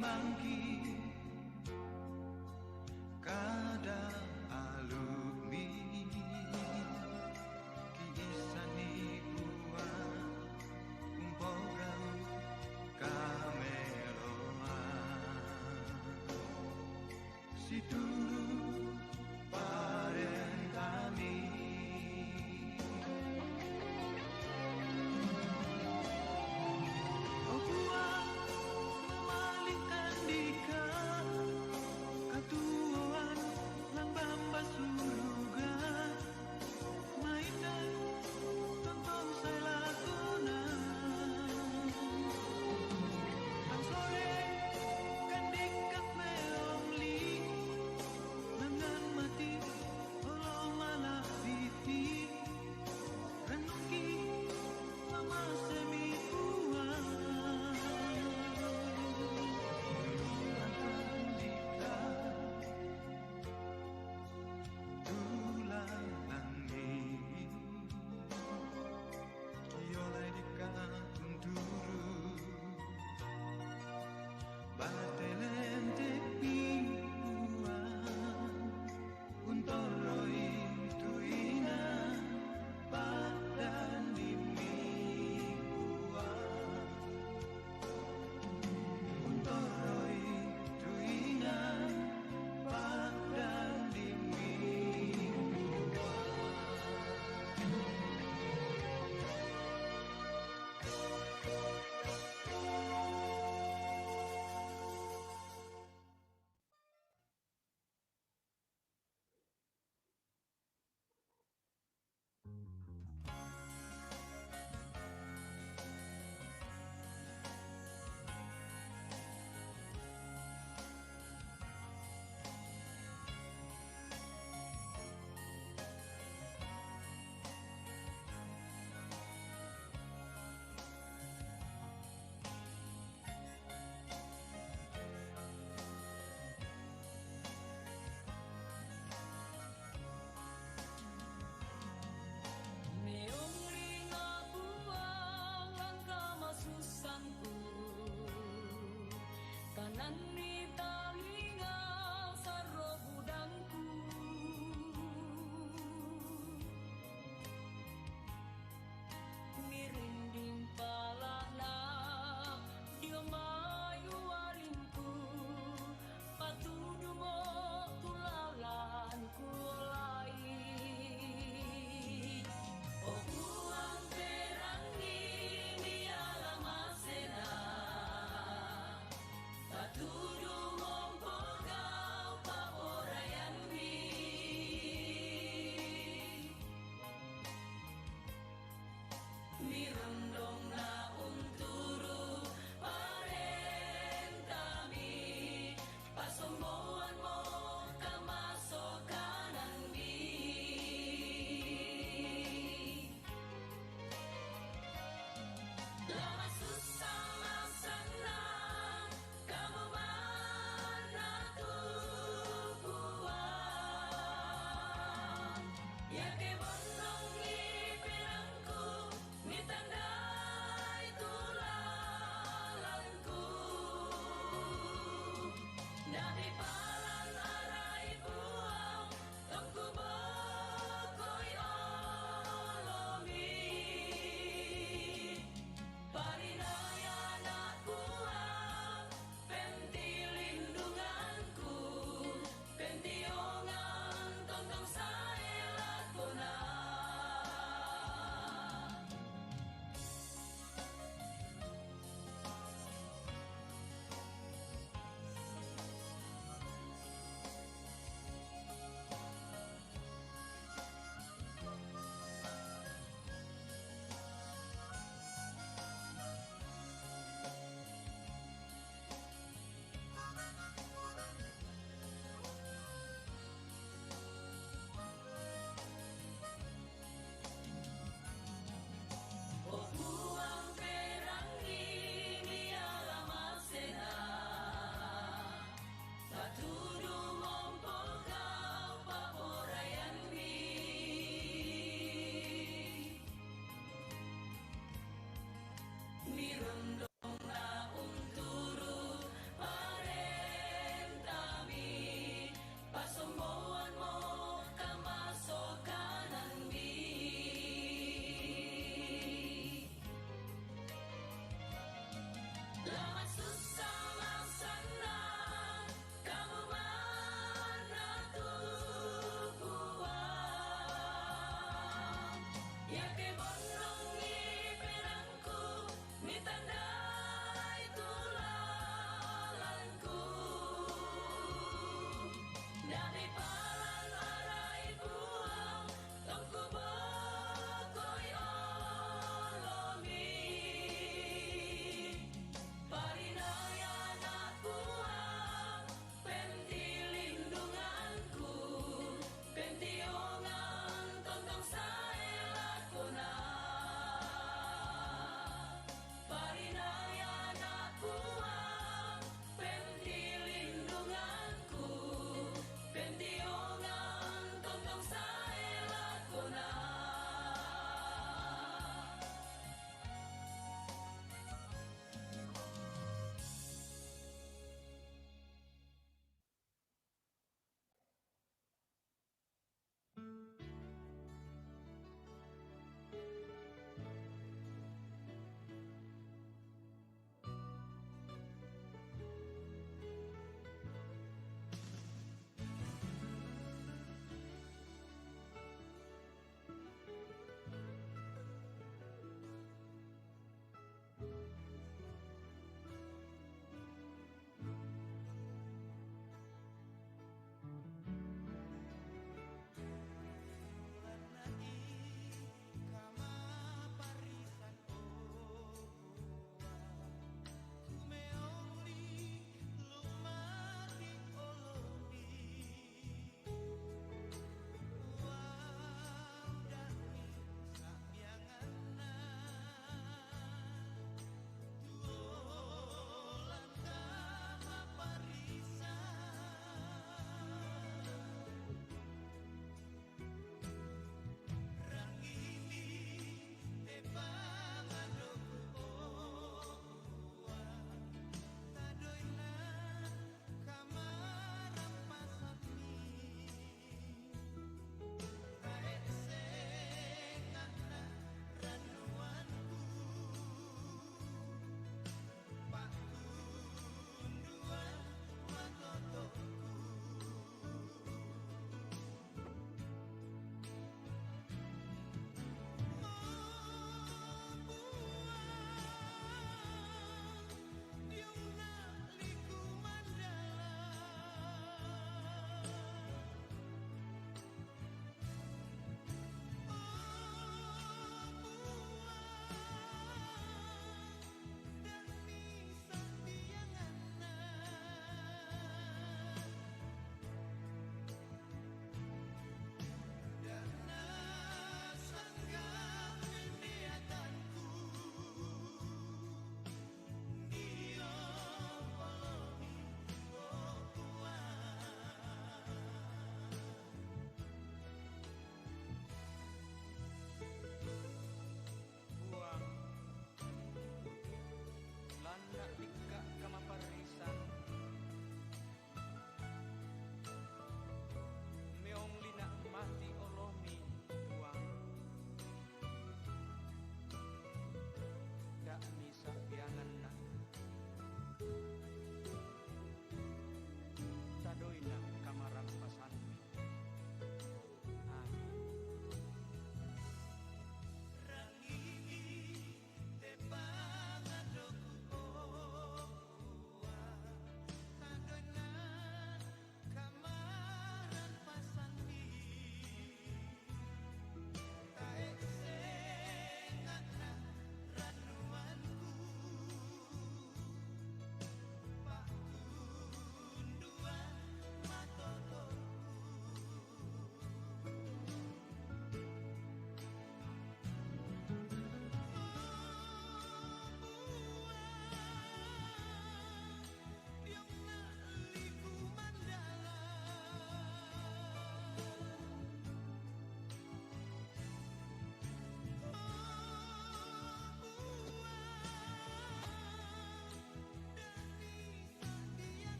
mangki kada alumi kisani buah kumpul gau kameloa situ parentami suruga mainan tonton saya laguna kan sore kan dikat meomli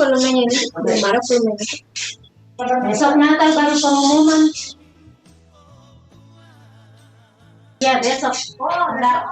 volumenya ini, belum ada volume. Besok Natal baru pengumuman. Ya besok. Oh, enggak.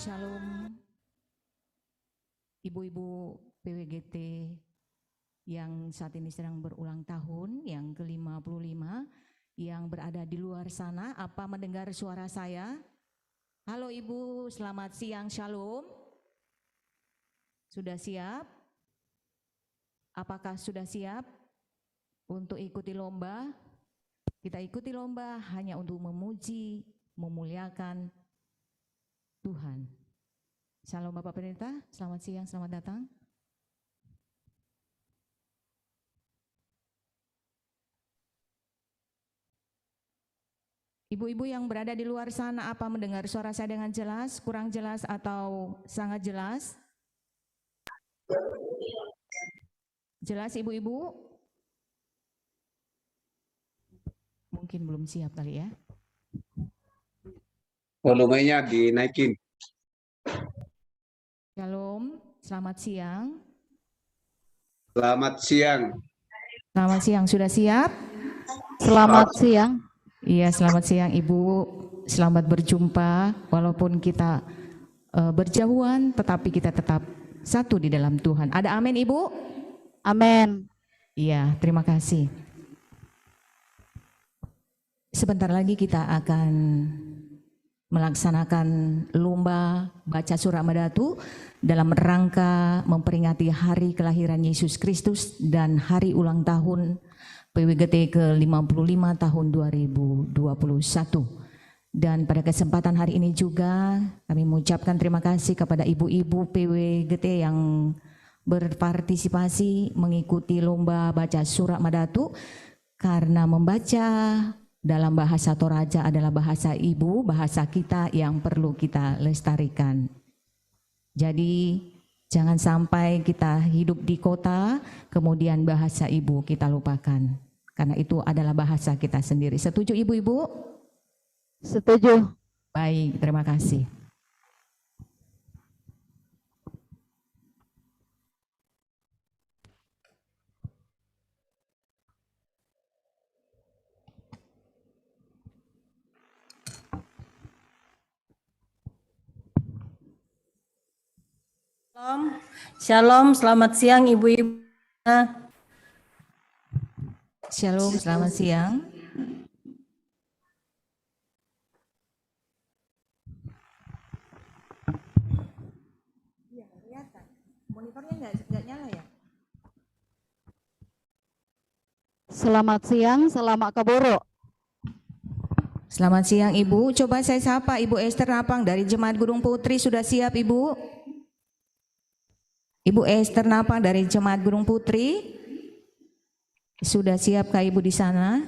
Shalom, ibu-ibu PWGT yang saat ini sedang berulang tahun, yang ke-55, yang berada di luar sana. Apa mendengar suara saya? Halo ibu, selamat siang, shalom. Sudah siap? Apakah sudah siap untuk ikuti lomba? Kita ikuti lomba hanya untuk memuji, memuliakan Tuhan. Shalom Bapak Pendeta, selamat siang, selamat datang. Ibu-ibu yang berada di luar sana, apa mendengar suara saya dengan jelas, kurang jelas atau sangat jelas? Jelas ibu-ibu? Mungkin belum siap kali ya. Volumenya dinaikin. Shalom, selamat siang. Selamat siang. Selamat siang, sudah siap? Selamat siang. Iya, selamat siang Ibu. Selamat berjumpa, walaupun kita berjauhan, tetapi kita tetap satu di dalam Tuhan. Ada amin Ibu? Amin. Iya, terima kasih. Sebentar lagi kita akan melaksanakan lomba baca surah Madatu dalam rangka memperingati hari kelahiran Yesus Kristus dan hari ulang tahun PWGT ke-55 tahun 2021. Dan pada kesempatan hari ini juga kami mengucapkan terima kasih kepada ibu-ibu PWGT yang berpartisipasi mengikuti lomba baca surah Madatu, karena membaca dalam bahasa Toraja adalah bahasa ibu, bahasa kita yang perlu kita lestarikan. Jadi jangan sampai kita hidup di kota, kemudian bahasa ibu kita lupakan. Karena itu adalah bahasa kita sendiri. Setuju ibu-ibu? Setuju. Baik, terima kasih. Shalom, selamat siang ibu-ibu. Shalom, selamat siang. Iya, kelihatan. Monitornya nggak nyala ya? Selamat siang, selamat kaboro. Selamat siang Ibu. Coba saya sapa Ibu Esther Napang dari Jemaat Gunung Putri. Sudah siap Ibu? Ibu Esther Napang dari Jemaat Gunung Putri. Sudah siapkah Ibu di sana?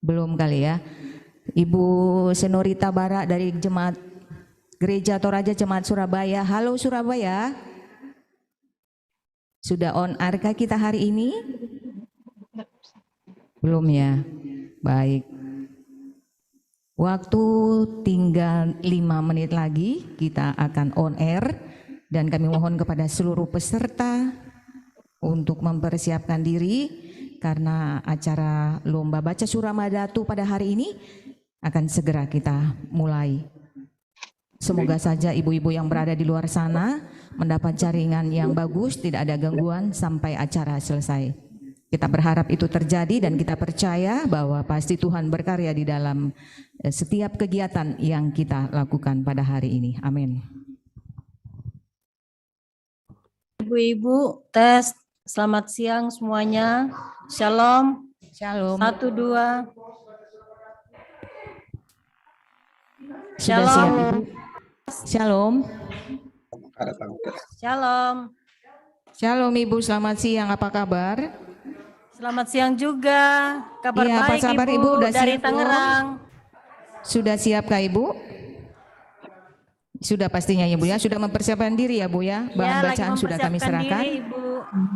Belum kali ya. Ibu Senorita Bara dari Jemaat Gereja Toraja Jemaat Surabaya. Halo Surabaya. Sudah on air kah kita hari ini? Belum ya. Baik. Waktu tinggal 5 menit lagi kita akan on air. Dan kami mohon kepada seluruh peserta untuk mempersiapkan diri karena acara lomba baca surah Madatu pada hari ini akan segera kita mulai. Semoga saja ibu-ibu yang berada di luar sana mendapat jaringan yang bagus, tidak ada gangguan sampai acara selesai. Kita berharap itu terjadi dan kita percaya bahwa pasti Tuhan berkarya di dalam setiap kegiatan yang kita lakukan pada hari ini. Amin. Ibu-ibu, tes. Selamat siang semuanya. Shalom. Shalom. 1, 2. Sudah siap Ibu? Shalom. Shalom. Shalom Ibu, selamat siang. Apa kabar? Selamat siang juga. Kabar Iya, apa baik kabar, Ibu, Ibu? Udah dari siap, Tangerang. Sudah siapkah Ibu? Sudah pastinya ya Bu ya, sudah mempersiapkan diri ya Bu ya. Bahan bacaan sudah kami serahkan. Diri, Ibu.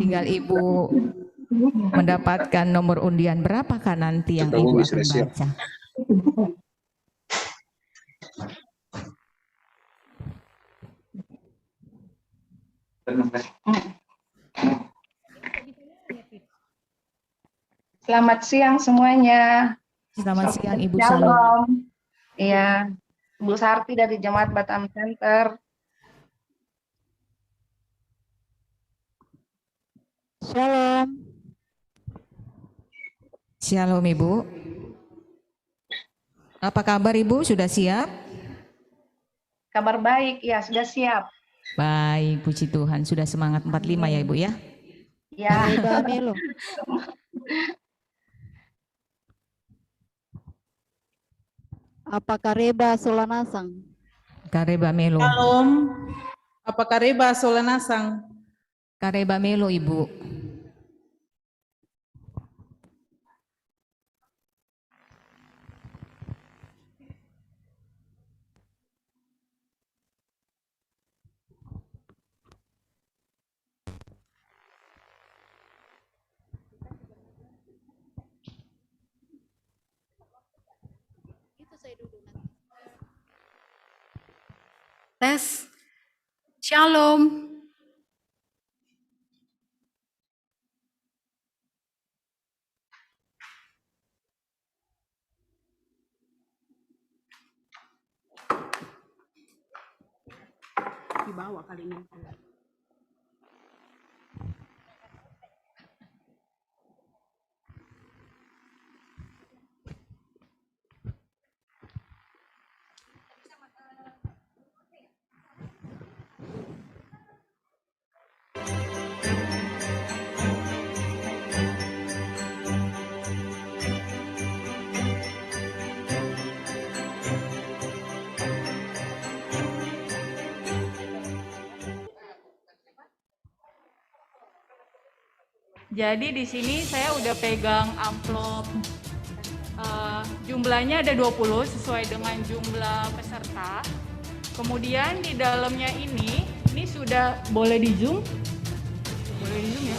Tinggal Ibu mendapatkan nomor undian berapakah nanti yang Ibu akan baca. Selamat siang semuanya. Selamat siang Ibu Shalom. Iya. Bu Sarti dari Jemaat Batam Center. Shalom. Shalom Ibu. Apa kabar Ibu? Sudah siap? Kabar baik, ya sudah siap. Baik, puji Tuhan. Sudah semangat 45 ya Ibu ya? Ya, Reba Melo. Apakah Reba Solanasang? Kareba Melo. Shalom. Apakah Reba Solanasang? Kareba Melo Ibu. Tes. Shalom. Di bawah kali ini. Jadi di sini saya udah pegang amplop, jumlahnya ada 20 sesuai dengan jumlah peserta. Kemudian di dalamnya ini sudah boleh di zoom, ya.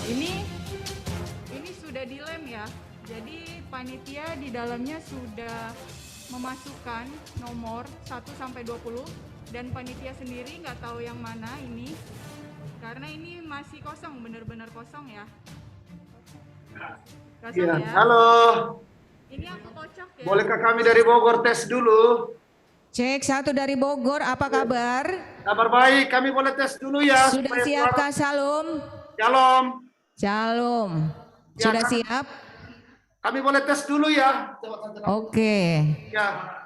Ini sudah dilem ya. Jadi panitia di dalamnya sudah memasukkan nomor 1 sampai 20 dan panitia sendiri nggak tahu yang mana ini. Karena ini masih kosong, benar-benar kosong ya. Kosong Ya, ya. halo. Ini aku kocok ya. Bolehkah kami dari Bogor tes dulu? Cek 1 dari Bogor, apa kabar? Kabar baik, kami boleh tes dulu ya. Sudah supaya siap suara- Kak Shalom? Shalom. Shalom. Ya, Sudah Kak. siap? Kami boleh tes dulu ya. Oke. Ya.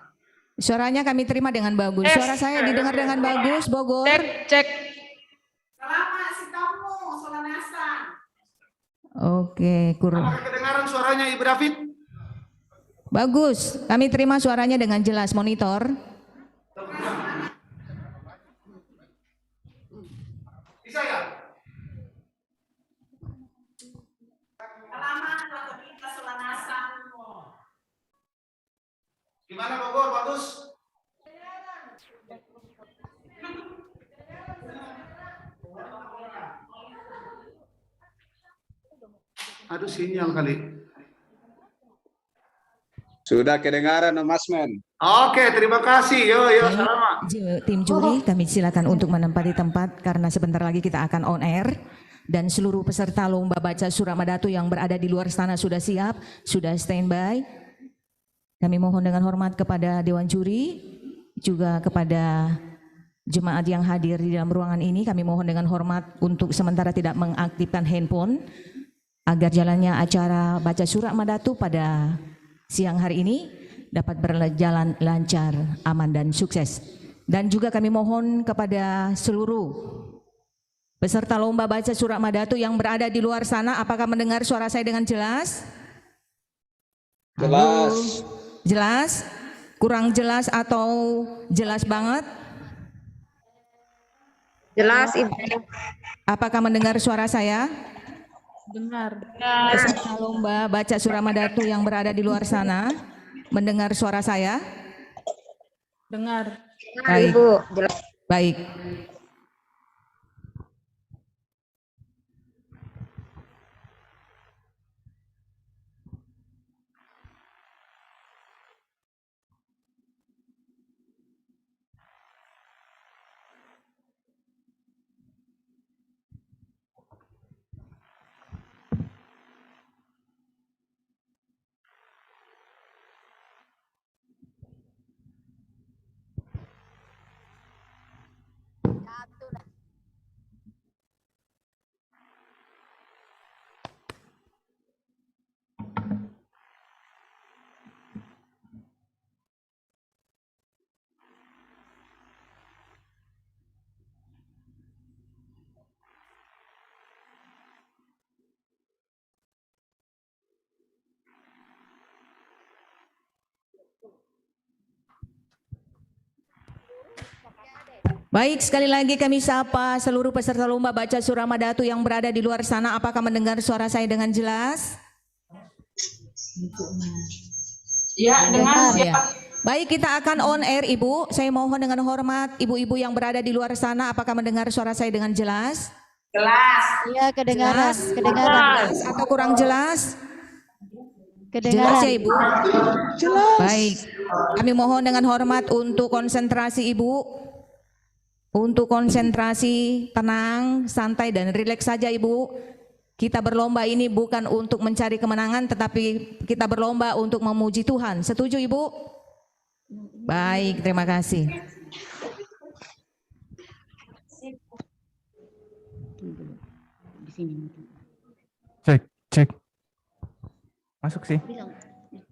Suaranya kami terima dengan bagus. Suara saya didengar dengan bagus, Bogor. Cek. Selamat si kamu, Solanasang. Oke, Apakah kedengaran suaranya Ibu David? bagus. Kami terima suaranya dengan jelas. Monitor. Bisa ya? Selamat waktu kita Solanasang. Gimana Bogor, bagus? Aduh sinyal kali. Sudah kedengaran Mas Men. Oke, terima kasih. Yo, selamat. Tim juri, kami silakan untuk menempati tempat karena sebentar lagi kita akan on air. Dan seluruh peserta lomba baca surat Madatu yang berada di luar sana sudah siap, sudah standby. Kami mohon dengan hormat kepada Dewan Juri, juga kepada jemaat yang hadir di dalam ruangan ini, kami mohon dengan hormat untuk sementara tidak mengaktifkan handphone, agar jalannya acara baca surat Madatu pada siang hari ini dapat berjalan lancar, aman dan sukses. Dan juga kami mohon kepada seluruh peserta lomba baca surat Madatu yang berada di luar sana, apakah mendengar suara saya dengan jelas? Halo? Jelas. Jelas? Kurang jelas atau jelas banget? Jelas, Ibu. Apakah mendengar suara saya? Dengar. Peserta lomba baca surat Madatu yang berada di luar sana, mendengar suara saya? Dengar. Baik. Ibu. Jelas. Baik. Baik, sekali lagi kami sapa seluruh peserta lomba baca surah Madatu yang berada di luar sana. Apakah mendengar suara saya dengan jelas? Ya, dengar. Oh, ya. Baik, kita akan on air, Ibu. Saya mohon dengan hormat, ibu-ibu yang berada di luar sana, apakah mendengar suara saya dengan jelas? Jelas. Iya, kedengaran. Jelas, Kedengaran. jelas atau kurang jelas? Jelas Kedengaran. ya, Ibu? Jelas. Baik, kami mohon dengan hormat untuk konsentrasi, Ibu. Untuk konsentrasi, tenang, santai, dan rileks saja, Ibu. Kita berlomba ini bukan untuk mencari kemenangan, tetapi kita berlomba untuk memuji Tuhan. Setuju, Ibu? Baik, terima kasih. Cek. Masuk sih.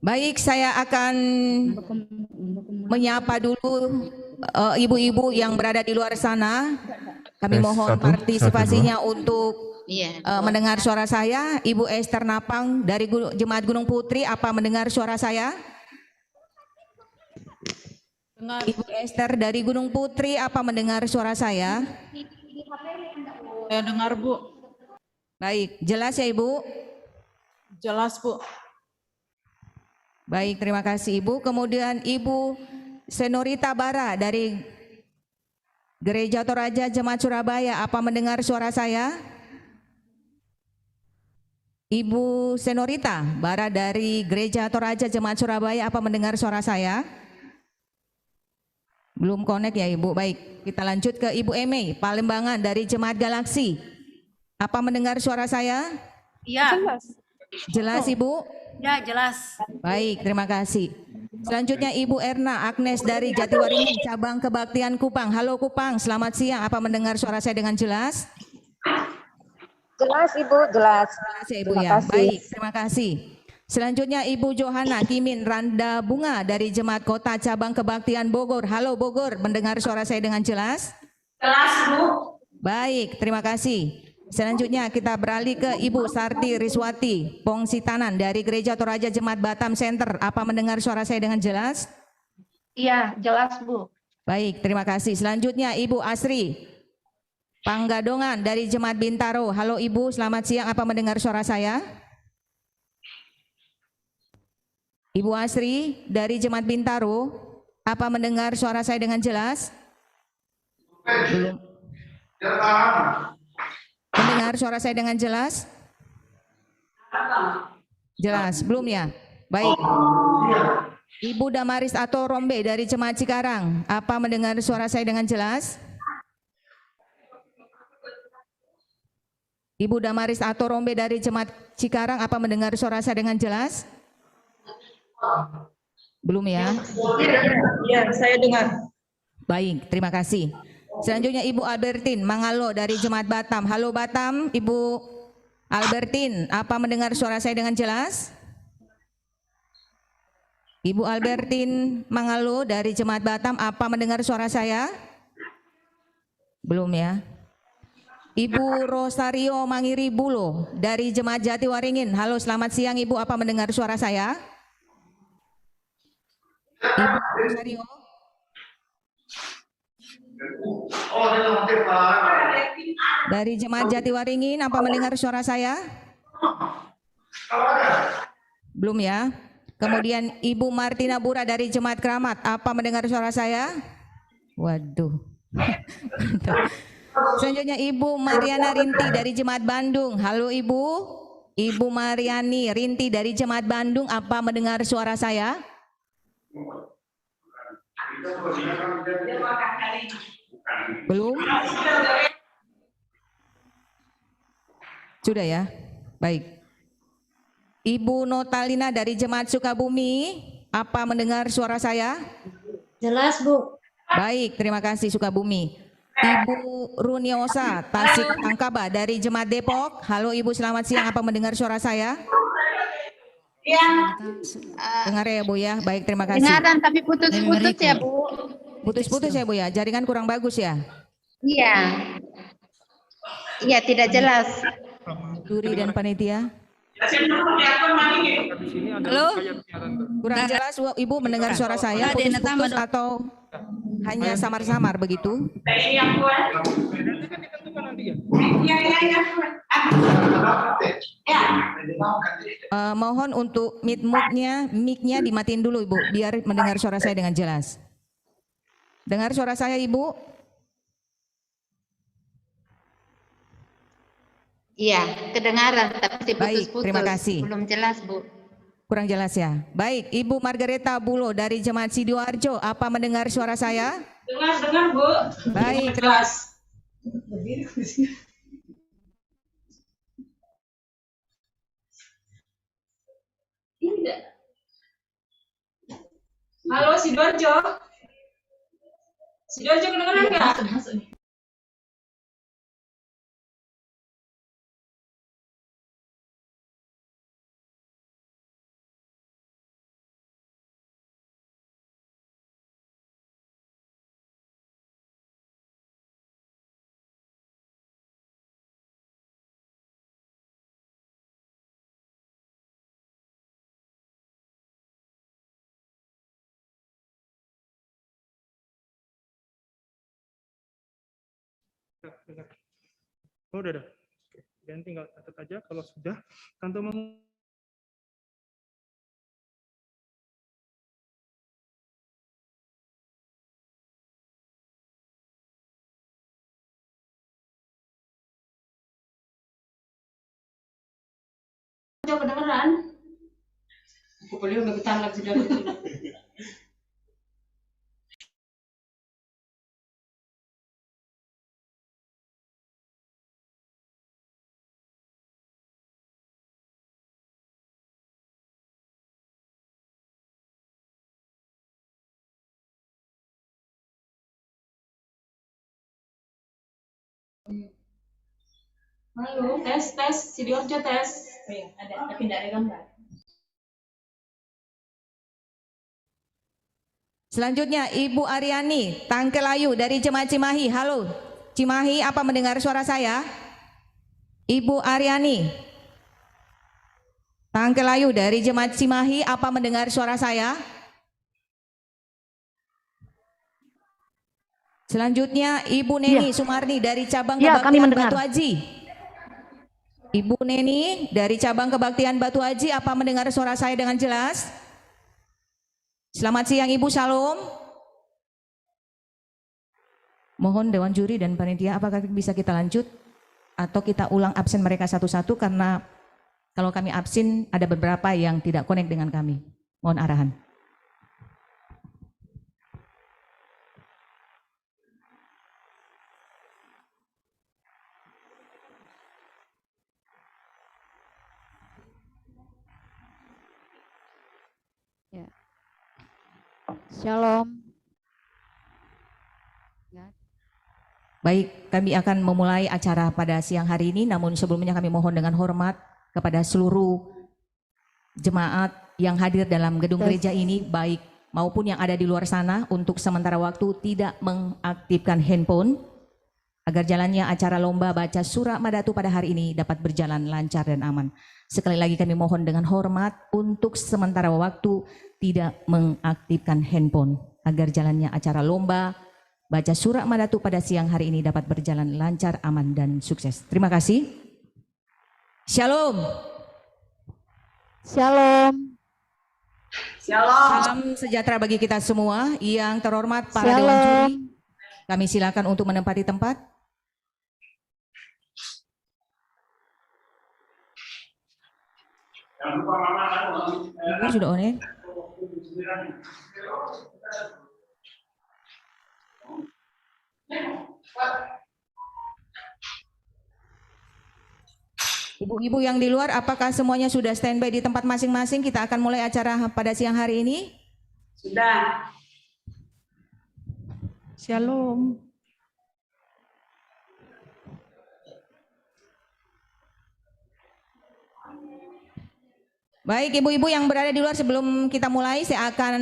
Baik, saya akan menyapa dulu ibu-ibu yang berada di luar sana. Kami mohon partisipasinya untuk mendengar suara saya. Ibu Esther Napang dari Jemaat Gunung Putri, apa mendengar suara saya? Ibu Esther dari Gunung Putri, apa mendengar suara saya? Saya dengar, Bu. Baik, jelas ya, Ibu? Jelas, Bu. Baik, terima kasih, Ibu. Kemudian Ibu Senorita Bara dari Gereja Toraja Jemaat Surabaya, apa mendengar suara saya? Ibu Senorita Bara dari Gereja Toraja Jemaat Surabaya, apa mendengar suara saya? Belum connect ya, Ibu. Baik, kita lanjut ke Ibu Eme Palembangan dari Jemaat Galaksi. Apa mendengar suara saya? Iya. Jelas, Ibu? Ya, jelas. Baik, terima kasih. Selanjutnya Ibu Erna Agnes dari Jatiwaringin Cabang Kebaktian Kupang. Halo Kupang, selamat siang. Apa mendengar suara saya dengan jelas? Jelas, Ibu, jelas. Jelas ya, Ibu ya. Baik, terima kasih. Selanjutnya Ibu Johana Kimin Randa Bunga dari Jemaat Kota Cabang Kebaktian Bogor. Halo Bogor, mendengar suara saya dengan jelas? Jelas, Bu. Baik, terima kasih. Selanjutnya kita beralih ke Ibu Sarti Riswati Pongsitanan dari Gereja Toraja Jemaat Batam Center. Apa mendengar suara saya dengan jelas? Iya, jelas, Bu. Baik, terima kasih. Selanjutnya Ibu Asri Panggadongan dari Jemaat Bintaro. Halo Ibu, selamat siang. Apa mendengar suara saya? Ibu Asri dari Jemaat Bintaro, apa mendengar suara saya dengan jelas? Belum. Mendengar suara saya dengan jelas? Jelas, belum ya? Baik. Ibu Damaris atau Rombe dari Jemaat Cikarang, apa mendengar suara saya dengan jelas? Ibu Damaris atau Rombe dari Jemaat Cikarang, apa mendengar suara saya dengan jelas? Belum ya? Iya, saya dengar. Baik, terima kasih. Selanjutnya Ibu Albertin Mangalo dari Jemaat Batam. Halo Batam, Ibu Albertin, apa mendengar suara saya dengan jelas? Ibu Albertin Mangalo dari Jemaat Batam, apa mendengar suara saya? Belum ya? Ibu Rosario Mangiri Bulo dari Jemaat Jatiwaringin. Halo, selamat siang Ibu, apa mendengar suara saya? Ibu Rosario. Dari Jemaat Jatiwaringin, apa mendengar suara saya? Belum ya? Kemudian Ibu Martina Bura dari Jemaat Keramat, apa mendengar suara saya? Waduh. Selanjutnya Ibu Mariana Rinti dari Jemaat Bandung. Halo Ibu. Ibu Mariani Rinti dari Jemaat Bandung, apa mendengar suara saya? Belum? Sudah ya? Baik. Ibu Notalina dari Jemaat Sukabumi, apa mendengar suara saya? Jelas, Bu. Baik, terima kasih Sukabumi. Ibu Runiosa Tasik Tangkaba dari Jemaat Depok. Halo Ibu, selamat siang. Apa mendengar suara saya? Iya. Dengar ya Bu ya. Baik, terima kasih. Dengaran tapi putus-putus ya, Bu. Putus-putus ya Bu ya. Jaringan kurang bagus ya. Iya. Iya, tidak jelas. Juri dan panitia. Halo? Kurang jelas Ibu mendengar suara saya, putus-putus atau hanya samar-samar begitu. Ini yang kuat. Ya. Mohon untuk mic-nya dimatiin dulu Ibu, biar mendengar suara saya dengan jelas. Dengar suara saya Ibu? Iya, kedengaran tapi Baik, putus-putus. terima kasih. Belum jelas, Bu. Kurang jelas ya. Baik, Ibu Margareta Bulo dari Jemaat Sidoarjo, apa mendengar suara saya? Dengar, Bu. Baik, terima kasih. Halo, Sidoarjo. Sidoarjo kedengeran nggak? Oh, udah. Oke. Dan tinggal catat aja kalau sudah. Tante mau Coba kedengeran? Aku boleh udah ketangkap sudah. Halo, tes, Sidoarjo tes. Oh iya, ada, tapi tidak ada gambar. Selanjutnya Ibu Aryani Tangkelayu dari Jemaat Cimahi. Halo, Cimahi, apa mendengar suara saya? Ibu Aryani Tangkelayu dari Jemaat Cimahi, apa mendengar suara saya? Selanjutnya Ibu Neni Sumarni dari Cabang Kebaktian Batu Aji. Ibu Neni dari Cabang Kebaktian Batu Aji, apa mendengar suara saya dengan jelas? Selamat siang Ibu, Shalom. Mohon Dewan Juri dan Panitia, apakah bisa kita lanjut atau kita ulang absen mereka satu-satu, karena kalau kami absen ada beberapa yang tidak connect dengan kami. Mohon arahan. Ya. Shalom. Baik, kami akan memulai acara pada siang hari ini, namun sebelumnya kami mohon dengan hormat kepada seluruh jemaat yang hadir dalam gedung gereja ini, baik maupun yang ada di luar sana, untuk sementara waktu tidak mengaktifkan handphone, agar jalannya acara lomba baca surah Madatu pada hari ini dapat berjalan lancar dan aman. Sekali lagi kami mohon dengan hormat untuk sementara waktu tidak mengaktifkan handphone, agar jalannya acara lomba baca surah Madatu pada siang hari ini dapat berjalan lancar, aman, dan sukses. Terima kasih. Shalom. Shalom. Shalom. Salam sejahtera bagi kita semua. Yang terhormat para Dewan Juri, kami silakan untuk menempati tempat. Sudah on ya? Ibu-ibu yang di luar, apakah semuanya sudah standby di tempat masing-masing? Kita akan mulai acara pada siang hari ini. Sudah. Shalom. Baik, ibu-ibu yang berada di luar, sebelum kita mulai saya akan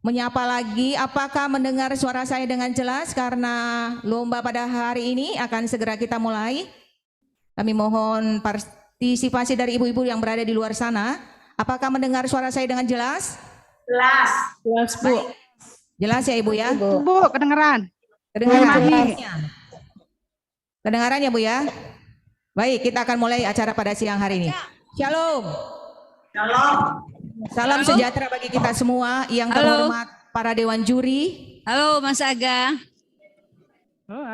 menyapa lagi. Apakah mendengar suara saya dengan jelas? Karena lomba pada hari ini akan segera kita mulai. Kami mohon partisipasi dari ibu-ibu yang berada di luar sana. Apakah mendengar suara saya dengan jelas? Jelas. Jelas, Bu. Baik. Jelas ya Ibu ya? Bu, kedengeran. Kedengarannya. Kedengarannya Bu ya? Baik, kita akan mulai acara pada siang hari ini. Shalom. Shalom. Salam sejahtera bagi kita semua yang terhormat para dewan juri. Halo Mas Aga.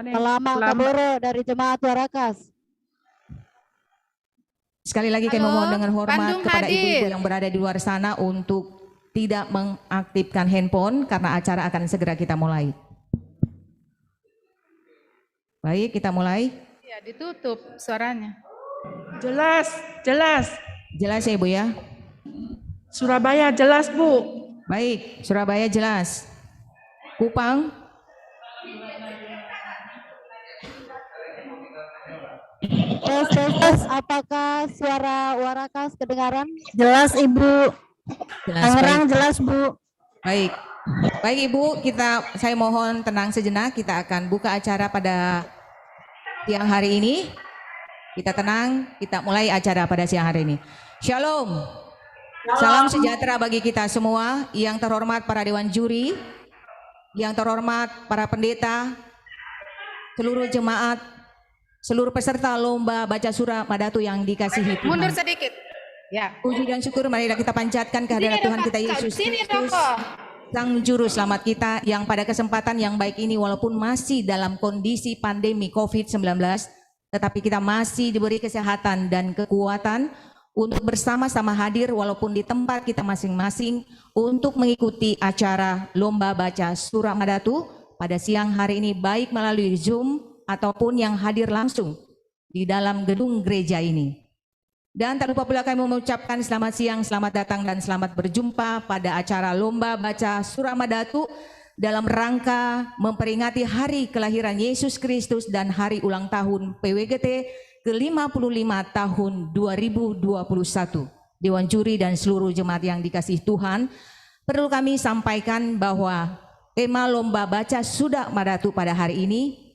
Selamat kaboro dari Jemaat Warakas. Sekali lagi kami mohon dengan hormat Bandung kepada hadir. ibu-ibu yang berada di luar sana untuk tidak mengaktifkan handphone karena acara akan segera kita mulai. Baik, kita mulai. Ya, ditutup suaranya. Jelas, jelas. Jelas ya Ibu ya? Surabaya jelas, Bu. Baik, Surabaya jelas. Kupang, Tes, apakah suara Warakas kedengaran? Jelas Ibu. jelas. Tangerang Baik. jelas Bu. Baik. Baik Ibu, saya mohon tenang sejenak. Kita akan buka acara pada siang hari ini. Kita tenang, kita mulai acara pada siang hari ini. Shalom. Salam sejahtera bagi kita semua, yang terhormat para dewan juri, yang terhormat para pendeta, seluruh jemaat, seluruh peserta lomba baca surah Madatu yang dikasihi Tuhan. Mundur sedikit. Ya. Puji dan syukur mari kita panjatkan kehadirat Tuhan kita Yesus Kristus, Sang Juru Selamat kita, yang pada kesempatan yang baik ini walaupun masih dalam kondisi pandemi COVID-19, tetapi kita masih diberi kesehatan dan kekuatan untuk bersama-sama hadir walaupun di tempat kita masing-masing untuk mengikuti acara Lomba Baca Surah Madatu pada siang hari ini, baik melalui Zoom ataupun yang hadir langsung di dalam gedung gereja ini. Dan tak lupa pula kami mengucapkan selamat siang, selamat datang dan selamat berjumpa pada acara Lomba Baca Surah Madatu dalam rangka memperingati hari kelahiran Yesus Kristus dan hari ulang tahun PWGT ke-55 tahun 2021. Dewan Juri dan seluruh jemaat yang dikasihi Tuhan, perlu kami sampaikan bahwa tema Lomba Baca Surah Madatu pada hari ini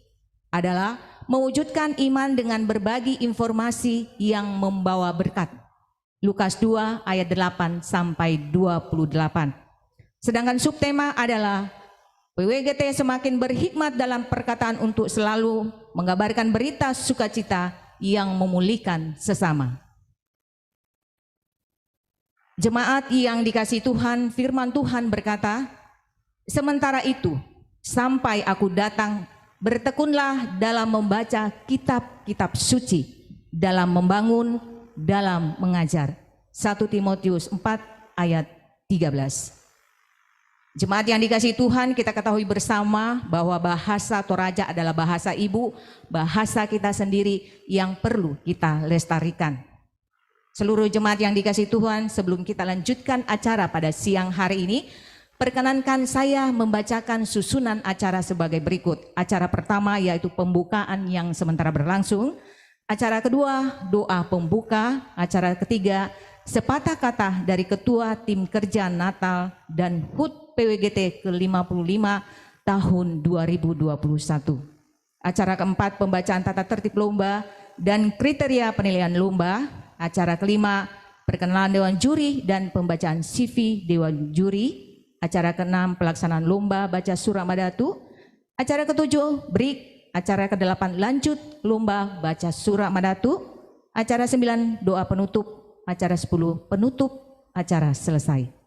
adalah mewujudkan iman dengan berbagi informasi yang membawa berkat. Lukas 2 ayat 8 sampai 28. Sedangkan subtema adalah PWGT semakin berhikmat dalam perkataan untuk selalu mengabarkan berita sukacita yang memulihkan sesama. Jemaat yang dikasihi Tuhan, firman Tuhan berkata, sementara itu sampai aku datang, bertekunlah dalam membaca kitab-kitab suci, dalam membangun, dalam mengajar. 1 Timotius 4 ayat 13. Jemaat yang dikasihi Tuhan, kita ketahui bersama bahwa bahasa Toraja adalah bahasa ibu, bahasa kita sendiri yang perlu kita lestarikan. Seluruh jemaat yang dikasihi Tuhan, sebelum kita lanjutkan acara pada siang hari ini, perkenankan saya membacakan susunan acara sebagai berikut. Acara pertama yaitu pembukaan yang sementara berlangsung. Acara kedua, doa pembuka. Acara ketiga, sepatah kata dari Ketua Tim Kerja Natal dan HUT PWGT ke-55 tahun 2021. Acara keempat, pembacaan tata tertib lomba dan kriteria penilaian lomba. Acara kelima, perkenalan Dewan Juri dan pembacaan CV Dewan Juri. Acara keenam, pelaksanaan lomba baca surah Madatu. Acara ketujuh, break. Acara kedelapan, lanjut lomba baca surah Madatu. Acara 9, doa penutup. Acara 10, penutup acara selesai.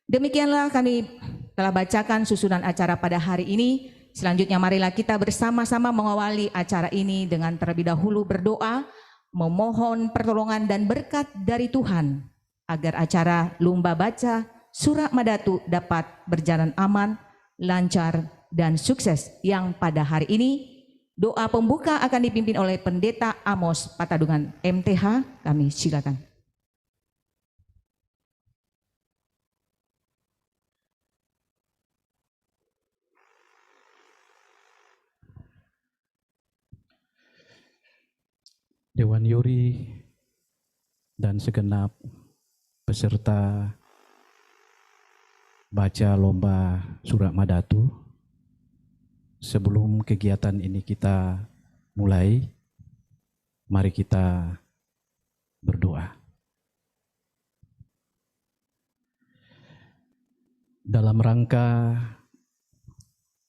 Demikianlah kami telah bacakan susunan acara pada hari ini. Selanjutnya marilah kita bersama-sama mengawali acara ini dengan terlebih dahulu berdoa, memohon pertolongan dan berkat dari Tuhan agar acara lomba baca surah Madatu dapat berjalan aman, lancar dan sukses. Yang pada hari ini doa pembuka akan dipimpin oleh Pendeta Amos Patadungan MTH. Kami silakan. Dewan Juri dan segenap peserta baca lomba surah Madatu, sebelum kegiatan ini kita mulai, mari kita berdoa. Dalam rangka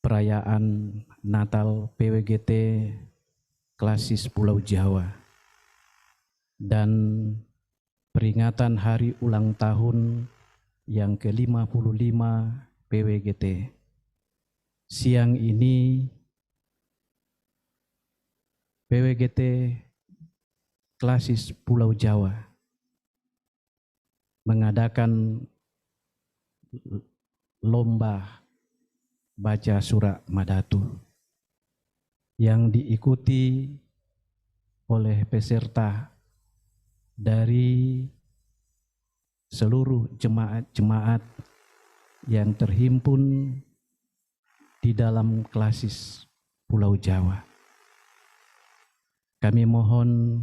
perayaan Natal PWGT Klasis Pulau Jawa dan peringatan hari ulang tahun yang ke-55 PWGT. Siang ini PWGT Klasis Pulau Jawa mengadakan lomba baca surah Madatu yang diikuti oleh peserta dari seluruh jemaat-jemaat yang terhimpun di dalam Klasis Pulau Jawa. Kami mohon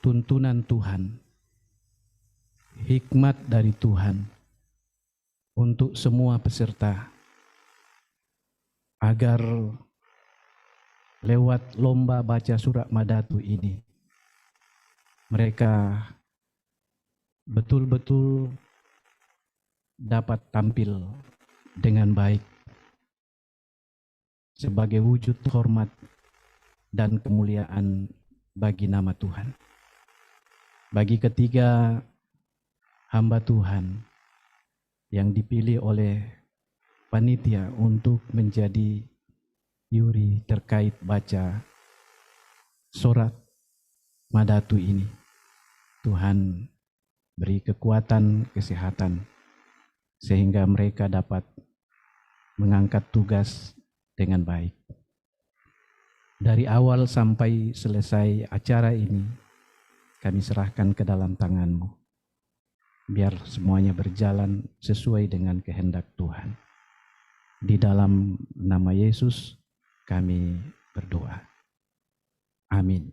tuntunan Tuhan, hikmat dari Tuhan untuk semua peserta, agar lewat lomba baca surah Madatu ini mereka betul-betul dapat tampil dengan baik sebagai wujud hormat dan kemuliaan bagi nama Tuhan. Bagi ketiga hamba Tuhan yang dipilih oleh panitia untuk menjadi juri terkait baca surat Madatu ini, Tuhan beri kekuatan, kesehatan, sehingga mereka dapat mengangkat tugas dengan baik. Dari awal sampai selesai acara ini, kami serahkan ke dalam tangan-Mu. Biar semuanya berjalan sesuai dengan kehendak Tuhan. Di dalam nama Yesus kami berdoa. Amin.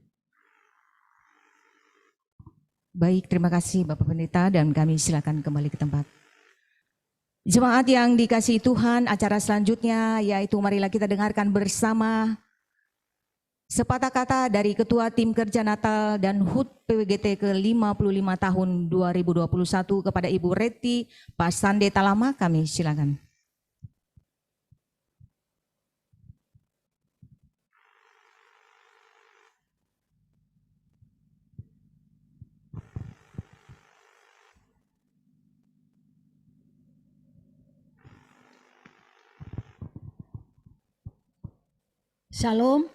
Baik, terima kasih Bapak Pendeta, dan kami silakan kembali ke tempat. Jemaat yang dikasihi Tuhan, acara selanjutnya yaitu marilah kita dengarkan bersama sepatah kata dari Ketua Tim Kerja Natal dan HUT PWGT ke-55 tahun 2021 kepada Ibu Reti Pasande Talama. Kami silakan. Shalom,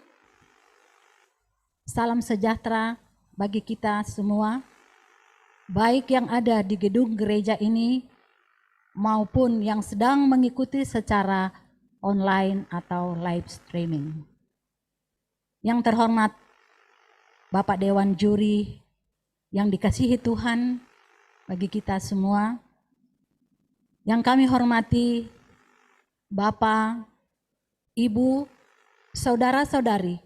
salam sejahtera bagi kita semua, baik yang ada di gedung gereja ini maupun yang sedang mengikuti secara online atau live streaming. Yang terhormat Bapak Dewan Juri yang dikasihi Tuhan bagi kita semua, yang kami hormati Bapak, Ibu, saudara-saudari,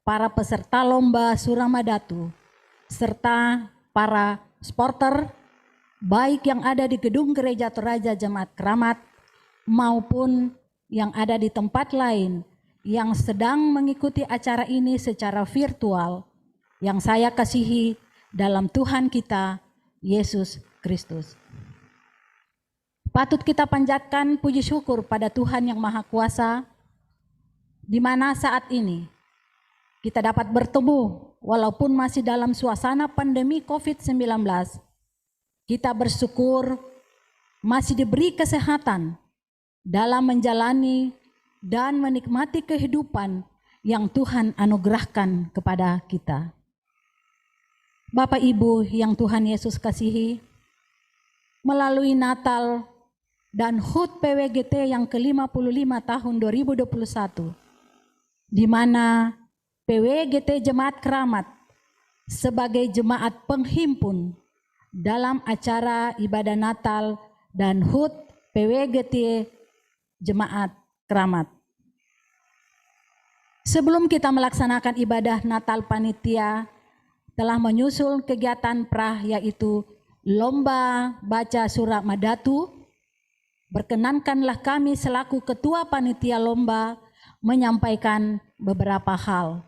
para peserta lomba surah Madatu, serta para supporter, baik yang ada di gedung gereja Toraja Jemaat Keramat, maupun yang ada di tempat lain, yang sedang mengikuti acara ini secara virtual, yang saya kasihi dalam Tuhan kita, Yesus Kristus. Patut kita panjatkan puji syukur pada Tuhan yang Maha Kuasa, di mana saat ini kita dapat bertemu walaupun masih dalam suasana pandemi COVID-19. Kita bersyukur masih diberi kesehatan dalam menjalani dan menikmati kehidupan yang Tuhan anugerahkan kepada kita. Bapak Ibu yang Tuhan Yesus kasihi, melalui Natal dan HUT PWGT yang ke-55 tahun 2021, di mana PWGT Jemaat Keramat sebagai jemaat penghimpun dalam acara ibadah Natal dan HUT PWGT Jemaat Keramat. Sebelum kita melaksanakan ibadah Natal, panitia telah menyusul kegiatan prah, yaitu lomba baca surah Madatu. Berkenankanlah kami selaku ketua panitia lomba menyampaikan beberapa hal.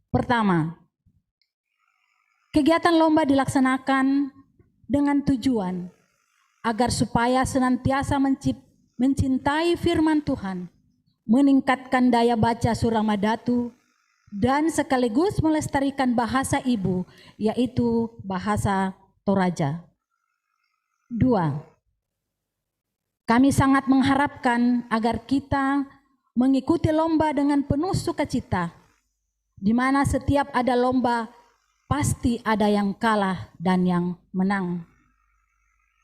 Pertama, kegiatan lomba dilaksanakan dengan tujuan agar supaya senantiasa mencintai firman Tuhan, meningkatkan daya baca Suramadatu, dan sekaligus melestarikan bahasa ibu, yaitu bahasa Toraja. 2. Kami sangat mengharapkan agar kita mengikuti lomba dengan penuh sukacita, di mana setiap ada lomba pasti ada yang kalah dan yang menang.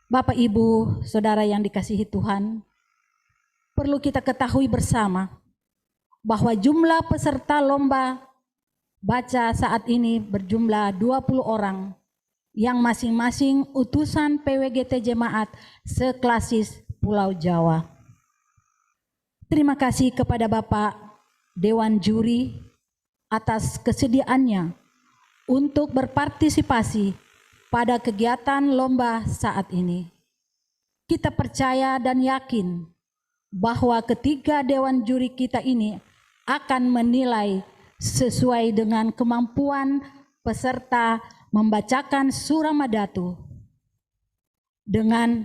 Bapak, Ibu, Saudara yang dikasihi Tuhan, perlu kita ketahui bersama bahwa jumlah peserta lomba baca saat ini berjumlah 20 orang yang masing-masing utusan PWGT Jemaat seklasis Pulau Jawa. Terima kasih kepada Bapak Dewan Juri atas kesediaannya untuk berpartisipasi pada kegiatan lomba saat ini. Kita percaya dan yakin bahwa ketiga Dewan Juri kita ini akan menilai sesuai dengan kemampuan peserta membacakan Suramadatu. Dengan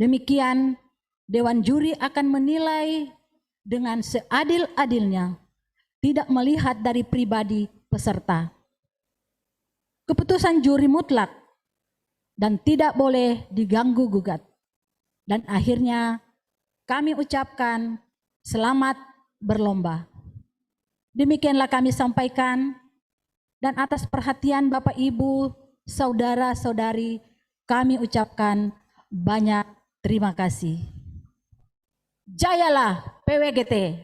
demikian, Dewan Juri akan menilai dengan seadil-adilnya, tidak melihat dari pribadi peserta. Keputusan juri mutlak dan tidak boleh diganggu-gugat. Dan akhirnya kami ucapkan selamat berlomba. Demikianlah kami sampaikan, dan atas perhatian Bapak Ibu, Saudara-saudari, kami ucapkan banyak terima kasih. Jayalah PWGT.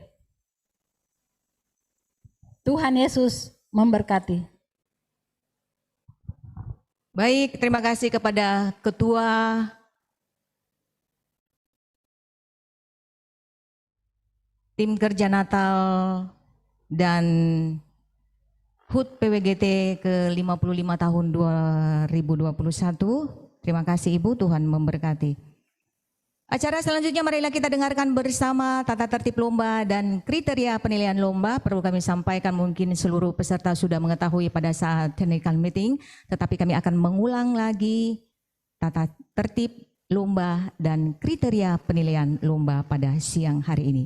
Tuhan Yesus memberkati. Baik, terima kasih kepada Ketua Tim Kerja Natal dan HUT PWGT ke-55 tahun 2021. Terima kasih Ibu, Tuhan memberkati. Acara selanjutnya marilah kita dengarkan bersama tata tertib lomba dan kriteria penilaian lomba. Perlu kami sampaikan, mungkin seluruh peserta sudah mengetahui pada saat technical meeting, tetapi kami akan mengulang lagi tata tertib lomba dan kriteria penilaian lomba pada siang hari ini.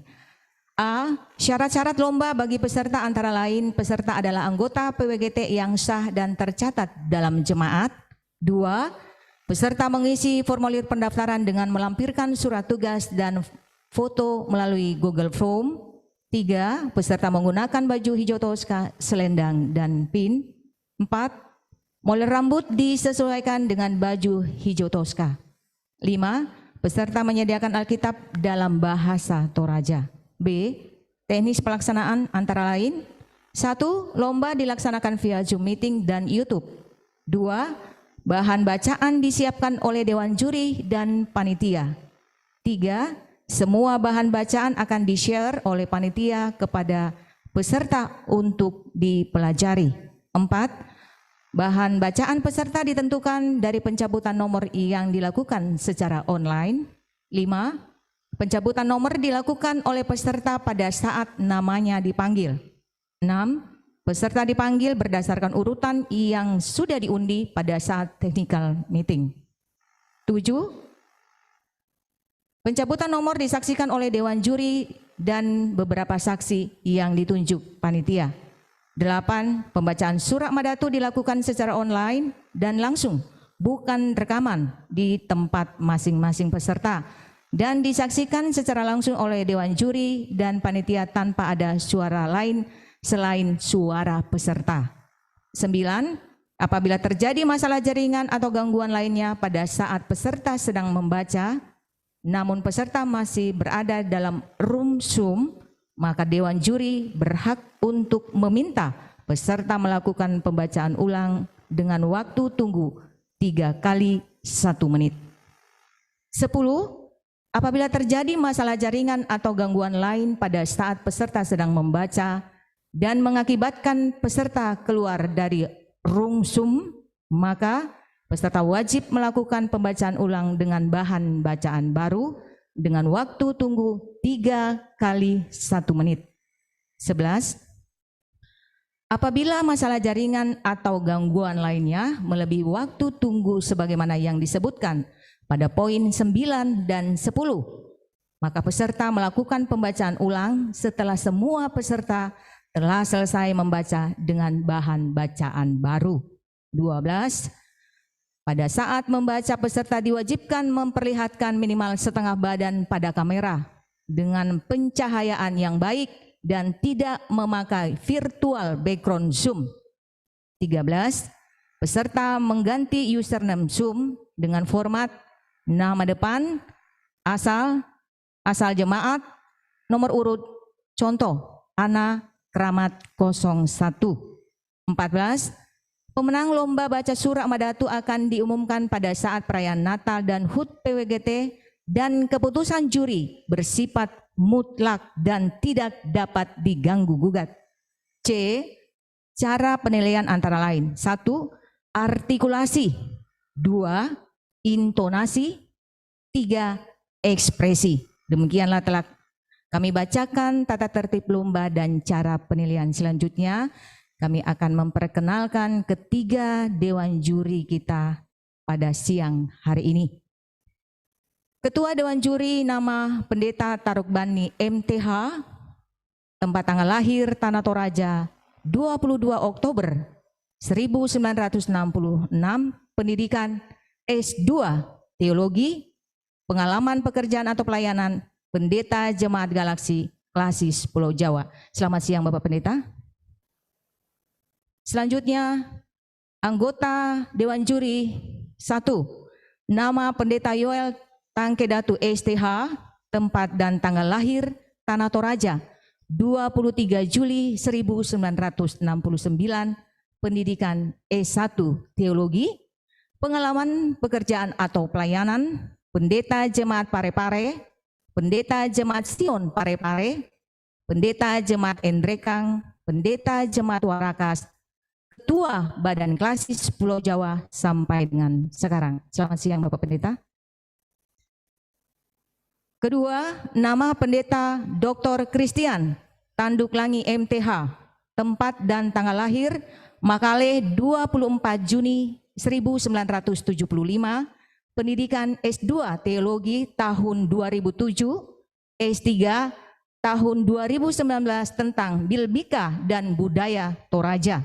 A. Syarat-syarat lomba bagi peserta antara lain peserta adalah anggota PWGT yang sah dan tercatat dalam jemaat. 2. Peserta mengisi formulir pendaftaran dengan melampirkan surat tugas dan foto melalui Google Form. 3. Peserta menggunakan baju hijau toska, selendang, dan pin. 4. Moler rambut disesuaikan dengan baju hijau toska. 5. Peserta menyediakan Alkitab dalam bahasa Toraja. B. Teknis pelaksanaan antara lain 1. Lomba dilaksanakan via Zoom meeting dan YouTube. 2. Bahan bacaan disiapkan oleh Dewan Juri dan Panitia. 3. Semua bahan bacaan akan di-share oleh Panitia kepada peserta untuk dipelajari. 4. Bahan bacaan peserta ditentukan dari pencabutan nomor yang dilakukan secara online. 5. Pencabutan nomor dilakukan oleh peserta pada saat namanya dipanggil. 6. Peserta dipanggil berdasarkan urutan yang sudah diundi pada saat technical meeting. 7. Pencabutan nomor disaksikan oleh Dewan Juri dan beberapa saksi yang ditunjuk panitia. 8. Pembacaan Suramadatu dilakukan secara online dan langsung, bukan rekaman di tempat masing-masing peserta, dan disaksikan secara langsung oleh Dewan Juri dan Panitia tanpa ada suara lain selain suara peserta. 9. Apabila terjadi masalah jaringan atau gangguan lainnya pada saat peserta sedang membaca, namun peserta masih berada dalam room Zoom, maka Dewan Juri berhak untuk meminta peserta melakukan pembacaan ulang dengan waktu tunggu 3 kali 1 menit. 10. Apabila terjadi masalah jaringan atau gangguan lain pada saat peserta sedang membaca dan mengakibatkan peserta keluar dari room Zoom, maka peserta wajib melakukan pembacaan ulang dengan bahan bacaan baru dengan waktu tunggu 3 kali 1 menit. 11. Apabila masalah jaringan atau gangguan lainnya melebihi waktu tunggu sebagaimana yang disebutkan pada poin 9 dan 10. Maka peserta melakukan pembacaan ulang setelah semua peserta telah selesai membaca dengan bahan bacaan baru. 12. Pada saat membaca, peserta diwajibkan memperlihatkan minimal setengah badan pada kamera dengan pencahayaan yang baik dan tidak memakai virtual background Zoom. 13. Peserta mengganti username Zoom dengan format nama depan, asal jemaat, nomor urut, contoh, Ana Kramat 01. 14. Pemenang lomba baca surah Madatu akan diumumkan pada saat perayaan Natal dan HUT PWGT dan keputusan juri bersifat mutlak dan tidak dapat diganggu-gugat. C. Cara penilaian antara lain. 1. Artikulasi. 2. Intonasi. 3. Ekspresi. Demikianlah telah kami bacakan tata tertib lomba dan cara penilaian. Selanjutnya kami akan memperkenalkan ketiga dewan juri kita pada siang hari ini. Ketua Dewan Juri nama Pendeta Tarukbani MTH, tempat tanggal lahir Tanah Toraja 22 Oktober 1966, pendidikan S2 Teologi, pengalaman pekerjaan atau pelayanan Pendeta Jemaat Galaksi Klasis Pulau Jawa. Selamat siang Bapak Pendeta. Selanjutnya anggota Dewan Juri 1, nama Pendeta Yoel Tangkedatu STH, tempat dan tanggal lahir Tanah Toraja 23 Juli 1969, pendidikan S1 Teologi, pengalaman pekerjaan atau pelayanan Pendeta Jemaat Parepare, Pendeta Jemaat Sion Parepare, Pendeta Jemaat Endrekang, Pendeta Jemaat Warakas, Ketua Badan Klasis Pulau Jawa sampai dengan sekarang. Selamat siang Bapak Pendeta. Kedua, nama Pendeta Dr. Christian Tanduklangi MTH, tempat dan tanggal lahir Makale 24 Juni 1975, pendidikan S2 Teologi tahun 2007, S3 tahun 2019 tentang Bilbika dan Budaya Toraja.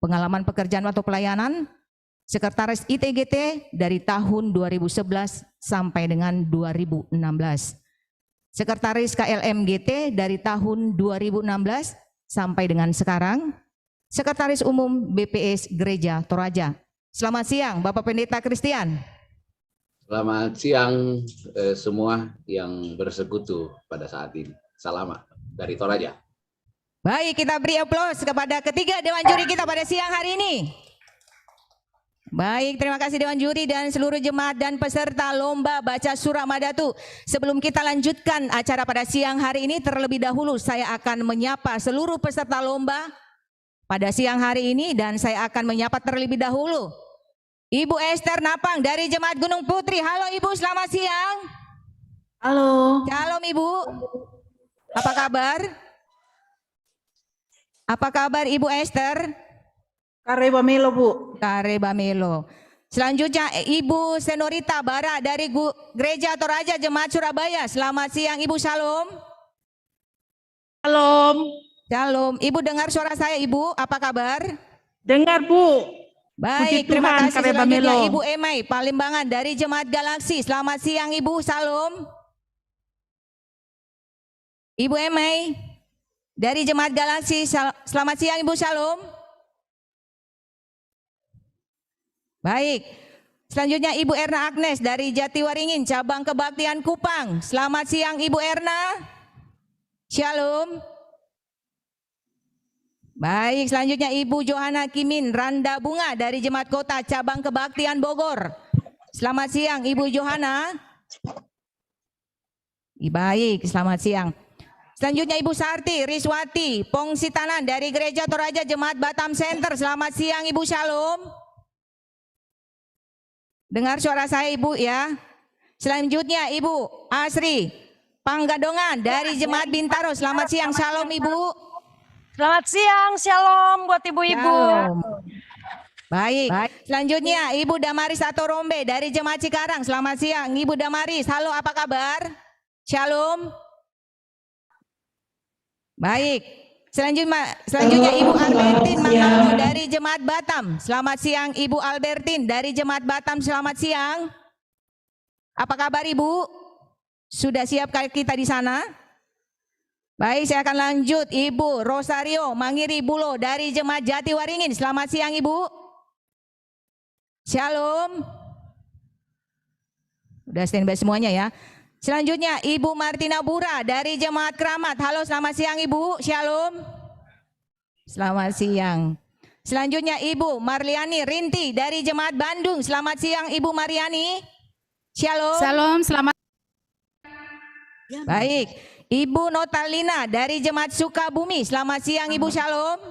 Pengalaman pekerjaan atau pelayanan Sekretaris ITGT dari tahun 2011 sampai dengan 2016. Sekretaris KLMGT dari tahun 2016 sampai dengan sekarang. Sekretaris Umum BPS Gereja Toraja. Selamat siang Bapak Pendeta Christian. Selamat siang semua yang bersekutu pada saat ini. Salam dari Toraja. Baik, kita beri aplaus kepada ketiga Dewan Juri kita pada siang hari ini. Baik, terima kasih Dewan Juri dan seluruh jemaat dan peserta lomba baca surah Madatu. Sebelum kita lanjutkan acara pada siang hari ini, terlebih dahulu saya akan menyapa seluruh peserta lomba pada siang hari ini dan saya akan menyapa terlebih dahulu Ibu Esther Napang dari Jemaat Gunung Putri. Halo Ibu, selamat siang. Halo. Shalom Ibu. Apa kabar? Apa kabar Ibu Esther? Kare Bamelo Bu. Kare Bamelo. Selanjutnya Ibu Senorita Bara dari Gereja Toraja Jemaat Surabaya. Selamat siang Ibu, shalom. Shalom. Shalom. Ibu dengar suara saya Ibu, apa kabar? Dengar Bu. Baik, terima kasih. Selanjutnya Ibu Emai Palimbangan dari Jemaat Galaksi. Selamat siang Ibu, shalom. Ibu Emai dari Jemaat Galaksi, selamat siang Ibu, shalom. Baik, selanjutnya Ibu Erna Agnes dari Jatiwaringin, Cabang Kebaktian Kupang. Selamat siang Ibu Erna. Shalom. Baik, selanjutnya Ibu Johana Kimin Randa Bunga dari Jemaat Kota Cabang Kebaktian Bogor. Selamat siang Ibu Johana. Baik, selamat siang. Selanjutnya Ibu Sarti Riswati Pongsitanan dari Gereja Toraja Jemaat Batam Center. Selamat siang Ibu, shalom. Dengar suara saya Ibu ya. Selanjutnya Ibu Asri Panggadongan dari Jemaat Bintaro. Selamat siang, shalom Ibu. Selamat siang, shalom buat ibu-ibu. Baik. Selanjutnya Ibu Damaris Atorombe dari Jemaat Cikarang. Selamat siang Ibu Damaris. Halo, apa kabar? Shalom. Baik. Selanjutnya Ibu Albertin Manggalo dari Jemaat Batam. Selamat siang Ibu Albertin dari Jemaat Batam. Selamat siang. Apa kabar Ibu? Sudah siapkah kita di sana? Baik, saya akan lanjut. Ibu Rosario Mangiri Bulo dari Jemaat Jatiwaringin. Selamat siang Ibu. Shalom. Udah standby semuanya ya. Selanjutnya Ibu Martina Bura dari Jemaat Keramat. Halo, selamat siang Ibu. Shalom. Selamat siang. Selanjutnya Ibu Marliani Rinti dari Jemaat Bandung. Selamat siang Ibu Mariani. Shalom. Shalom, selamat. Baik. Ibu Notalina dari Jemaat Sukabumi. Selamat siang Ibu. Shalom.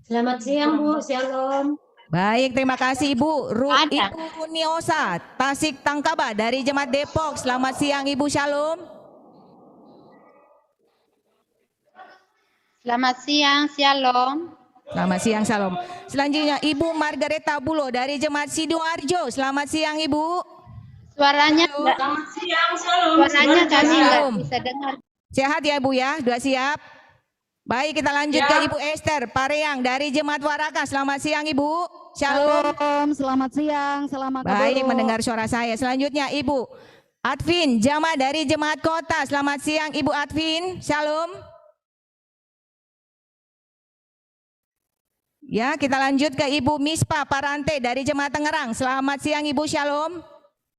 Selamat siang Bu, shalom. Baik, terima kasih Ibu. Ibu Runiosa Tasik Tangkaba dari Jemaat Depok. Selamat siang Ibu. Shalom. Selamat siang, shalom. Selamat siang, shalom. Selanjutnya Ibu Margareta Bulo dari Jemaat Sidoarjo. Selamat siang Ibu. Suaranya Selamat siang, shalom. Suaranya kami nggak Shalom. bisa dengar. Sehat ya Bu ya? Sudah siap? Baik, kita lanjut ke Ibu Esther Pareang dari Jemaat Waraka. Selamat siang Ibu. Shalom. Selamat siang, selamat Baik, mendengar suara saya. Selanjutnya Ibu Advin Jama dari Jemaat Kota. Selamat siang Ibu Advin. Shalom. Ya, kita lanjut ke Ibu Mispa Parante dari Jemaat Tangerang. Selamat siang Ibu. Shalom.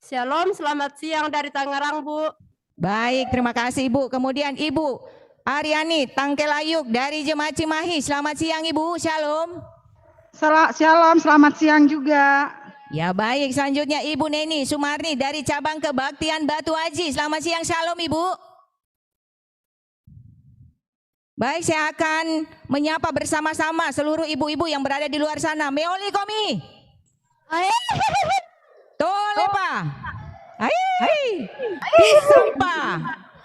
Shalom, selamat siang dari Tangerang, Bu. Baik, terima kasih Ibu. Kemudian Ibu Aryani Tangkelayuk dari Jemaat Cimahi. Selamat siang Ibu. Shalom. Shalom, selamat siang juga. Ya baik, selanjutnya Ibu Neni Sumarni dari Cabang Kebaktian Batu Aji. Selamat siang, shalom Ibu. Baik, saya akan menyapa bersama-sama seluruh ibu-ibu yang berada di luar sana. Meoli komi. Tolepa. Hai. Pisumpa.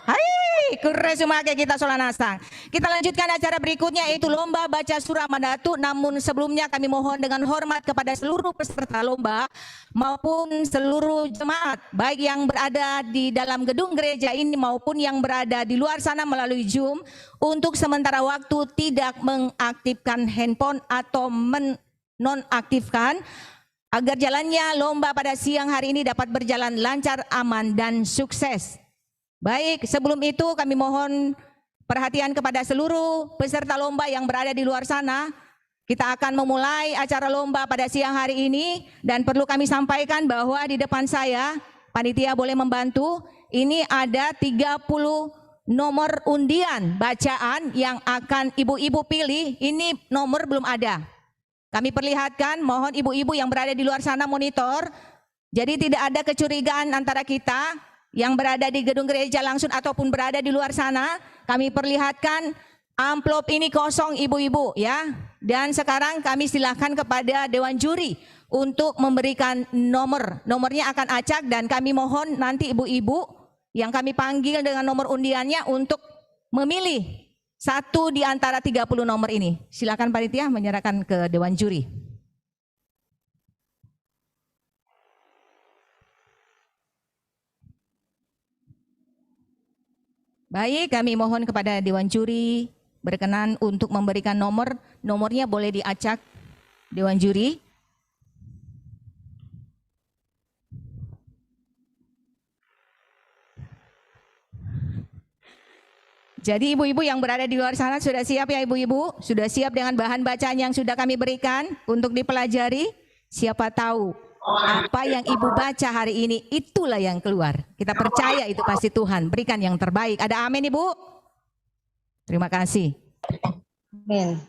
Hai, kuresumake kita solanasang. Kita lanjutkan acara berikutnya yaitu lomba baca surah Madatu. Namun sebelumnya kami mohon dengan hormat kepada seluruh peserta lomba maupun seluruh jemaat baik yang berada di dalam gedung gereja ini maupun yang berada di luar sana melalui Zoom untuk sementara waktu tidak mengaktifkan handphone atau menonaktifkan agar jalannya lomba pada siang hari ini dapat berjalan lancar, aman dan sukses. Baik, sebelum itu kami mohon perhatian kepada seluruh peserta lomba yang berada di luar sana. Kita akan memulai acara lomba pada siang hari ini dan perlu kami sampaikan bahwa di depan saya, panitia boleh membantu, ini ada 30 nomor undian bacaan yang akan ibu-ibu pilih. Ini nomor belum ada. Kami perlihatkan, mohon ibu-ibu yang berada di luar sana monitor. Jadi tidak ada kecurigaan antara kita yang berada di gedung gereja langsung ataupun berada di luar sana. Kami perlihatkan amplop ini kosong ibu-ibu ya. Dan sekarang kami silakan kepada Dewan Juri untuk memberikan nomor. Nomornya akan acak dan kami mohon nanti ibu-ibu yang kami panggil dengan nomor undiannya untuk memilih satu di antara 30 nomor ini. Silakan panitia menyerahkan ke Dewan Juri. Baik, kami mohon kepada Dewan Juri berkenan untuk memberikan nomor. Nomornya boleh diacak Dewan Juri. Jadi ibu-ibu yang berada di luar sana sudah siap ya ibu-ibu? Sudah siap dengan bahan bacaan yang sudah kami berikan untuk dipelajari? Siapa tahu apa yang ibu baca hari ini itulah yang keluar. Kita percaya itu pasti Tuhan berikan yang terbaik. Ada amin ibu? Terima kasih. Amin.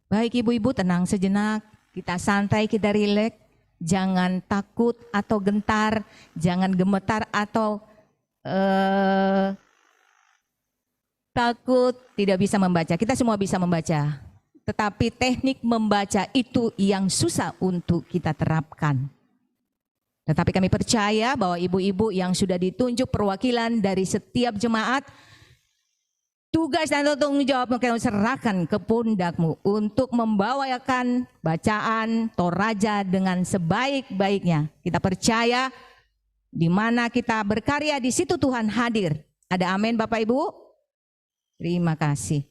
Baik ibu-ibu, tenang sejenak, kita santai, kita rileks, jangan takut atau gentar, jangan gemetar atau takut tidak bisa membaca. Kita semua bisa membaca. tetapi teknik membaca itu yang susah untuk kita terapkan. Tetapi kami percaya bahwa ibu-ibu yang sudah ditunjuk perwakilan dari setiap jemaat, tugas dan tanggung jawab kami serahkan ke pundakmu untuk membawakan bacaan Toraja dengan sebaik-baiknya. Kita percaya di mana kita berkarya di situ Tuhan hadir. Ada amin Bapak Ibu? Terima kasih.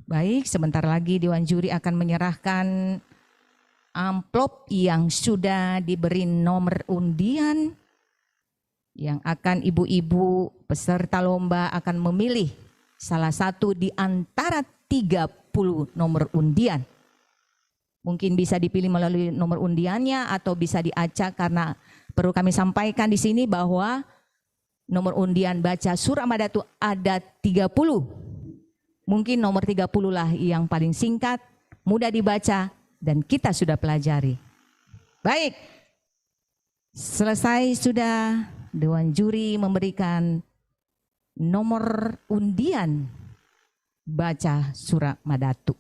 Baik, sebentar lagi Dewan Juri akan menyerahkan amplop yang sudah diberi nomor undian yang akan ibu-ibu peserta lomba akan memilih salah satu di antara 30 nomor undian. Mungkin bisa dipilih melalui nomor undiannya atau bisa diacak, karena perlu kami sampaikan di sini bahwa nomor undian baca Surah Madatu ada 30. Mungkin nomor 30 lah yang paling singkat, mudah dibaca, dan kita sudah pelajari. Baik, selesai sudah Dewan Juri memberikan nomor undian baca Surah Madatu.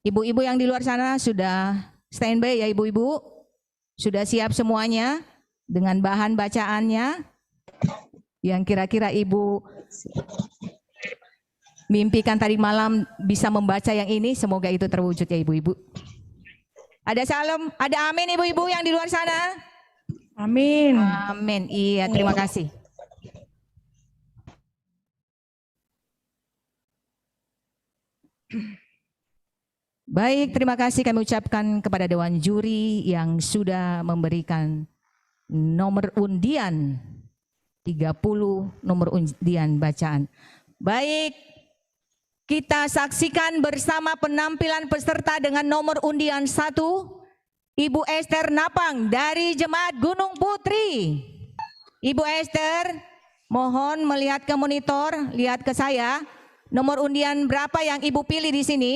Ibu-ibu yang di luar sana sudah standby ya ibu-ibu? Sudah siap semuanya dengan bahan bacaannya yang kira-kira ibu mimpikan tadi malam bisa membaca yang ini, semoga itu terwujud ya ibu-ibu. Ada salam, ada amin ibu-ibu yang di luar sana? Amin. Amin, iya terima kasih. Baik, terima kasih kami ucapkan kepada Dewan Juri yang sudah memberikan nomor undian, 30 nomor undian bacaan. Baik, kita saksikan bersama penampilan peserta dengan nomor undian 1, Ibu Esther Napang dari Jemaat Gunung Putri. Ibu Esther, mohon melihat ke monitor, lihat ke saya. Nomor undian berapa yang Ibu pilih di sini?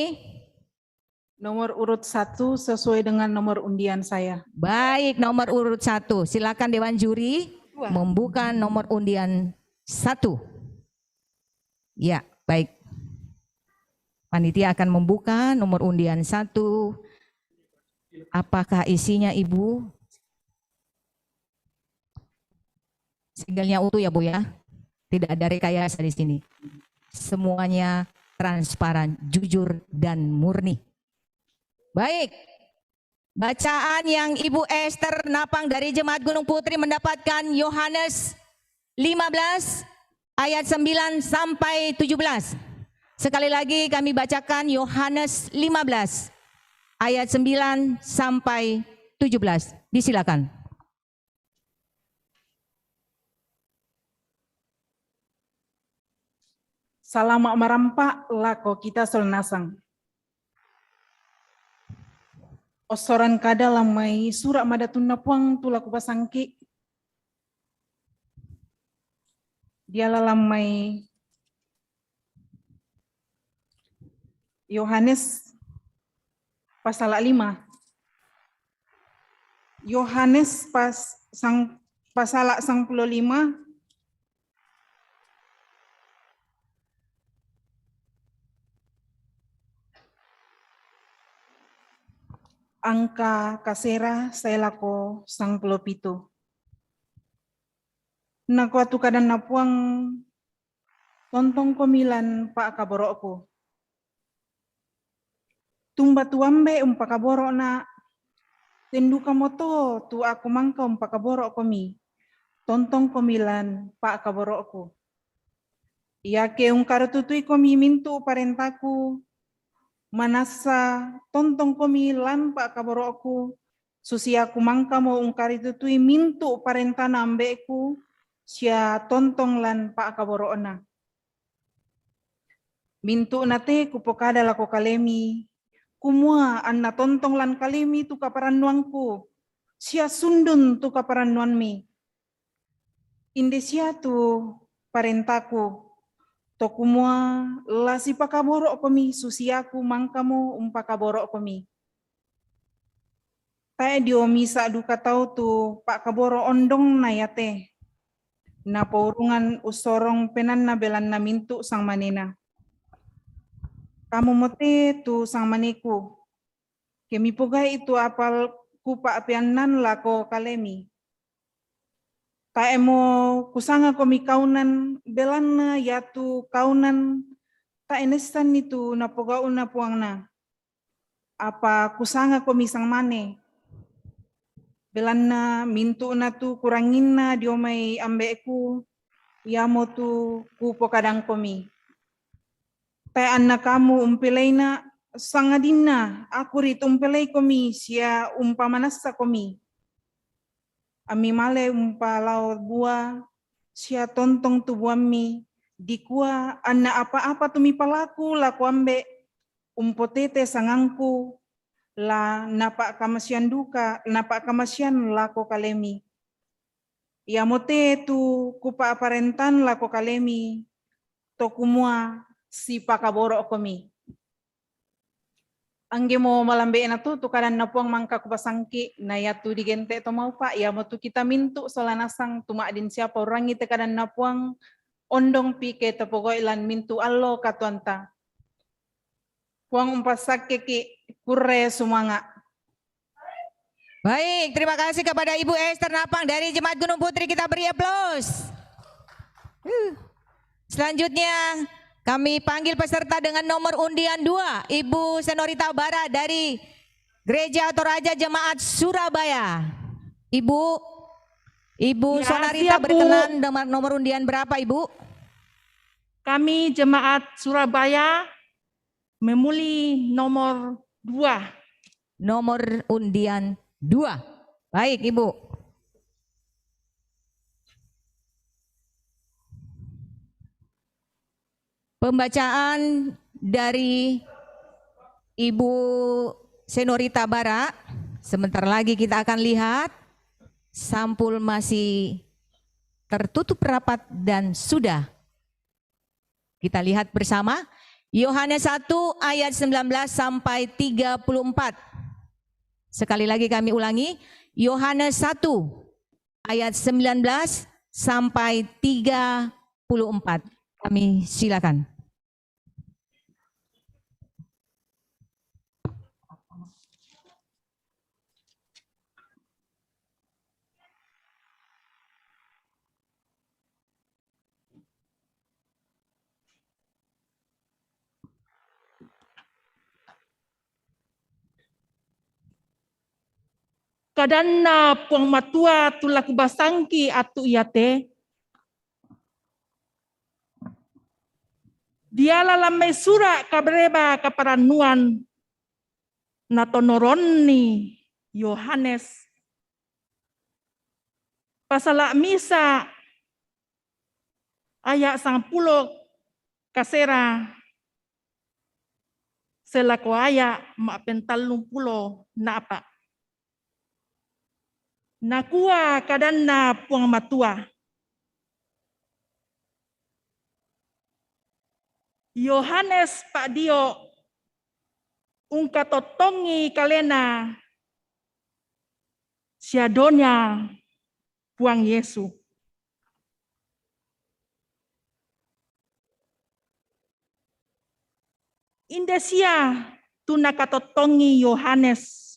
Nomor urut 1 sesuai dengan nomor undian saya. Baik, nomor urut 1. Silakan Dewan Juri membuka nomor undian 1. Ya, baik. Panitia akan membuka nomor undian 1. Apakah isinya Ibu? Segelnya utuh ya Bu ya. Tidak ada rekayasa di sini. Semuanya transparan, jujur dan murni. Baik. Bacaan yang Ibu Esther Napang dari Jemaat Gunung Putri mendapatkan Yohanes 15 ayat 9 sampai 17. Sekali lagi kami bacakan Yohanes 15 ayat 9 sampai 17. Disilakan. Salama marampa lako kita solnasang. Osoran kada lamai Surah Madatu napuang tulaku pasangki. Dia lamai Yohanes pasal 5. Yohanes pasal 5 angka kasera saya lako sang pelopito. Naku atu kadan napuang tontong komilan pak kaborokku. Tumba tuambe kaborok na tendu kamoto tu aku mangka kaborok komi. Tontong komilan pak kaborokku. Ia ke karututui komi mintu parentaku. Manasa tontong komi lampa kaborokku, susia ku mangka mo ungkari tutui mintu parentana ambeku, sia tontong lan pa kaborona. Mintu nate ku pokada lako kalemi, kumua anna tontong lan kalemi tu kaparannuanku, sia sundun tu kaparannuanmi. Indesia tu parentaku, tokumua lasi pakaborok komi susiaku mangkamu umpakaborok komi. Tae diomisa duka tau tu Pak Kaboro ondong na yate. Na paurungan usorong penan na belan na mintu sang manena. Kamu mote tu sang maniku. Kemi pugay itu apal kupa apianan lako kalemi. Tae mo kusanga komi kaunan belan na yatu kaunan tae nestan itu na pogaun na puang na. Apa kusanga komi sang mane. Belan na mintu na tu kurangin na diomay ambeku. Yamo tu kupo kadang komi. Tae anak kamu umpilay na sangadin na. Aku rit umpilay komi siya umpamanasa komi. Ami male umpalaw buah siya tontong tu buami. Dikua anak apa-apa tumi palaku laku ambe umpotete sangangku. La napak kamasian duka, napak kamasian lako kalemi. Ya mote tu kupa aparentan lako kalemi. Tokumua si pakaborok komi. Angge mo malambe na tu kadan napuang mangka kupasangki na yatu digente to mau pak ya mo tu kita mintu solanasang tuma din siapa orang ite kadan napuang ondong pike topogo ilan mintu allo katuanta. Puang umpasak ki kure sumanga. Baik, terima kasih kepada Ibu Esther Napang dari Jemaat Gunung Putri, kita beri aplaus. Selanjutnya kami panggil peserta dengan nomor undian 2, Ibu Senorita Bara dari Gereja Toraja Jemaat Surabaya. Ibu Ya, Sonarita siap, Bu. berkenan dengan nomor undian berapa, Ibu? Kami Jemaat Surabaya memilih nomor 2. Nomor undian 2. Baik, Ibu. Pembacaan dari Ibu Senorita Bara. Sebentar lagi kita akan lihat. Sampul masih tertutup rapat dan sudah. Kita lihat bersama. Yohanes 1 ayat 19 sampai 34. Sekali lagi kami ulangi. Yohanes 1 ayat 19 sampai 34. Kami silakan. Kadana puang matua tulaku basangki atu iate. Diala lamai sura kabreba kaparanuan natonoroni Yohanes. Pasala misa ayat 10 kasera selaku ayat mak pentalung pulo na apa. Nakua kadana puang matua. Yohanes Pak Dio ungkatotongi kalena siadonya puang Yesu. Indesia tunakatotongi Yohanes.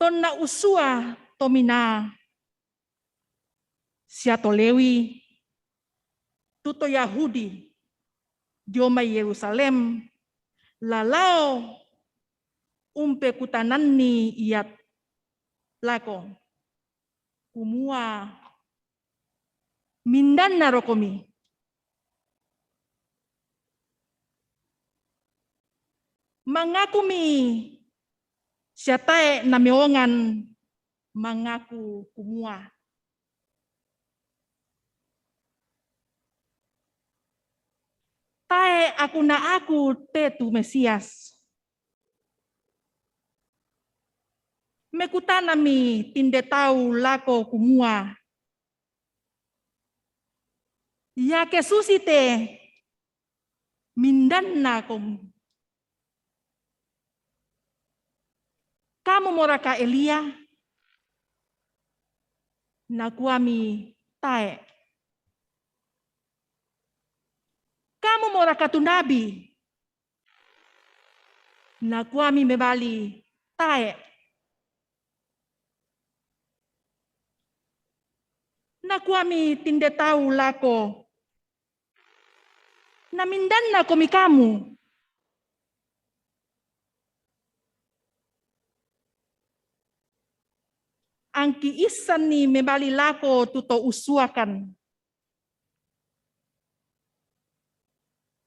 Tona usua tomina siato Lewi tuto Yahudi dioma Yerusalem lalau umpe kutanani iat lako kumua mindan narokomi mangakumi siatae nameongan mangaku kumua. Tae aku na aku tetu Mesias. Mekutanami tinde tau lako kumua. Ya kesusite mindan nakom. Kamu moraka Elia? Nakuami tae. Kamu moraka tu nabi? Nakuami mebali tae. Nakuami tinde tahu lako. Namindan na komi kamu. Angki isan ni mebali lako tuto usuakan.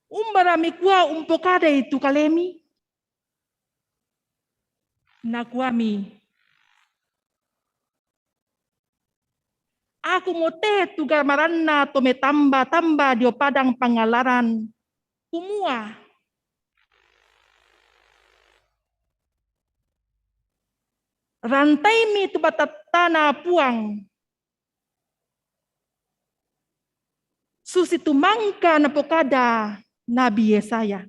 Umbara mikua umpokade itu kalemi. Nakuami. Aku mote tugar marana tome tamba dio padang pangalaran. Kumua. Rantai mi tu batat tanah puang. Susi tu mangka na pokada Nabi Yesaya.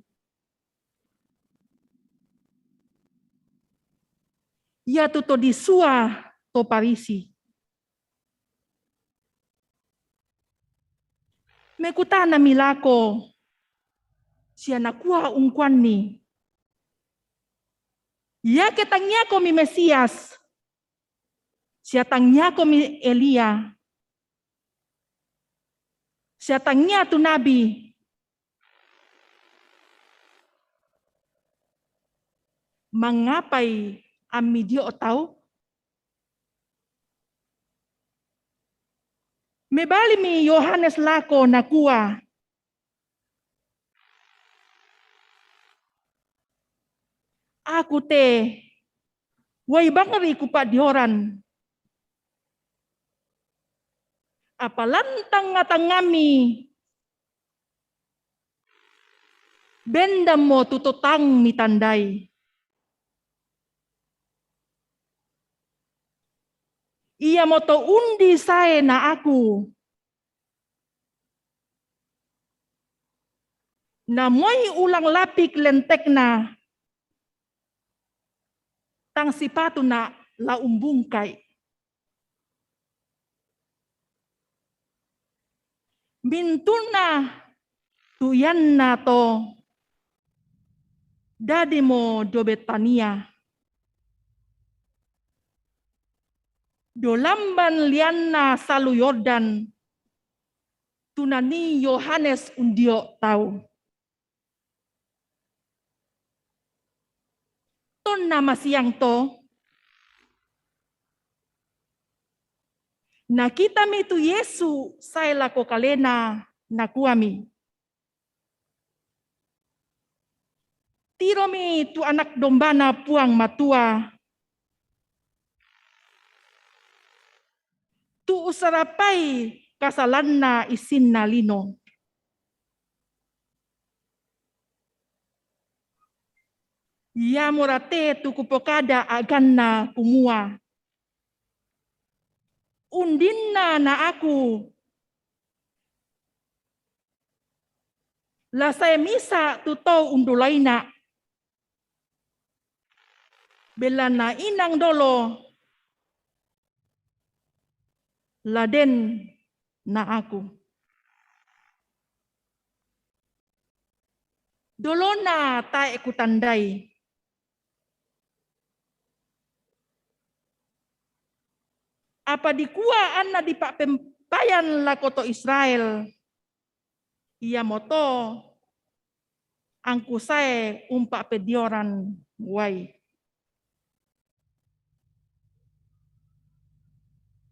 Ia tu to disua to parisi. Mekutana milako. Sia nakua ungkwan ni. Ya ketangnya komi Mesias. Siatangnya komi Elia. Siatangnya tu Nabi. Mengapai ami dia tahu? Mebali mi Yohanes lako nakua. Aku te, wai bangari kupat dioran. Apalantang ngatangami. Benda mo tututang mitandai. Ia mo to undi sae na aku. Namoy ulang lapik lentek na. Tang sipatu na laumbungkay. Mintuna tuyan na to. Dadi mo do Betania. Do lamban lianna salu Yordan. Tunani Yohanes undio tahu. Ton nama siang to. Nakita mi tu Yesu saya lako kalena nakuami. Tiro mi tu anak domba na puang matua. Tu usarapai kasalan na isin na lino. Ya morate tu kupokada agan na kumua. Undin na aku. La saya misa tuto undulay na. Bela na inang dolo. Laden na aku. Dolo na tae kutandai. Apa dikuaan na di pak pempayan lakoto Israel. Ia moto angku saya umpak pedioran wai.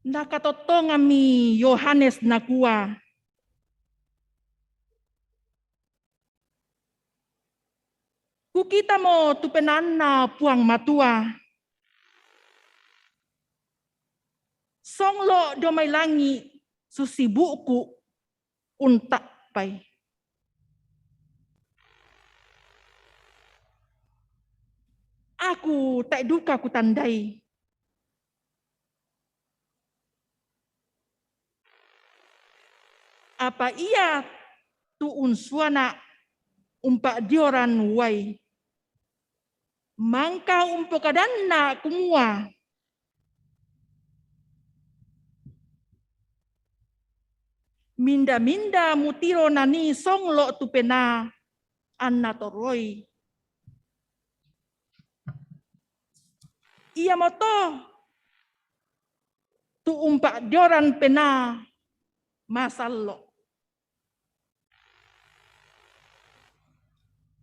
Nakatoto ngami Yohanes nakua. Kukita mo tupenan na puang matua. Songlo domay langi susibuku untak pai. Aku tak duka ku tandai. Apa ia tu unsuana umpak dioran wai. Mangka umpokadanna kumua. Minda-minda mutiro nani songlo tupena anna toroi. Ia moto tu umpak dioran pena masallo.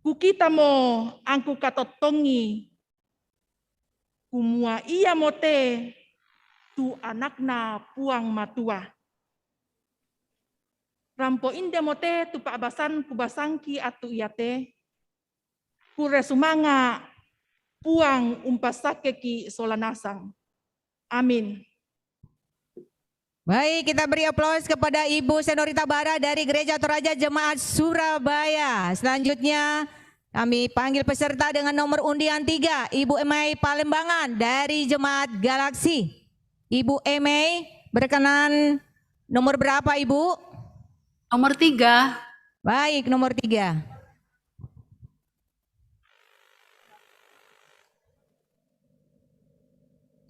Kukita mo angku katotongi kumua ia mote tu anakna puang matua. Rampo inde mote tu pak basan kubasangki atu iate kure sumanga puang umpasakeki solanasang. Amin. Baik, kita beri aplaus kepada Ibu Senorita Bara dari Gereja Toraja Jemaat Surabaya. Selanjutnya kami panggil peserta dengan nomor undian 3, Ibu Emei Palembangan dari Jemaat Galaksi. Ibu Emei, berkenan nomor berapa Ibu? Nomor 3. Baik, nomor 3.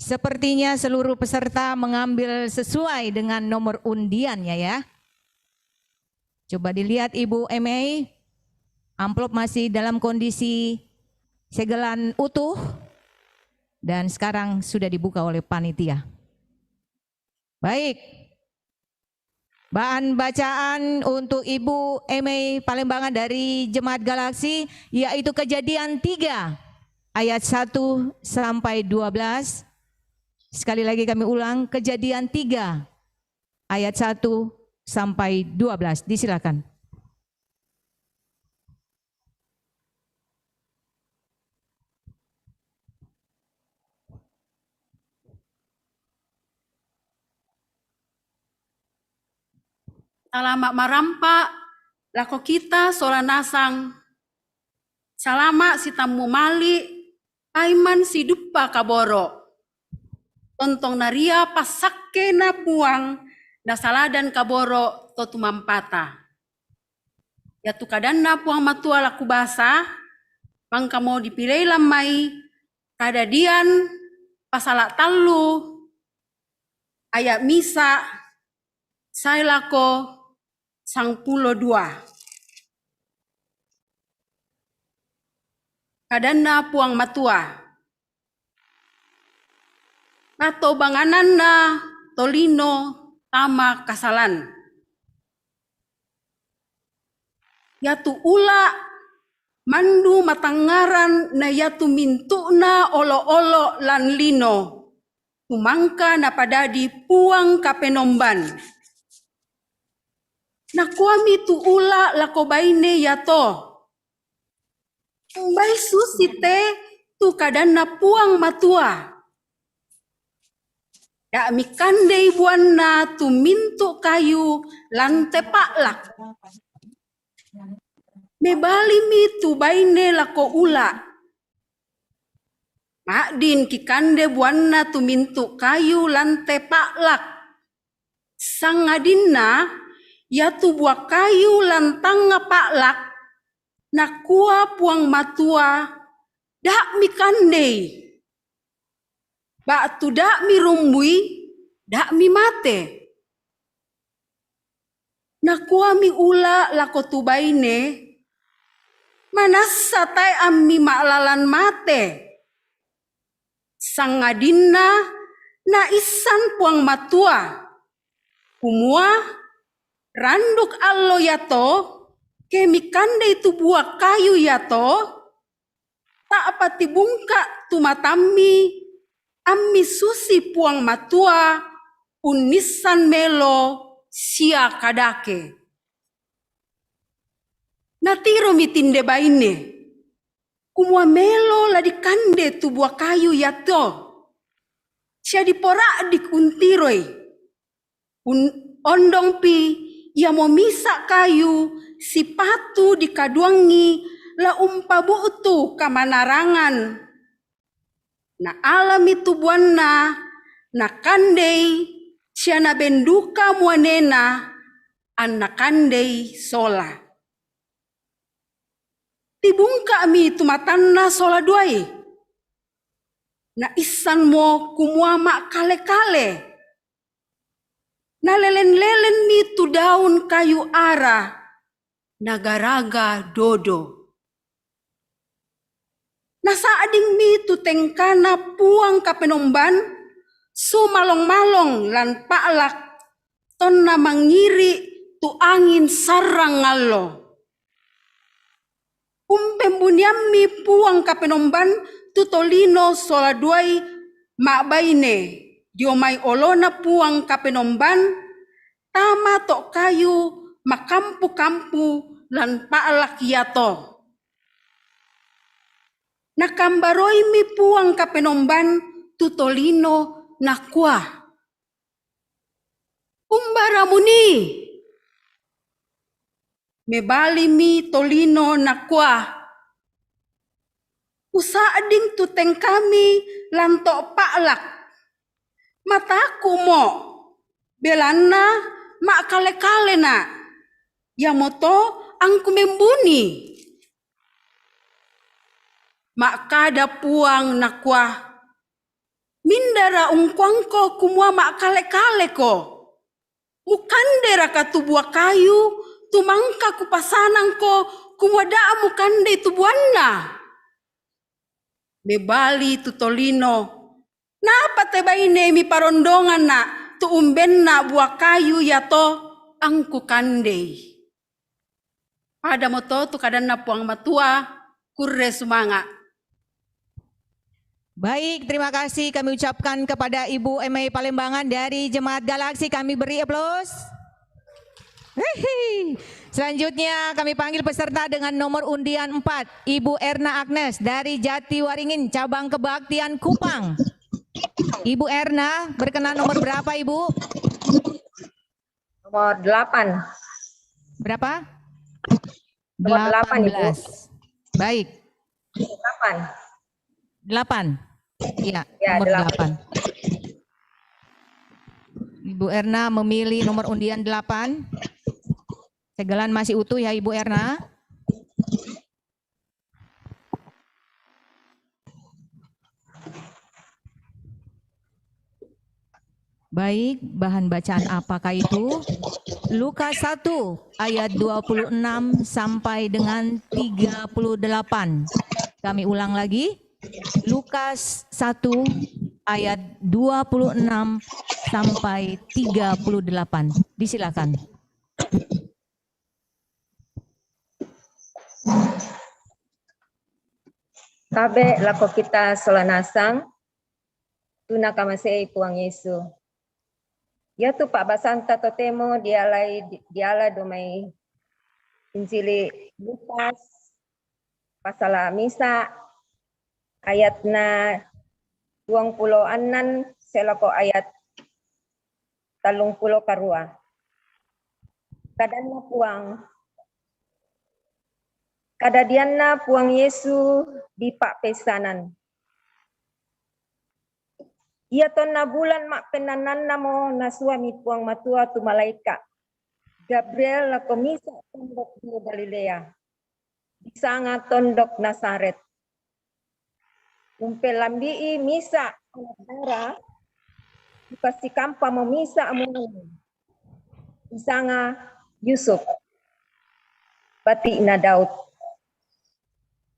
Sepertinya seluruh peserta mengambil sesuai dengan nomor undiannya ya. Coba dilihat Ibu Emei, amplop masih dalam kondisi segelan utuh dan sekarang sudah dibuka oleh panitia. Baik, bahan bacaan untuk Ibu Emei Palembangan dari Jemaat Galaksi yaitu Kejadian 3 ayat 1 sampai 12. Sekali lagi kami ulang, Kejadian 3 ayat 1 sampai 12. Disilakan. Salamat marampa lako kita solanasang. Salama si tamu mali aiman si dupa kaboro. Tontong naria pasakke na puang na saladan kaboro to tumampata. Ya tu kadan na puang matua laku basa pangka mau dipilih lamai kadadian pasalak talu ayat misa saya lako sang pulo 2. Kadan na puang matua. Atau banganan na tolino tama kasalan. Yatu ula mandu matangaran na yatu mintu na olo-olo lan lino. Kumangka na padadi puang kapenomban. Nakuami tu ula lakobaine yato. Mbay susite tu kadan na puang matua. Ya mikandei buana tu mintu kayu lan tepaklak. Mebali mi tu baine lako ula. Makdin kikande buana tu mintu kayu lan tepaklak. Sangadinna ya tu buah kayu lan tanga paklak. Nakua puang matua dak mikandei. Bak tu dak mi rumbui, dak mi mate. Nakua mi ula lako tu baine, manasa tai ammi maklalan mate. Sangadinna na isan puang matua. Kumua randuk allo yato, kemikande itu buah kayu yato, tak apa tibungka tu matami. Ammi susi puang matua unisan melo sia kadake. Natiro mitinde baine. Kumua melo la dikande tu buah kayu yato. Sia diporak dikuntiroi. Ondong pi ia mau misak kayu si patu dikaduangi la umpabutu kamanarangan. Na alam itu buana na kandei siana benduka muanena anak kandei sola. Tibungka mi itu matanna sola duai na isan mo kumua mak kale-kale. Na lelen-lelen mi tu daun kayu ara, nagaraga dodo. Nasa ading mi tu tengkana puang kapenomban, sumalong-malong lan paalak, ton na mangiri tu angin sarang ngalo. Umpembuniami puang kapenomban tu tolino soladuai makbaine, diomai olona puang kapenomban, tama tok kayu makampu-kampu lan paalak yato. Nakambaroi mi puang kapenomban tutolino nakua. Umbaramuni. Mebali mi tolino nakua. Usaading tuteng kami lantok paalak. Mataku mo. Belana mak kale-kale na. Yamoto ang kumembuni. Mak kada puang nakwa. Mindara ungkwangko kumua mak kale-kale ko. Mukandera katubuah kayu, tumangka kupasanang ko kumwada mukande tubuanna. Bebali tutolino. Napa tebaine mi parondongan na tuumben na buah kayu yato ang kukande. Pada moto tu kadan na puang matua kurre sumanga. Baik, terima kasih kami ucapkan kepada Ibu Emai Palembangan dari Jemaat Galaksi. Kami beri aplaus. Selanjutnya kami panggil peserta dengan nomor undian 4, Ibu Erna Agnes dari Jatiwaringin, Cabang Kebaktian Kupang. Ibu Erna, berkenan nomor berapa Ibu? Nomor 8. Berapa? Nomor 8 Ibu. Baik. 8. Iya, Ya, nomor 8. Ibu Erna memilih nomor undian 8. Segelan masih utuh ya Ibu Erna. Baik, bahan bacaan apakah itu? Lukas 1 ayat 26 sampai dengan 38. Kami ulang lagi. Lukas 1 ayat 26 sampai 38. Disilakan. Kabe lako kita solanasang tuna kamasei puang Yesu. Ya tu Pak Basanta totemo diala domai Injili Lukas pasal misa ayatna 26 selako ayat 30 karua. Kadanna puang kadadianna puang Yesu di Pak pesanan. Ia ton na bulan mak penanan namo na suami puang matua tu malaika. Gabriel la komisa tondok di Galilea. Disanga tondok Nasaret. Umpelambii misa anak dara. Dikasih kampa memisa amunun. Disanga Yusuf. Bati ina Daud.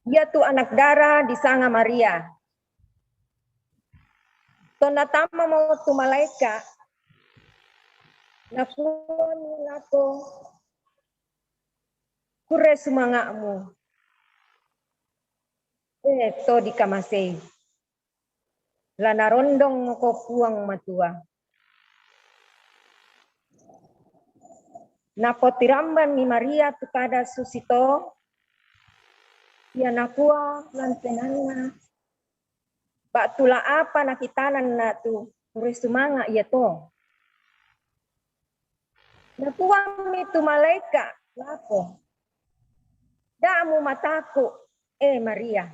Ia tu anak dara disanga Maria. Tonatama mo tu malaika. Napuan nako. Kure sumangamu. To di kamasei. Lanarondong ko puang matua. Napotiramban ni Maria tu kada susito. Ya nakua lantenana. Bak tula apa nakitanan na tu sumanga iya to. Nakuang mi tu malaika lapo. Daamu mataku Maria.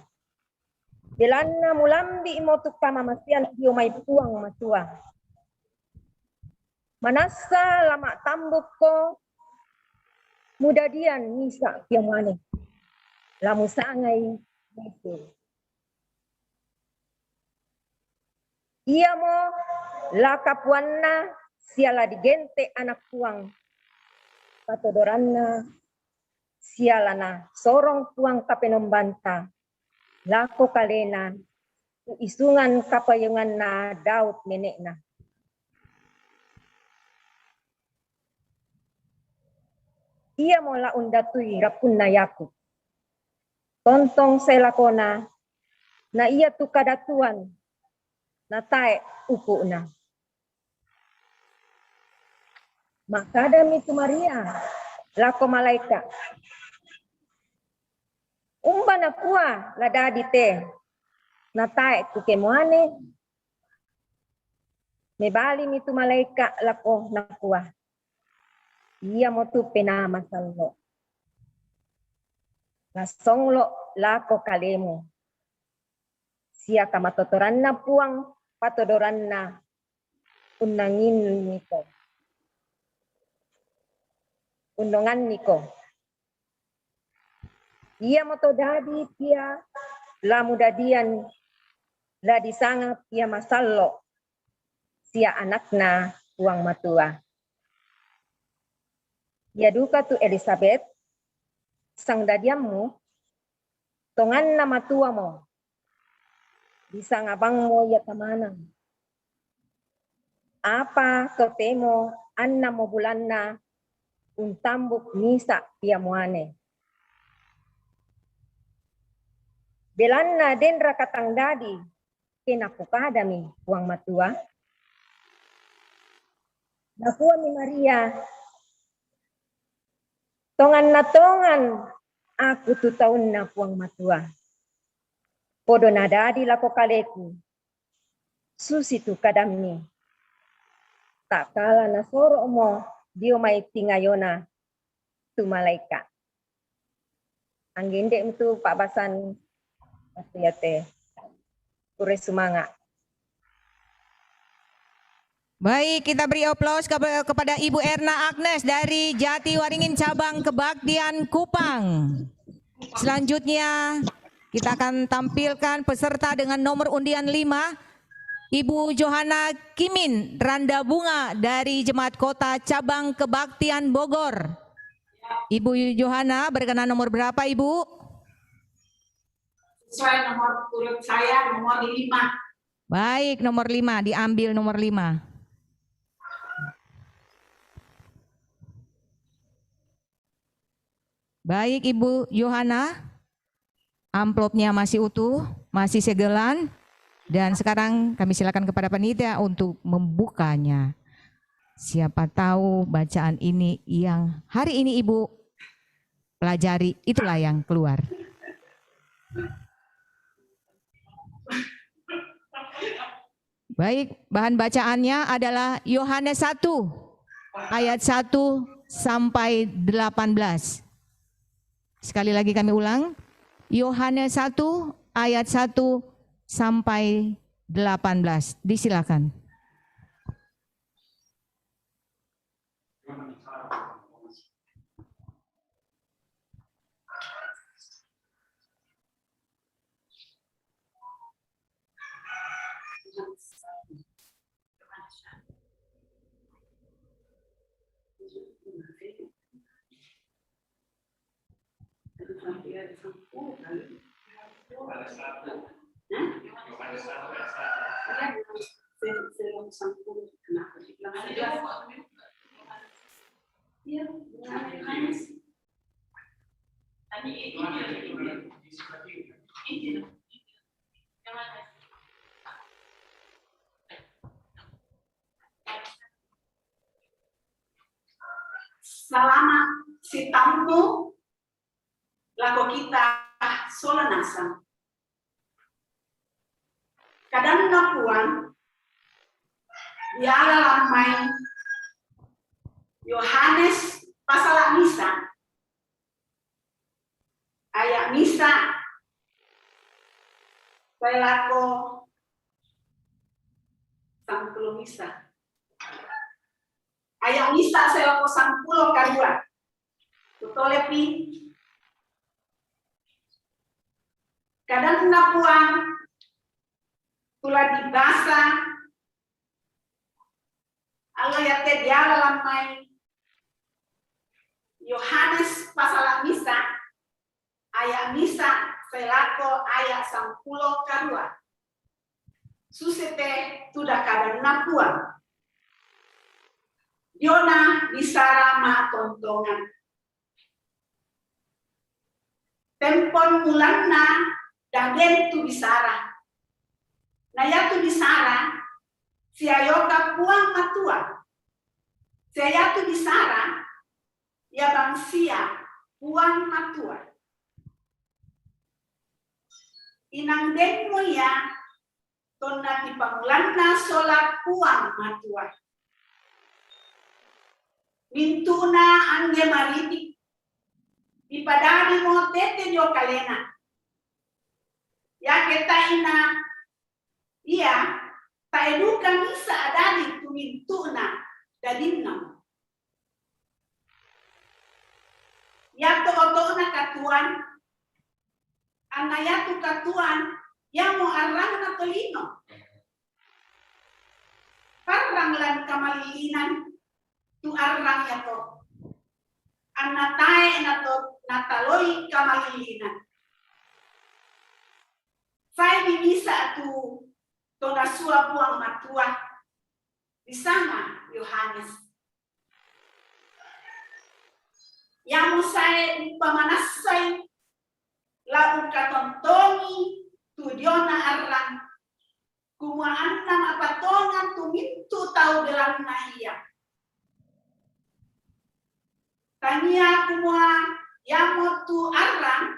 Bilana mulambi mo tu pamamasian dio may puang matua. Manasa lama tambuk ko mudadian misa kiamane. Lamu sangay itu. Ia mo lakapuanna siala digente anak puang patodoranna siala na sorong puang kapenombanta lako kalena isungan kapayungan na Daud menekna. Ia mo laun datui rapun na Yakub. Tontong selakona na ia tu kadatuan na tae upu na. Makadami tu Maria lako malaika. Umba na kuah ladadi te na tae tu kemuane. Mebali mitu malaika lako na kuah. Ia mo tu penama sallo. Lasonglo lako kalemo. Sia kamatotoran na puang patodoran na unangin niko. Undongan niko. Ia mo to dadi tia lamudadian la disanga tia masallo. Sia anakna puang matua. Ia duka tu Elizabeth sang dadiammu tongan na matua mo. Bisa ngabang mo ya kamanang. Apa totemo anna mo bulan na untambuk nisa piamuane. Belanna den rakatang dadi kenapukadami puang matua. Nakua mi Maria. Tongan na tongan aku tu taun na puang matua. Podo na dadi lako kaleku. Susi tu kadamni. Tak kala na soro mo dio may tingayona tu malaika. Ang gende itu Pak Basan Yate. Pure semangat. Baik, kita beri aplaus kepada Ibu Erna Agnes dari Jati Waringin Cabang Kebaktian Kupang. Selanjutnya kita akan tampilkan peserta dengan nomor undian 5. Ibu Johana Kimin Randa Bunga dari Jemaat Kota Cabang Kebaktian Bogor. Ibu Johana berkenan nomor berapa Ibu? Sesuai nomor urut saya nomor 5. Baik, nomor 5, diambil nomor 5. Baik Ibu Yohana, amplopnya masih utuh, masih segelan, dan sekarang kami silakan kepada panitia untuk membukanya. Siapa tahu bacaan ini yang hari ini Ibu pelajari, itulah yang keluar. Baik, bahan bacaannya adalah Yohanes 1 ayat 1 sampai 18. Sekali lagi kami ulang, Yohanes 1 ayat 1 sampai 18. Disilakan. Selama si tampu lagu kita solanasa. Kadang napuan diala lamai Yohanes pasal misa ayat misa pelako sangkulo misa ayat misa selako sangkulo kadua tutolepi kadang napuan tula dibasa Allah ya te dia lamai Yohanes pasal misa ayat misa selako ayat 10 kedua. Susete sudah kada napuan. Yona disara ma tontongan. Tempon mulanna dan tu bisara. Naya tu bisara siayoka puang matua. Saya tu bisara ya bangsia puang matua. Inang den mo ya tonna di pamulanna sola puang matua. Mintuna angge mariti ipadani mo tete jo kalena. Ya kita ina iya ta eduka misa adani tumintuna dadinna. Ya to na katuan anayatu katuan yang mo arang na tolino. Parang lan kamalilinan tu arang ya to. Anatae na to nataloi kamalilinan. Saya bisa tu tona sua puang matua di sana Yohanes. Yang saya pamanasai laun katontongi tu diona arang kumuan nama patongan tu mintu tau gelang nahia. Tania kumua yamo tu arang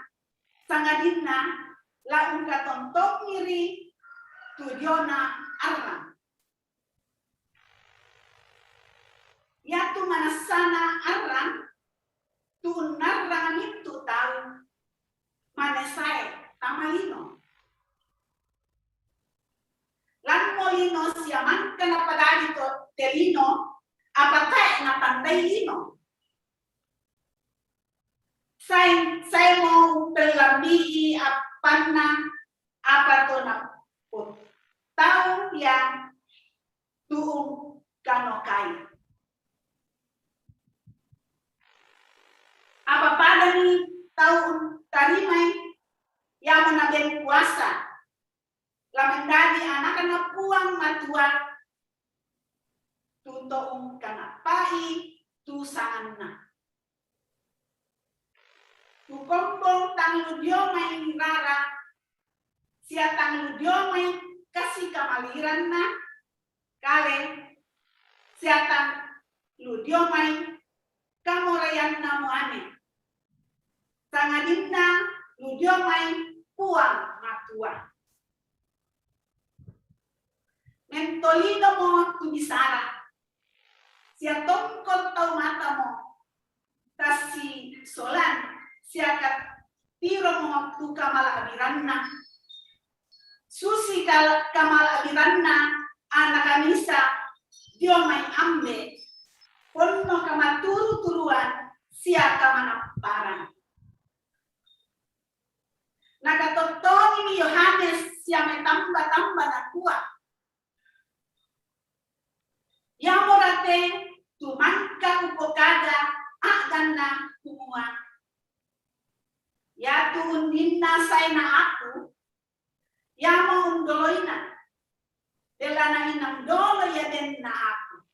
sangadina laun katontong ngiri tu diona arang. Ya tu manasana arang tu narang mintu tau manesai tamalino. Lan molino siaman kenapa dari to telino apatah na pandai lino. Saya mau pelami apana apa to na put tahu yang tuung kanokai. Apa pada ni tahun tarimai yang menaben puasa lamendadi anak-anak puang matua tuntong kanapai tu sanganna tu kombong tangludio main rara sia tangludio main kasih kamaliran na kale sia tangludio main kamorayan namu ane sangadinna ludio main puang matua. Mentolino mo tu bisara. Sia tongkol tau mata mo. Tasi solan. Sia kat tiro mo tu kamala abiranna. Susi kamala abiranna. Anak kanisa. Dio main ambe. Ponno kamaturu-turuan. Sia kamana parang. Nakatotongi ni Yohanes siya may tamba-tamba na kuwa. Yamorate tumangka upokada agan na kumuha. Yatu undin na say na ako. Yamo undoloy na. Dela na inang dolo ya din na ako.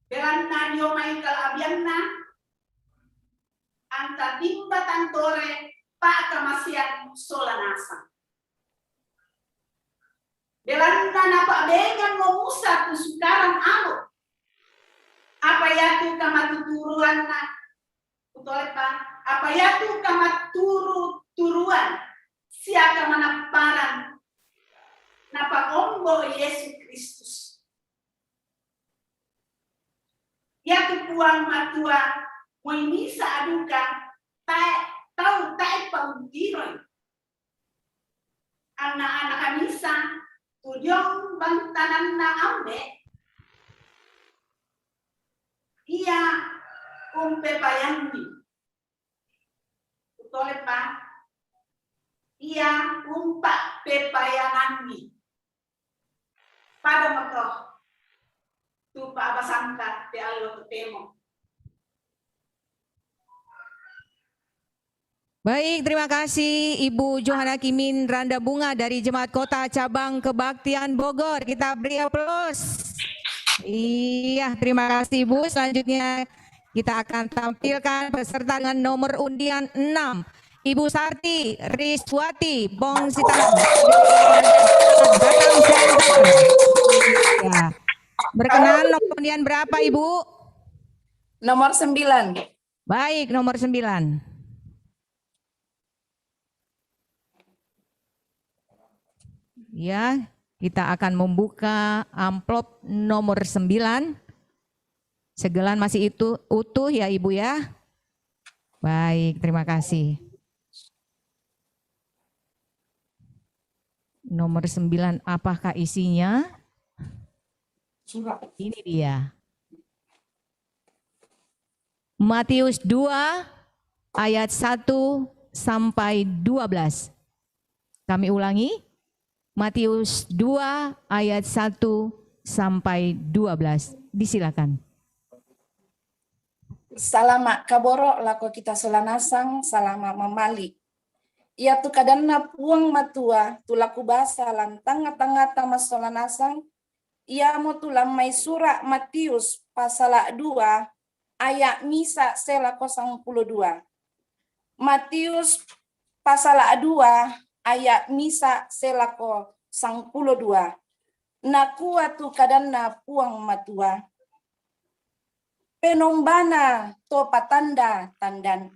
Dela na diyo may kalabian na. Ang tatimba tantore pa kamasian solanasa. Belanda na pa bengan mo musa tu sukaran alo. Apa yatu kamatuturuan na utole pa. Apa yatu kamaturu-turuan siya kamanaparan na pangombo Yesus Kristus. Yatu puang matua mo misa aduka tahu tae pauntiroy. Anak-anak kanisa tudyong bantanan na ambe. Iya umpepayanmi. Utole pa. Iya umpa pepayananmi. Pada mato tu pa abasangka te allo tu temo. Baik, terima kasih Ibu Johana Kimin Randa Bunga dari Jemaat Kota Cabang Kebaktian Bogor. Kita beri aplaus. Iya, terima kasih Ibu. Selanjutnya kita akan tampilkan peserta dengan nomor undian 6. Ibu Sarti Riswati Bong Sitaran. Ya. Berkenan nomor undian berapa Ibu? Nomor 9. Baik, nomor 9. Ya, kita akan membuka amplop nomor 9. Segelan masih utuh ya Ibu ya. Baik, terima kasih. Nomor 9, apakah isinya? Ini dia. Matius 2 ayat 1 sampai 12. Kami ulangi. Matius 2 ayat 1 sampai 12. Disilakan. Salama kaboro lako kita solanasang salama mamali. Ia tu kadanna puang matua tulaku basa lan tanga-tanga tama solanasang. Ia mo tulam may sura Matius pasal 2 ayat misa sela 02. Matius pasal 2 ayat misa selako 02. Nakua tu kadanna puang matua. Penombana to patanda tandan.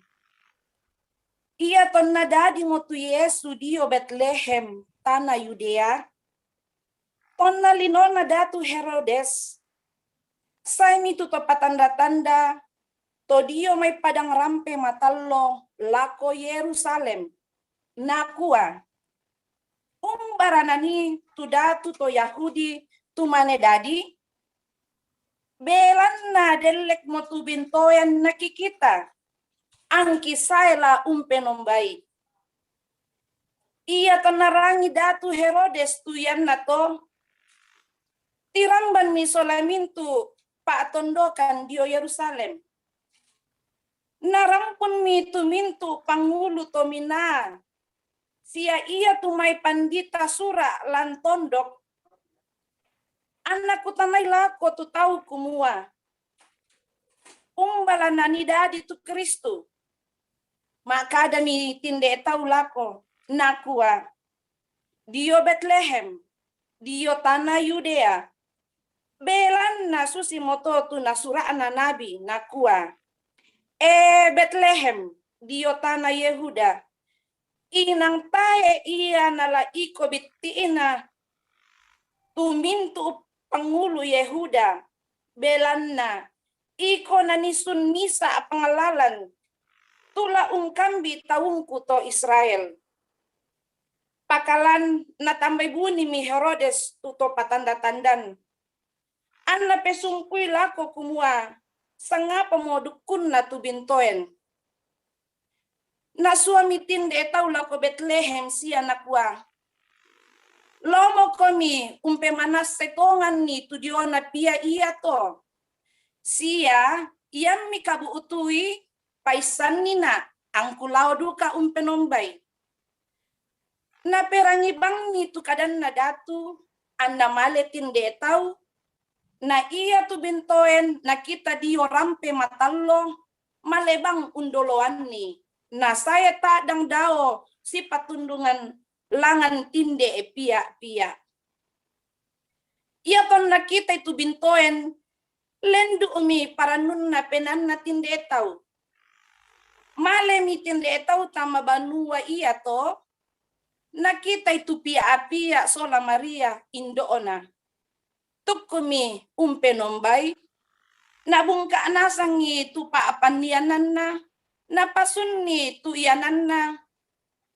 Ia ton nadadi motu Yesu dio Betlehem tanah Yudea. Ton nalinona datu Herodes. Saimi tu to patanda-tanda. To dio may padang rampe matallo lako Yerusalem. Nakua umbaranani tu datu to Yahudi tu mane dadi belanna delek motu bintoyan nakikita angki saela umpenombai. Ia tenarangi datu Herodes tu yan nato tiramban misolamintu pa tondokan dio Yerusalem. Narampun mi tu mintu pangulu to mina. Sia ia tumay pandita sura lan tondok. Anak ko tanay lako tu tau kumua. Umbala nanidadi tu Kristo. Maka dami tinde tau lako nakua. Dio Betlehem, dio tanah Yudea. Belan na susi moto tu nasuraan na nabi nakua. Betlehem, dio tanah Yehuda. Inang tae iya nala iko bittiina tumintu pangulo Yehuda belanna iko nanisun misa pangalalan tula ungkambi taungku to Israel. Pakalan natambay buni mi Herodes tuto patanda-tandan. Anna pesungkuy lako kumua sanga pamodukun na tubintoen. Na suami tinde tau lako Betlehem si anakwa. Lomo komi umpe manas setongan ni tudiona pia iya to. Sia iyam mi kabu utui paisan nina ang kulao duka umpe nombay. Na perangi bang ni tu kadan na datu anda male tinde tau. Na iya tu bintoen na kita dio rampe matallo malebang undoloan ni. Na saya tadang dao si patundungan langan tinde pia-pia. Ia ton nakita itu bintoen lendu umi para nun na penan na tinde tau. Male mi tinde tau tama banua iya to. Nakita itu pia-pia sola Maria indoona. Tukumi umpenombay. Nabungka nasangi tu pa apanianan na. Napasun ni tu iyanan na.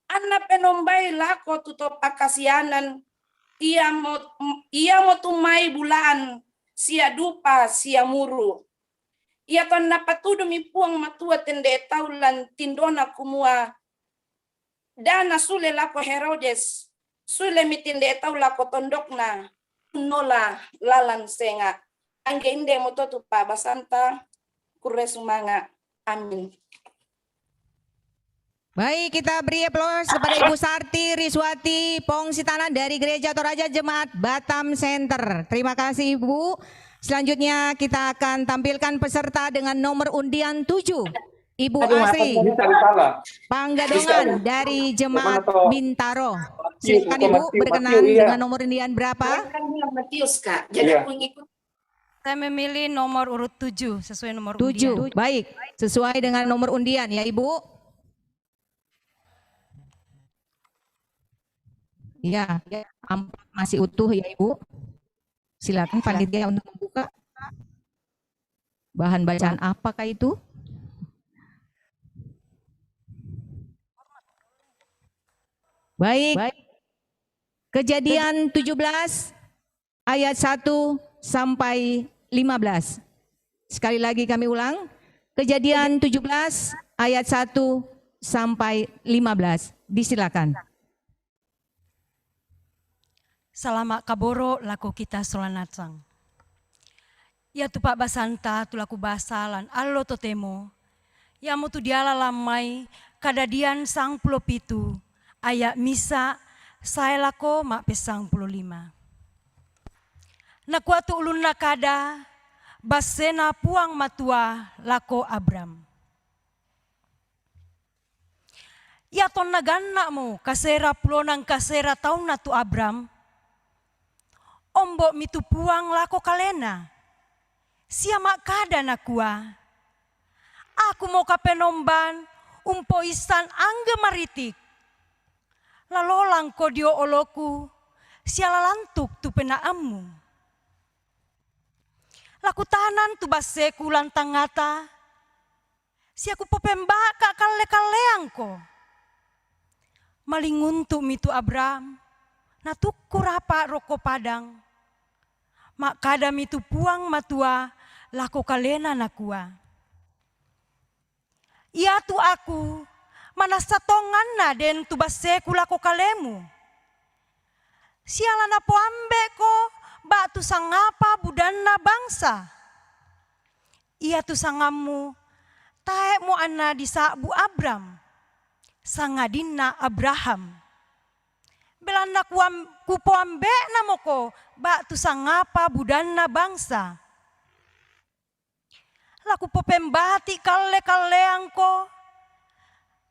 Anna penombay lako tuto pakasianan. Iya mo tumay bulaan. Siya dupa, siya muru. Iya ton napatudo mi puang matua tende taulan tindona kumua. Dana sule lako Herodes. Sule mi tende tau lako tondok na. Nola lalan senga. Angge inde moto tu pa basanta kure sumanga. Amin. Baik, kita beri aplaus kepada Ibu Sarti Riswati Pongsitana dari Gereja Toraja Jemaat Batam Center. Terima kasih Ibu. Selanjutnya kita akan tampilkan peserta dengan nomor undian 7. Ibu Asri Panggadongan dari Jemaat Bintaro. Silakan Ibu berkenan dengan nomor undian berapa? Matius Kak. Jadi aku ngikut. Saya memilih nomor urut 7 sesuai nomor 7. undian. Baik, sesuai dengan nomor undian ya Ibu. Ya, amplop masih utuh ya Ibu. Silakan panitia untuk membuka. Bahan bacaan apakah itu? Baik. Kejadian 17 ayat 1 sampai 15. Sekali lagi kami ulang. Kejadian 17 ayat 1 sampai 15. Disilakan. Salama kaboro laku kita solanatsang. Ya tu Pak Basanta tu laku basalan allo totemo. Ya mu tu diala lamai kadadian sang pulo pitu. Ayat misa saya lako mak pesang pulo 5. Nakuatu ulun nakada basena puang matua lako Abram. Ya ton nagana mo kasera pulonang kasera taun na tu Abram. Ombo mitu puang lako kalena. Siamak kada nakua. Aku mau kapenomban umpo isan angge maritik. Lalolang ko dio oloku sialalantuk tu penaamu. Laku tanan tu baseku lantang ngata. Siaku popembaka kale-kaleangko. Malinguntu mitu Abram. Natukku rapa roko padang. Mak kadam itu puang matua lako kalena nakua. Ia tu aku mana satongan na den tu baseku lako kalemu. Siala na po ambe ko batu sangapa budana bangsa. Ia tu sangamu tae mo anna di sabu Abram. Sangadina Abraham. Belanda kupo ambe namoko bak tu sangapa budana bangsa. Laku popembati kale-kaleangko.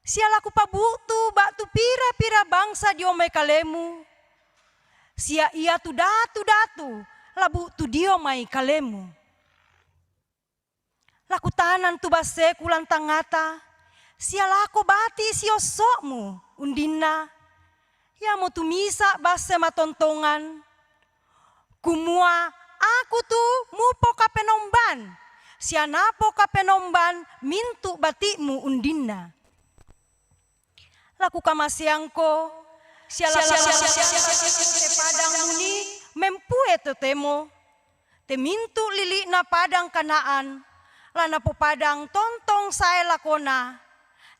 Sia laku pabutu bak tu pira-pira bangsa diomai kalemu. Sia ia tu datu-datu labu tu diomai kalemu. Laku tanan tu baseku lantang ngata. Sia laku bati siosokmu undina. Ya mau tu misa base matontongan. Kumua aku tu mupo kapenomban. Sianapo kapenomban mintu batikmu undina. Laku kamasiangko. Siala padang muni mempue temo. Te mintu lili na padang kanaan. Lana po padang tontong saya lakona.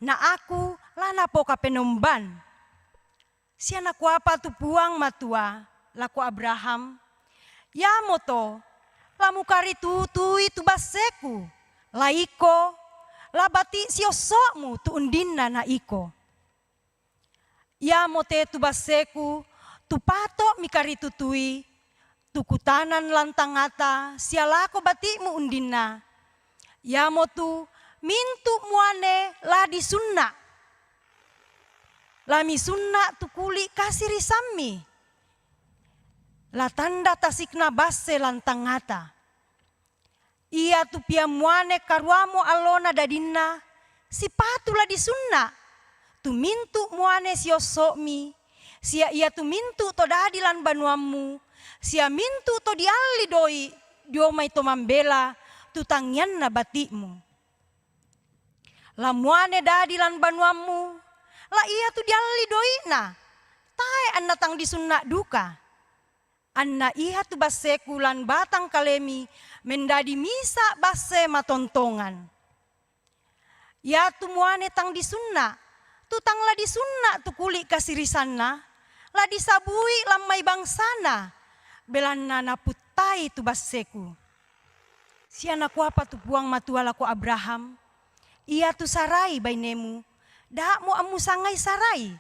Na aku lana po kapenomban. Siana kuapa tu puang matua laku Abraham. Ya moto lamu kari tutui tu baseku. Laiko labati siosokmu tu undina na iko. Ya mote tu baseku tu pato mikari tutui. Tu kutanan lantang ngata sialako batikmu undina. Ya motu mintu muane la di sunna. Lami sunna tu kuli kasih risami. La tanda tasikna base lantang ngata. Ia tu pia muane karwamo alona dadina. Si patula di sunna. Tu mintu muane siosokmi. Sia ia tu mintu to dadilan banuamu. Sia mintu to diali doi. Diomai to mambela. Tu tangyan na batikmu. La muane dadilan banuamu. La iya tu diali doina. Tae anna tang disunna duka. Anna iya tu basekulan batang kalemi mendadi misa base matontongan. Ya tu muane tang disunna. Tu tang la disunna tu kulik kasirisanna. La disabui lamai bangsana. Belanna na putai tu baseku. siana kuapa tu puang matua lako Abraham. Ia tu sarai bainemu, dah mu amu sangai sarai.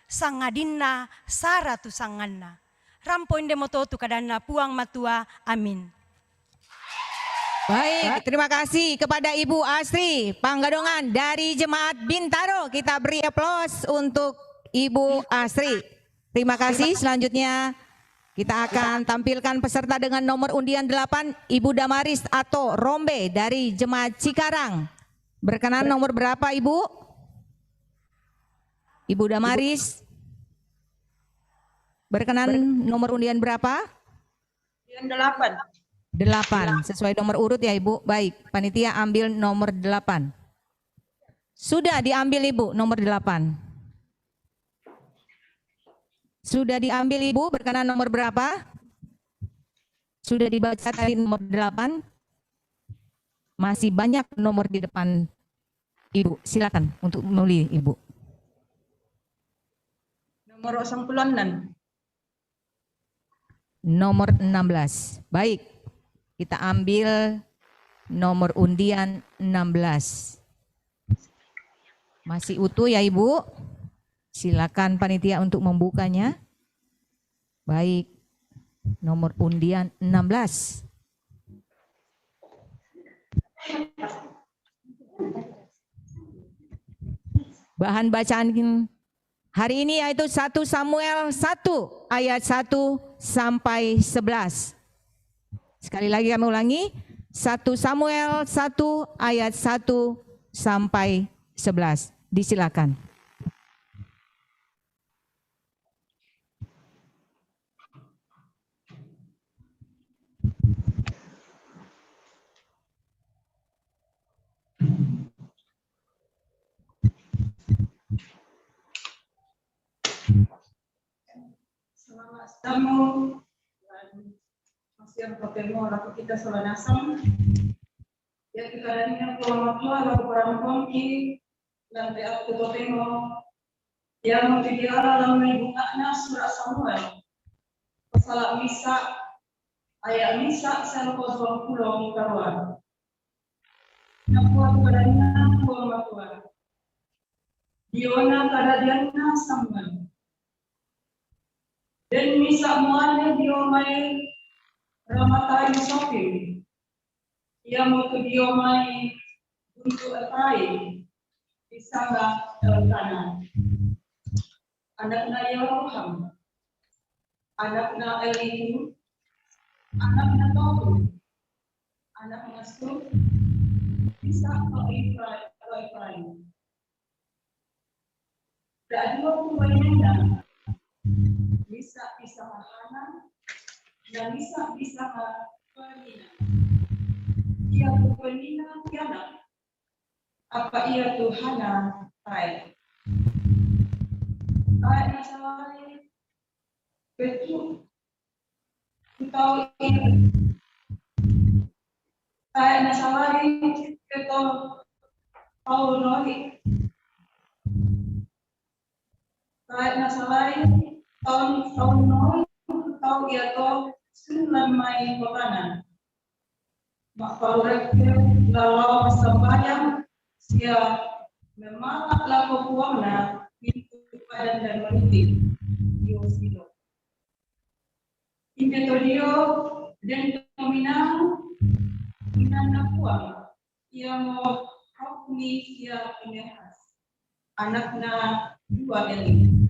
Sangadinna Sara tu sanganna. Rampoin demoto tu kadana puang matua. Amin. Baik, terima kasih kepada Ibu Asri Panggadongan dari Jemaat Bintaro. Kita beri aplaus untuk Ibu Asri. Terima kasih. Selanjutnya kita akan tampilkan peserta dengan nomor undian 8, Ibu Damaris atau Rombe dari Jemaat Cikarang. Berkenan nomor berapa Ibu? Ibu Damaris. Berkenan nomor undian berapa? Undian 8. 8, sesuai nomor urut ya Ibu. Baik, panitia ambil nomor 8. Sudah diambil Ibu nomor 8. Sudah diambil Ibu, berkenan nomor berapa? Sudah dibaca tadi nomor 8. Masih banyak nomor di depan Ibu. Silakan untuk memilih Ibu. Nomor 96. Nomor 16. Baik. Kita ambil nomor undian 16. Masih utuh ya Ibu? Silakan panitia untuk membukanya. Baik. Nomor undian 16. Bahan bacaan hari ini yaitu 1 Samuel 1 ayat 1 sampai 11. Sekali lagi kami ulangi. 1 Samuel 1 ayat 1 sampai 11. Disilakan. Selamat tamu dan masih protemo laku kita solanasam. Ya kita darinya pematua laku perampongki dan aku protemo yang didiara dalam ibungakna surat Samuel. Pasal misa ayat misa 120 karuan. Nakuat kadanya pematua. Diona kadadiana Samuel. Dan misa muane diomai ramatai sopi. Ia mau diomai untuk atai disangga elkana. Anakna Yeroham, anakna Elihu, anakna Tohu, anakna Su, bisa Efraim. Dan dua pemainnya bisa Hana dan bisa Penina. Ia Penina Tiana. Apa ia Tuhana Tai? Tai nasalai betul. Tahu ini. Tai nasalai betul. Tahu nori. Tai nasalai tahun nori. Tahu ia to sunan mai kotanan. Mak paurek lalau sembahyang sia memalak laku puangna pintu padan dan menitik dio silo. Inventorio dan minang puang ia mau rokmi sia penehas anakna dua Eli.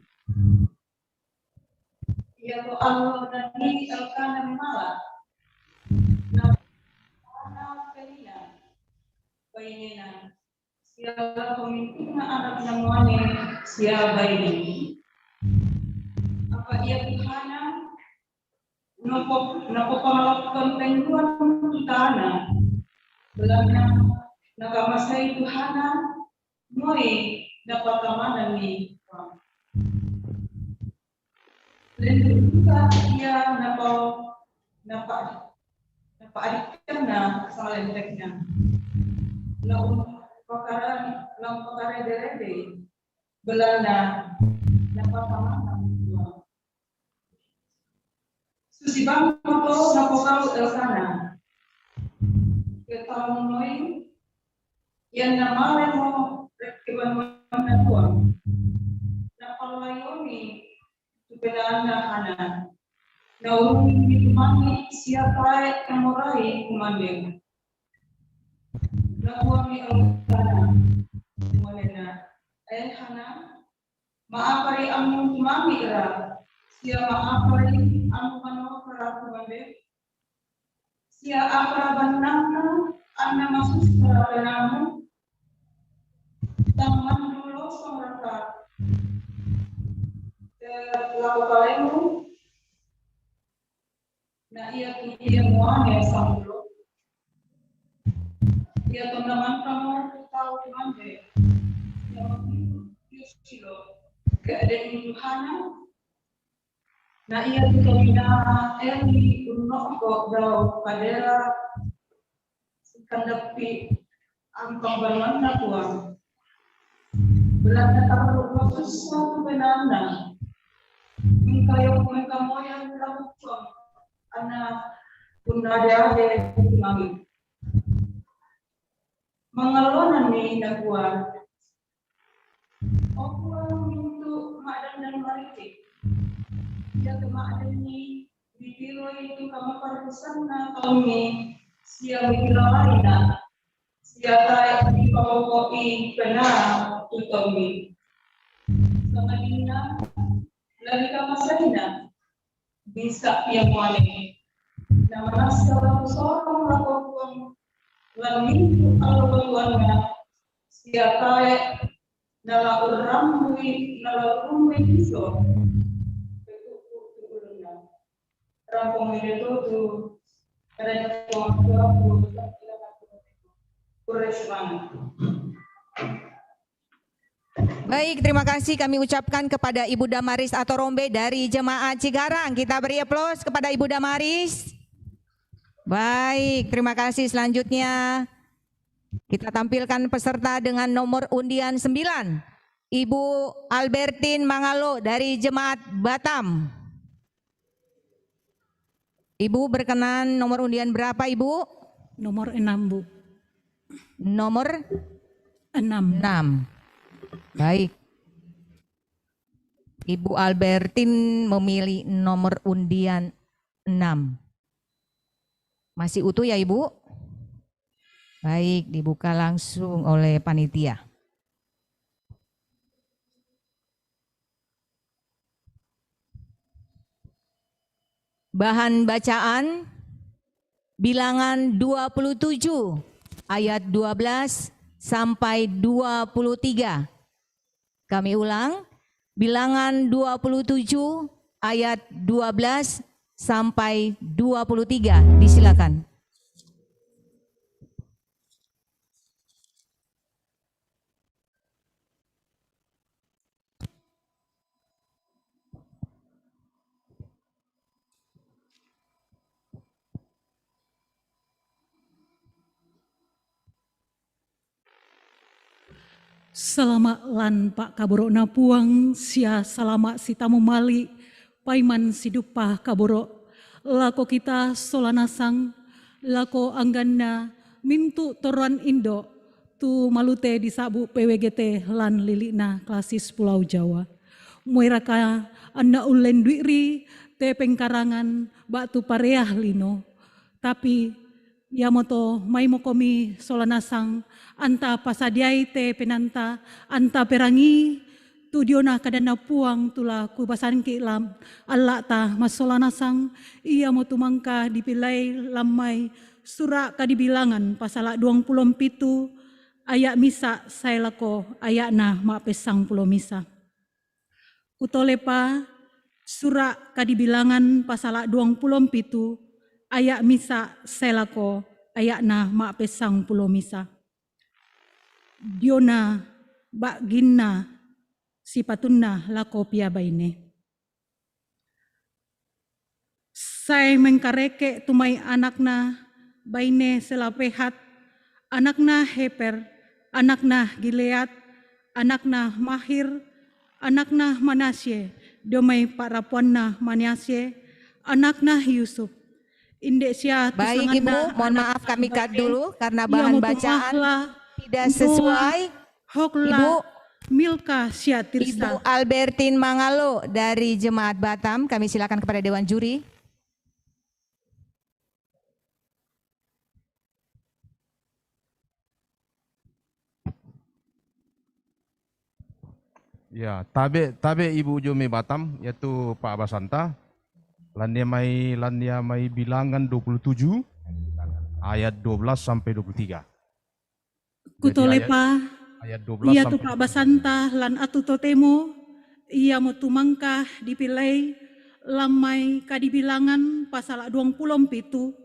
Ia to Allah dan ni elkana memalak. Bainina siapa pemimpinnya anak namanya siapa ini apa ia Tuhana nopo pengalaman penguan Tuhana belanda nagamasai Tuhana moi dapat kamanan ni dan juga ia napa adiknya salah enteknya lam pakara derede Belanda dapat kamanan susi bang foto napokau elkana tahun noin yang nama mo rekiban mana tua na palayoni tupelana hana na urungi mitumani siapa yang morai kumande na kuami alutana molena hana maapari amu tumami ra sia maapari amu kano para kumande sia apra banana anna masuk para namu taman dulu samrata lalu kalemu na ia muane samlo ia teman kamu tahu mande yang kilo keadaan Tuhana na ia tukamina eli unoko daw kadera kandapi ang pambalan na tuwang belanda tahu proses satu benana kayo kamu yang lakukan anak bunda ada mami mengelola nih nakuan aku untuk madan dan maritik ya kemarin ini di biro itu kamu perpesan kami siang lain siapa di kopi benar tutomi sama Dina lagi kamu sana bisa yang mana nama seorang lakukan lalu alur siapa nala orang itu rampung itu tuh ada Baik, terima kasih kami ucapkan kepada Ibu Damaris Atorombe dari Jemaat Cigarang. Kita beri aplaus kepada Ibu Damaris. Baik, terima kasih. Selanjutnya kita tampilkan peserta dengan nomor undian 9. Ibu Albertin Mangalo dari Jemaat Batam. Ibu berkenan nomor undian berapa Ibu? Nomor 6 Bu. Nomor 6. Baik. Ibu Albertin memilih nomor undian 6. Masih utuh ya Ibu? Baik, dibuka langsung oleh panitia. Bahan bacaan Bilangan 27 ayat 12 sampai 23. Kami ulang, Bilangan 27 ayat 12 sampai 23. Disilakan. Salama lan Pak Kaboro Napuang, sia salama si tamu mali, paiman sidupah Kaboro, lako kita solanasang, lako angganna, mintu toruan Indo, tu malute disabu PWGT lan lilina klasis Pulau Jawa. Muiraka anda ulen duiri, te pengkarangan, batu pareah lino, tapi yamoto maimokomi solanasang, anta pasadiai te penanta, anta perangi, tudiona kadana puang tula kubasan ki lam, Allah ta masolanasang, ia motu mangka dipilai lamai, surak kadibilangan pasala 27, ayak misa sailako, ayak na mapesang pulo misa. Kutolepa, surak kadibilangan pasala 27, ayak misa sailako, ayak na mapesang pulo misa. Diona bak ginna sipatunna lako pia baine. Saya mengkareke tumai anakna baine selapehat, anakna heper, anakna gileat, anakna mahir, anakna manasye, domai parapuanna manasye, anakna Yusuf. Indek sia Baik Ibu, mohon maaf kami cut dulu karena bahan bacaan tidak sesuai. Ibu Milka sia tirsa. Ibu Albertin Mangalo dari Jemaat Batam, kami silakan kepada Dewan Juri. Ya, tabe Ibu Jome Batam yaitu Pak Basanta. Landia mai bilangan 27 ayat 12 sampai 23. Kutolepa ayat 12 ia sampai tu Pak Basanta lan atu totemo ia mau tumangkah dipilai lamai kadibilangan pasal 27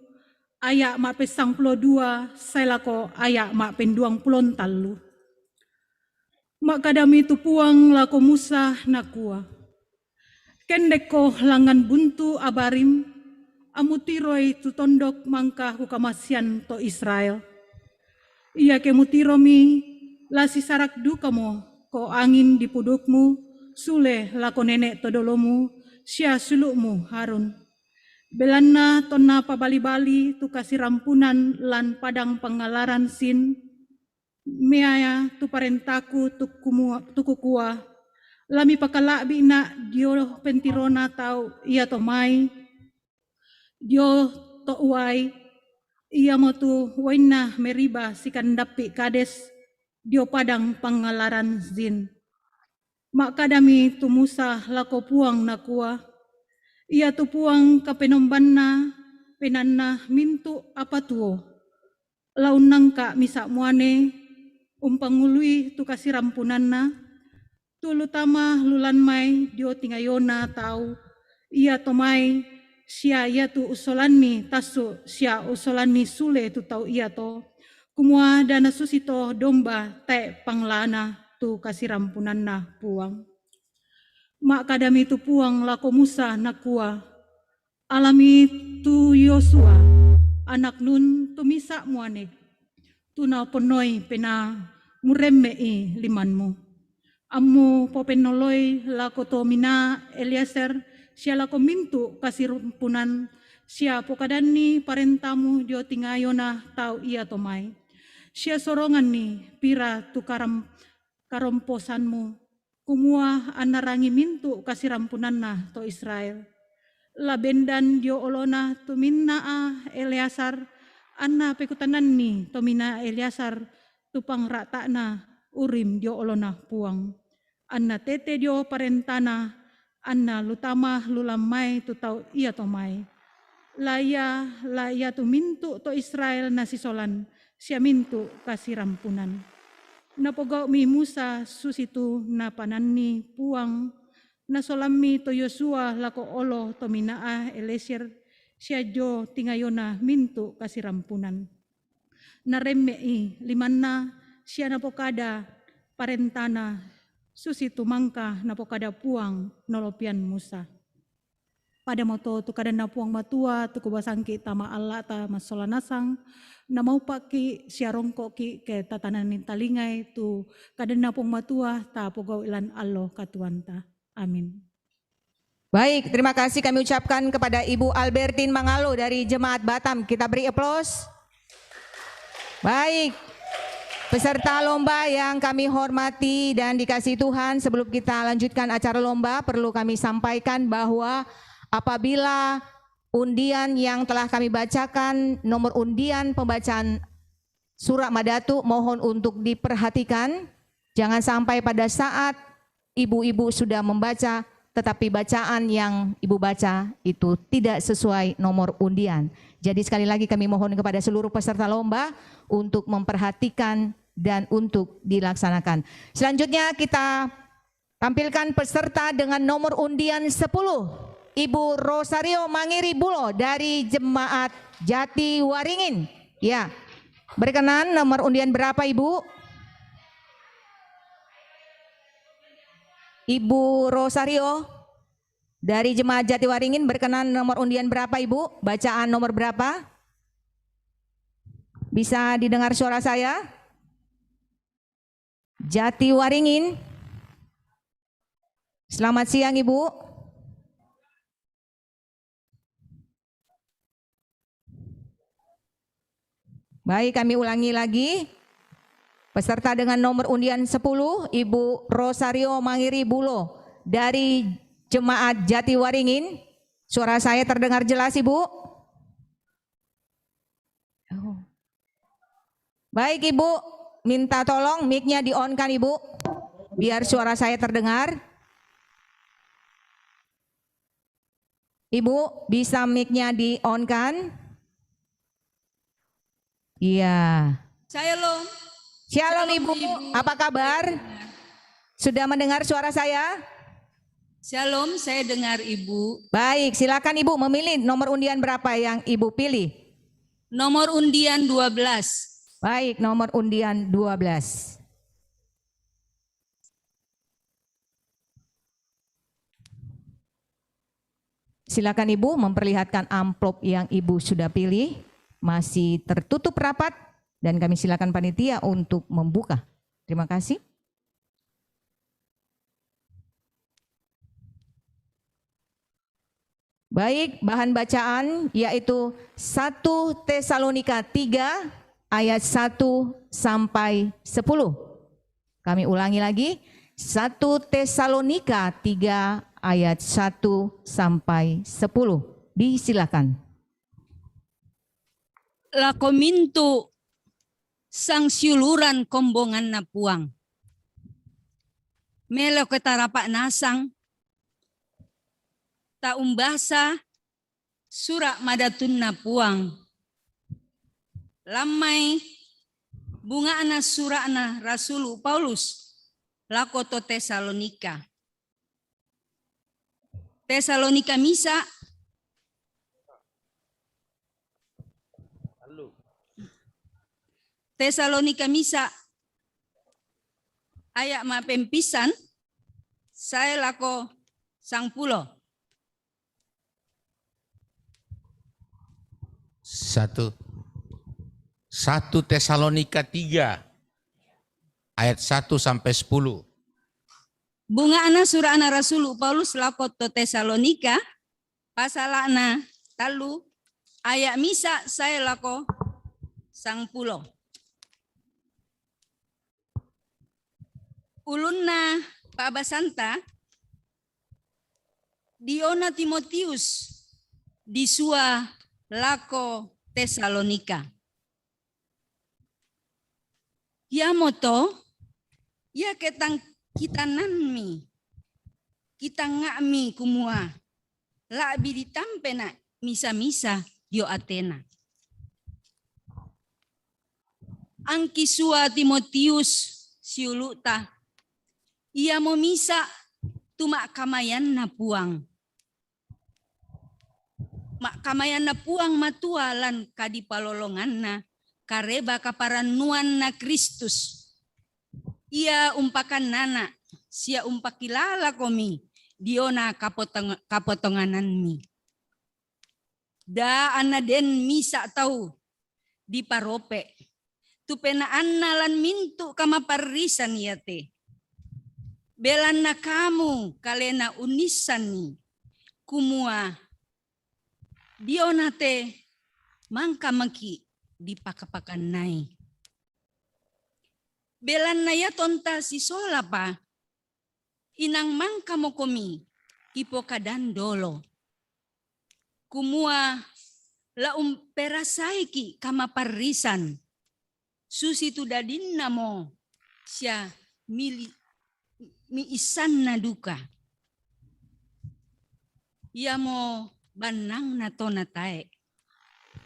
ayat mak pesang 22 selako ayat mak penduang pulon talu. Mak kadami tu puang lako Musa nakua. Kendeko langan buntu abarim amutiroi tu tondok mangka hukamasian to Israel. Ia kemutiromi lasi sarak dukamo ko angin di pudukmu sule lako nenek todolomu sia sulukmu Harun. Belanna tonna pabali-bali tu kasih rampunan lan padang pengalaran sin meaya tu parentaku tuku kuah lami pakala bina dio pentirona tau ia to mai dio to uai ia mo tu waina meriba sikandapi kades dio padang pangalaran zin mak kadami tu Musa lako puang nakua ia tu puang kapenombanna penanna mintu apa tuo launang ka misa muane umpangului tu kasih rampunanna tulu tama lulan mai dio tingayona tau ia tomai sia ia tu usolani tasu sia usolani sule tu tau ia to kumua dana susito domba te panglana tu kasih rampunanna puang mak kadami tu puang lako Musa nakua alami tu Yosua anak Nun tu misa muane tu na ponoi pena muremei limanmu amu popenoloi lako tomina Eliezer sia lako mintu kasih rumpunan sia pokadani parentamu dio tingayona tau ia tomai sia sorongan ni pira tu karomposanmu kumua anarangi mintu kasih rampunanna to Israel labendan dio olona tu minna Eleazar anna pekutanan ni tomina Eleazar tupang ratakna urim dio olona puang anna tete dio parentana anna lutama lulamai tu tau ia tomai laya tu mintu to Israel nasisolan sia mintu kasih rampunan napogau mi Musa susitu na panani puang nasolami to Yosua lako olo to minaa Eliezer sia jo tingayona mintu kasih rampunan naremei limanna sia napokada parentana susitu mangka napokada puang nolopian Musa pada moto tu kada na puang matua tu kubasangki tama Allah ta masolanasang na mau paki sia rongko ki ke tatanan talingai tu kada na puang matua ta pogau ilan Allah katuanta amin. Baik, terima kasih kami ucapkan kepada Ibu Albertin Mangalo dari Jemaat Batam. Kita beri aplaus. Baik, peserta lomba yang kami hormati dan dikasihi Tuhan, sebelum kita lanjutkan acara lomba, perlu kami sampaikan bahwa apabila undian yang telah kami bacakan, nomor undian pembacaan surat Madatu, mohon untuk diperhatikan. Jangan sampai pada saat ibu-ibu sudah membaca, tetapi bacaan yang ibu baca itu tidak sesuai nomor undian. Jadi sekali lagi kami mohon kepada seluruh peserta lomba untuk memperhatikan dan untuk dilaksanakan. Selanjutnya kita tampilkan peserta dengan nomor undian 10. Ibu Rosario Mangiri Bulo dari Jemaat Jati Waringin. Ya, berkenan nomor undian berapa Ibu? Ibu Rosario dari Jemaat Jati Waringin berkenan nomor undian berapa Ibu? Bacaan nomor berapa? Bisa didengar suara saya? Jati Waringin. Selamat siang Ibu. Baik, kami ulangi lagi. Peserta dengan nomor undian 10, Ibu Rosario Mangiri Bulo dari Jemaat Jatiwaringin. Suara saya terdengar jelas, Ibu? Baik, Ibu, minta tolong mic-nya di-on-kan, Ibu, biar suara saya terdengar. Ibu, bisa mic-nya di-on-kan? Iya. Shalom. Shalom, Ibu. Apa kabar? Sudah mendengar suara saya? Shalom, saya dengar Ibu. Baik, silakan Ibu memilih nomor undian berapa yang Ibu pilih? Nomor undian 12. Baik, nomor undian 12. Silakan Ibu memperlihatkan amplop yang Ibu sudah pilih. Masih tertutup rapat dan kami silakan panitia untuk membuka. Terima kasih. Baik, bahan bacaan yaitu 1 Tesalonika 3 ayat 1 sampai 10. Kami ulangi lagi, 1 Tesalonika 3 ayat 1 sampai 10. Disilakan. Lakomintu sang siuluran kombongan na puang. Melo ketarapak nasang. Ta umbasa surak madatun na puang. Lamai bunga ana surak na Rasulu Paulus. Lakoto Tesalonika. Tesalonika misa. Tesalonika misa ayak ma pempisan saya lako sang pulo. 1 Tesalonika 3 ayat 1 sampai 10. Bunga ana surah ana Rasul Paulus lako to Tesalonika pasalana talu ayak misa saya lako sang pulo. Ulunna Pak Basanta Diona Timotius disua lako Tesalonika. Ya moto ya ketang kita nanmi kita ngakmi kumua labi ditampe na misa-misa dio Athena. Angkisua Timotius siuluta ia mau misa tumak kamayan na puang. Mak kamayan na puang matualan kadipalolongan na kareba kaparanuan na Kristus. Ia umpakan nana, sia umpakilala komi, diona kapotonganan mi. Da ana den misa tau di parope. Tupenaan nalan mintu kama parisan yate. Belan na kamu kalena unisan ni kumua dionate mangka maki dipakapakan nai. Belan na ya tonta si sola pa inang mangka mo komi ipokadan dolo. Kumua la perasaiki kama parisan susi tu dadin namo siya mi isan na duka. Ia mo banang na to na tae.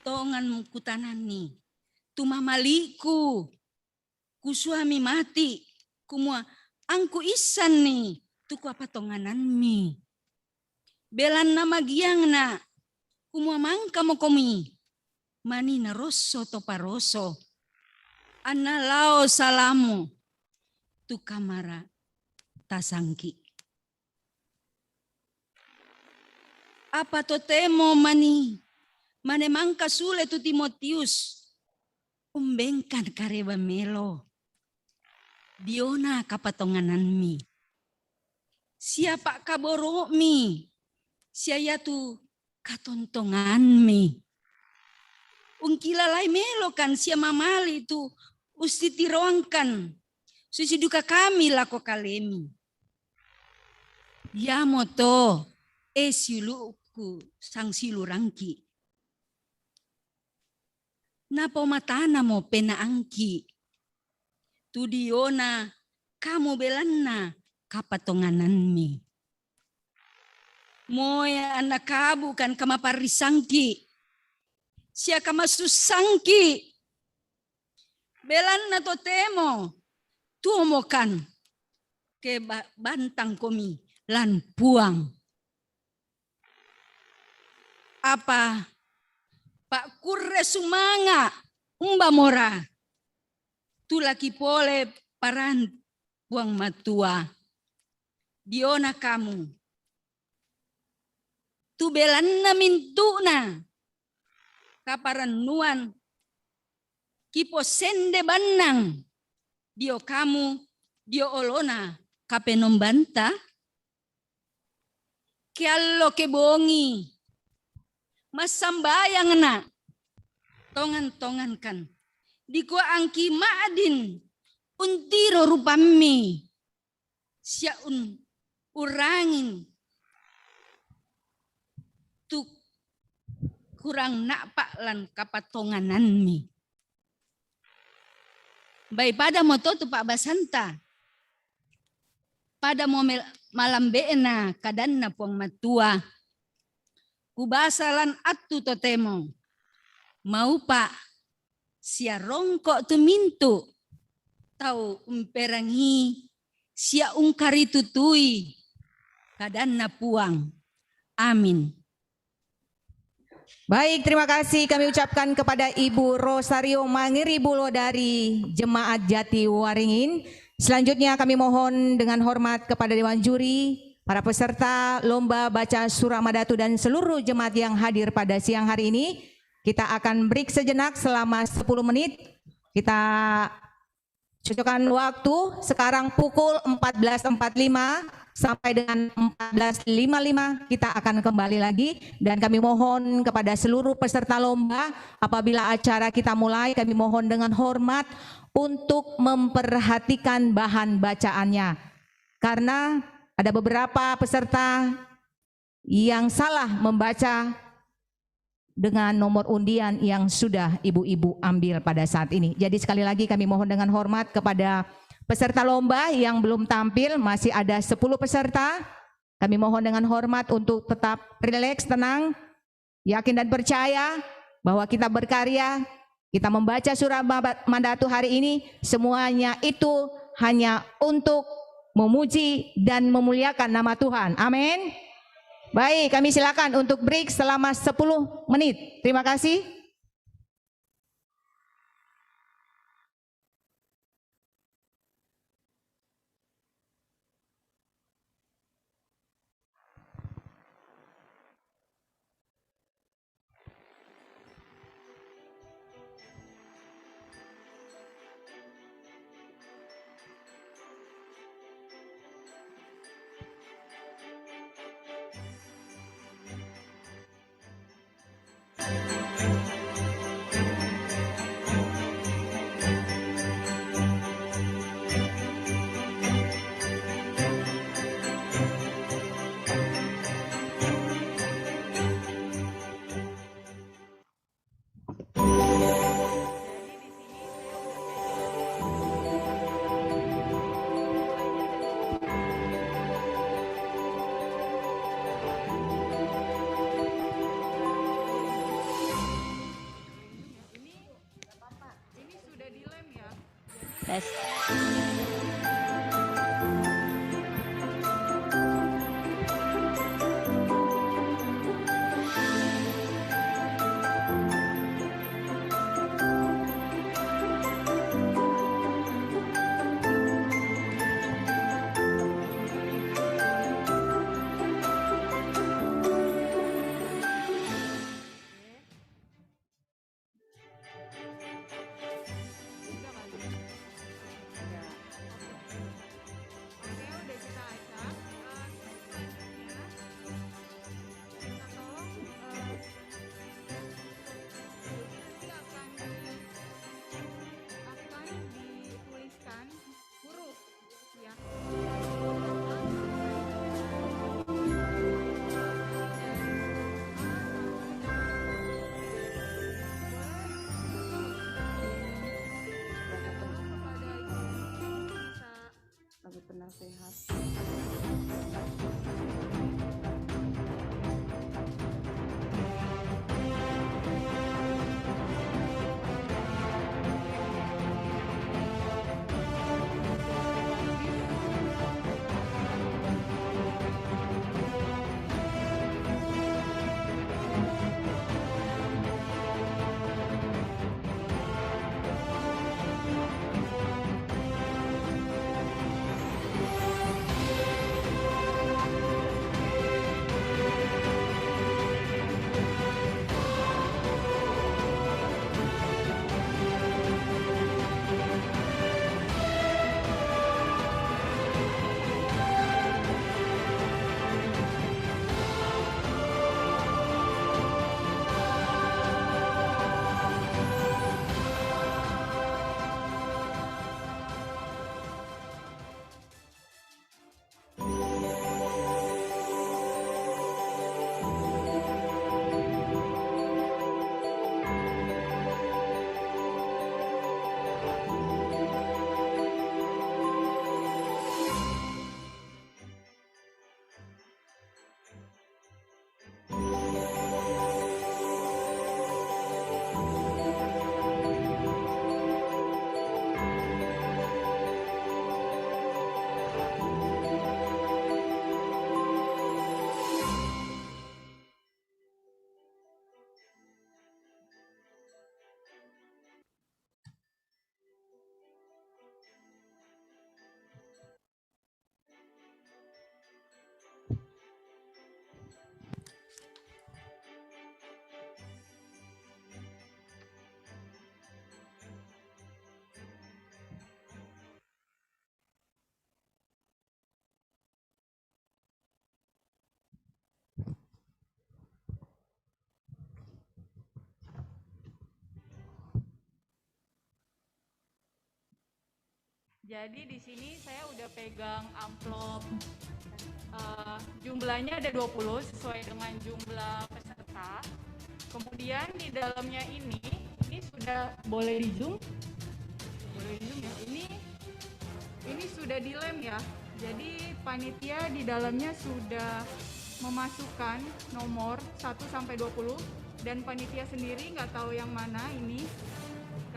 Tongan kutanan ni. Tumamaliku. Ku suami mati. Kumua angku isan ni. Tuku apa tonganan mi. Belan na magiang na. Kumua mangka mo komi. Mani na rosso to paroso. Analao salamu. Tu kamara. Tasangki. Apa to temo mani manemangka sule tu Timotius umbengkan kareba melo diona kapatonganan mi siapa kaboro mi siaya tu katontongan mi Ungkilalai melokan sia mamali tu usti tiroangkan. Suci duka kami lako kalemi. Ya moto siluku sang silurangki. Napo matana mo penaangki. Tudiona kamu belanna kapatongananmi. Moya anak kabu kan kamaparisangki. Sia kamasusangki. Belanna totemo. Tuomokan ke bantang komi lan puang. Apa Pak Kurre sumanga umba mora. Tu laki pole paran buang matua. Diona kamu. Tu belanna mintuna. Kaparan nuan. Kipo sende banang. Dio kamu, dio olona, kapenom banta. Kiallo kebongi. Masambayang na. Tongan-tongan kan. Di ko angki maadin. Untiro rupami. Siya urangin. Tu kurang napak lan kapatongananmi. Baik pada moto tu Pak Basanta. Pada mo malam beena kadanna puang matua. Kubasalan atu totemo. Mau Pak sia rongkok tu mintu. Tau umperangi sia ungkari tutui kadanna puang. Amin. Baik, terima kasih kami ucapkan kepada Ibu Rosario Mangiribulo dari Jemaat Jati Waringin. Selanjutnya kami mohon dengan hormat kepada Dewan Juri, para peserta lomba baca surah Madatu dan seluruh jemaat yang hadir pada siang hari ini. Kita akan break sejenak selama 10 menit. Kita cocokkan waktu sekarang pukul 14.45 sampai dengan 14.55 kita akan kembali lagi, dan kami mohon kepada seluruh peserta lomba apabila acara kita mulai kami mohon dengan hormat untuk memperhatikan bahan bacaannya, karena ada beberapa peserta yang salah membaca dengan nomor undian yang sudah ibu-ibu ambil pada saat ini. Jadi sekali lagi kami mohon dengan hormat kepada peserta lomba yang belum tampil, masih ada 10 peserta. Kami mohon dengan hormat untuk tetap rileks, tenang, yakin dan percaya bahwa kita berkarya, kita membaca surah Madatu hari ini, semuanya itu hanya untuk memuji dan memuliakan nama Tuhan. Amin. Baik, kami silakan untuk break selama 10 menit. Terima kasih. Tes. yang sehat. Jadi di sini saya udah pegang amplop, jumlahnya ada 20 sesuai dengan jumlah peserta. Kemudian di dalamnya ini sudah boleh di zoom, ya. Ini sudah dilem ya. Jadi panitia di dalamnya sudah memasukkan nomor 1 sampai 20 dan panitia sendiri nggak tahu yang mana ini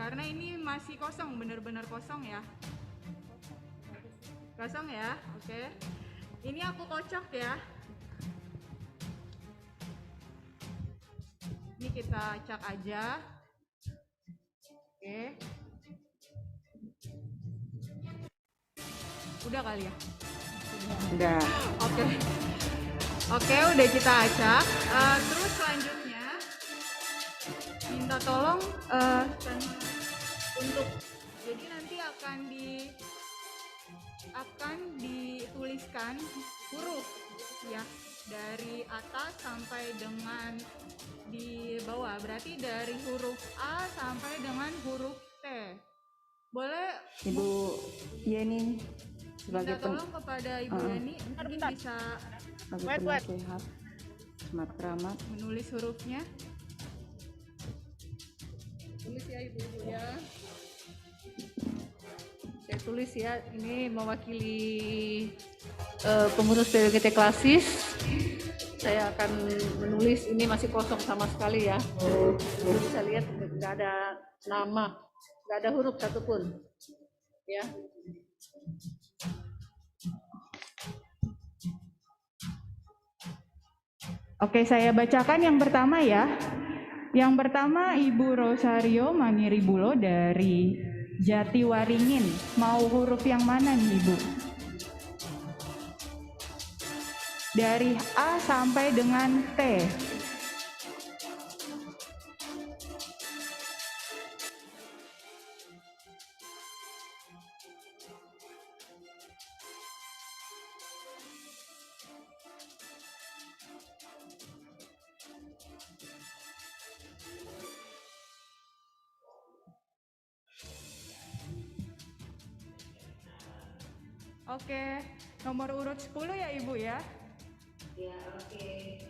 karena ini masih kosong, benar-benar kosong ya. Kosong ya, oke. Ini aku kocok ya. Ini kita cak aja. Oke. Udah kali ya? Udah. Oke. Oke, udah kita acak. Terus selanjutnya minta tolong untuk jadi nanti akan dituliskan huruf ya dari atas sampai dengan di bawah, berarti dari huruf A sampai dengan huruf T. Boleh Ibu Yeni sebagai minta tolong kepada Ibu Yeni mungkin bisa sebagai penasehat Matramat menulis hurufnya. Tulis ya Ibu ya. Saya tulis ya, ini mewakili pengurus PWGT Klasis. Saya akan menulis, ini masih kosong sama sekali ya. Bisa lihat nggak ada nama, nggak ada huruf satupun. Ya. Oke, saya bacakan yang pertama ya. Yang pertama Ibu Rosario Mangiribulo dari Jatiwaringin. Mau huruf yang mana nih Ibu? Dari A sampai dengan T. Oke, nomor urut 10 ya Ibu ya? Ya, oke.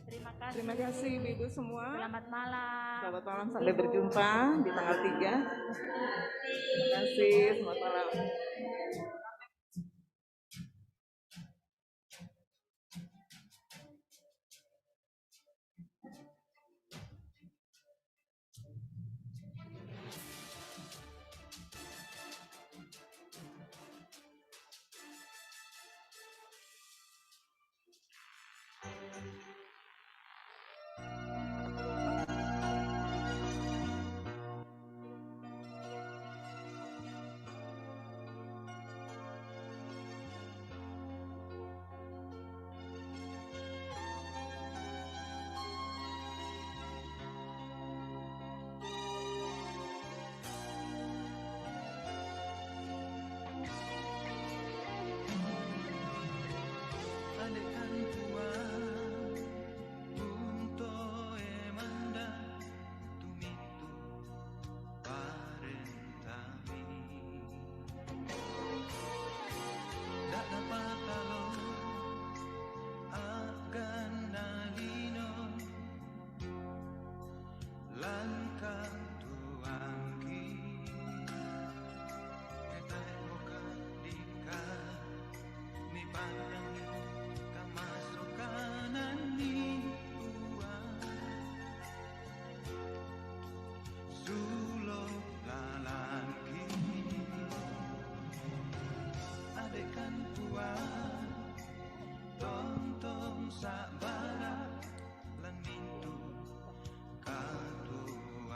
Terima kasih Ibu semua. Selamat malam. Selamat malam, sampai berjumpa di tanggal 3. Terima kasih, selamat malam.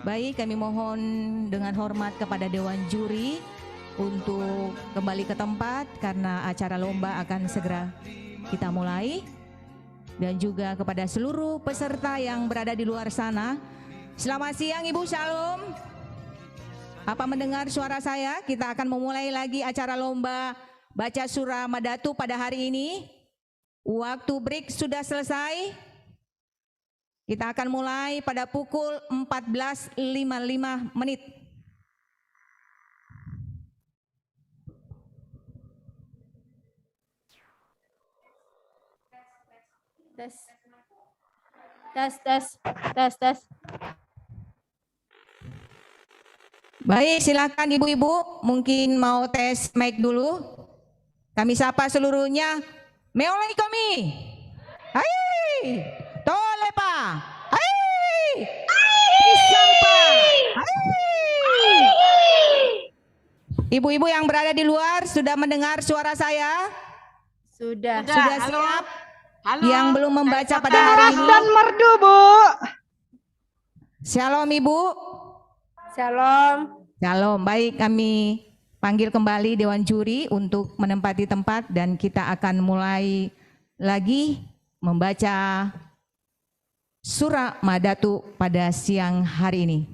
Baik, kami mohon dengan hormat kepada Dewan Juri untuk kembali ke tempat karena acara lomba akan segera kita mulai. Dan juga kepada seluruh peserta yang berada di luar sana. Selamat siang Ibu, Shalom. Apa mendengar suara saya? Kita akan memulai lagi acara lomba baca surah Madatu pada hari ini. Waktu break sudah selesai. Kita akan mulai pada pukul 14.55 menit. Tes. Baik, silakan ibu-ibu, mungkin mau tes mic dulu. Kami sapa seluruhnya. Meolai kami. Hai. Tolepa. Hai. Sampa. Hai. Ibu-ibu yang berada di luar sudah mendengar suara saya? Sudah. Sudah siap? Yang belum membaca pada hari ini. Dan merdu, Bu. Shalom Ibu. Shalom. Shalom. Baik, kami panggil kembali Dewan Juri untuk menempati tempat dan kita akan mulai lagi membaca surah Madatu pada siang hari ini.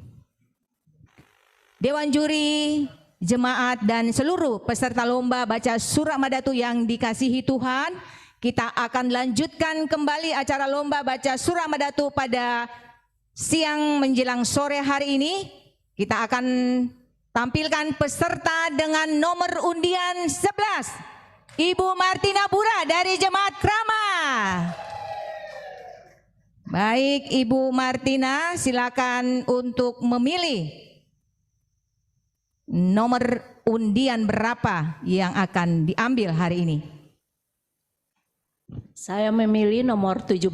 Dewan Juri, jemaat dan seluruh peserta lomba baca surah Madatu yang dikasihi Tuhan, kita akan lanjutkan kembali acara lomba baca surah Madatu pada siang menjelang sore hari ini. Kita akan tampilkan peserta dengan nomor undian 11. Ibu Martina Bura dari Jemaat Krama. Baik, Ibu Martina, silakan untuk memilih nomor undian berapa yang akan diambil hari ini. Saya memilih nomor 17.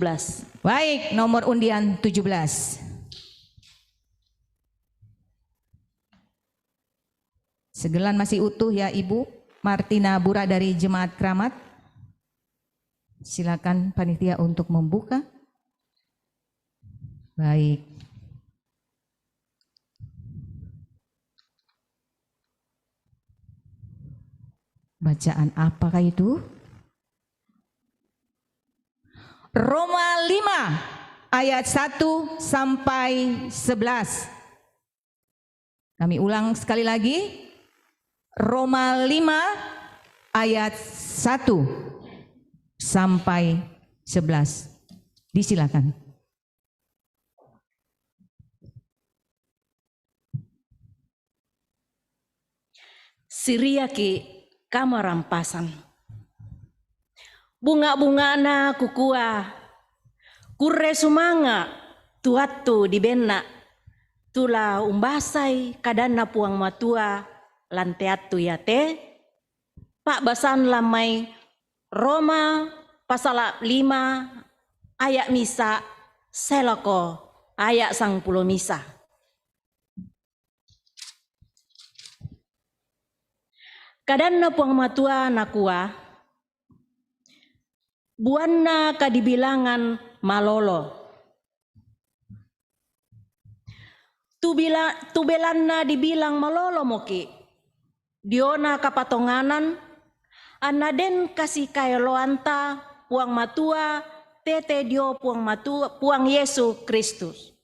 Baik, nomor undian 17. Segelan masih utuh ya Ibu Martina Bura dari Jemaat Kramat. Silakan panitia untuk membuka. Baik. Bacaan apakah itu? Roma 5 ayat 1 sampai 11. Kami ulang sekali lagi. Roma 5 ayat 1 sampai 11. Disilakan. Siriaki kamar rampasan. Bunga-bunga na kukua. kurre sumanga tuatu di benna tula umbasai kadana puang matua lanteatu ya te Pak basan lamai Roma pasal 5 ayat misa seloko ayat 10 misa. Kadana puang matua nakua buanna kadibilangan malolo. Tu belanna dibilang malolo moki. Diona kapatonganan anaden kasih kaeloanta puang matua tete dio puang matua puang Yesus Kristus.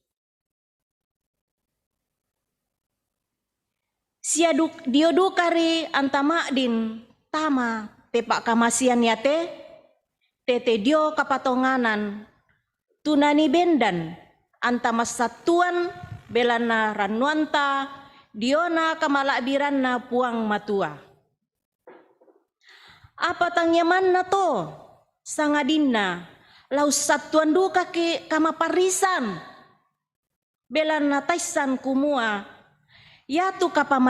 Siaduk diodukari antama din tama tepak kamasian yate tete dio kapatonganan tunani bendan antama satuan belana ranuanta diona kamalakbiranna puang matua. Apa tangyaman na to sangadinna lau satuan duka ke kamaparisan belana taisan kumua yatu kapa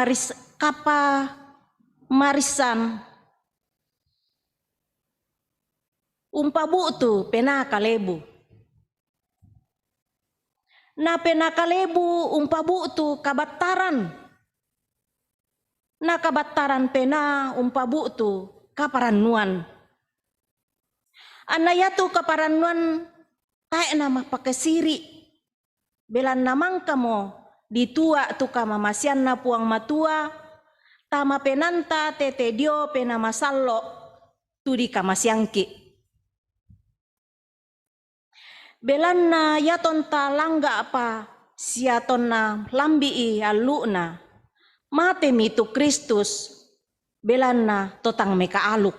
marisan umpabu tu pena kalebu. Na pena kalebu umpabu tu kabataran. Na kabataran pena umpabu tu kaparanuan. Anayatu kaparanuan tae nama pakai siri. Belan namang kamo ditua tu kamamasian na puang matua. Tama penanta tete dio pena masallo tu di kamasiangki. Belanna yaton ta langga apa siaton na lambii aluna mate mitu Kristus belanna totang meka aluk.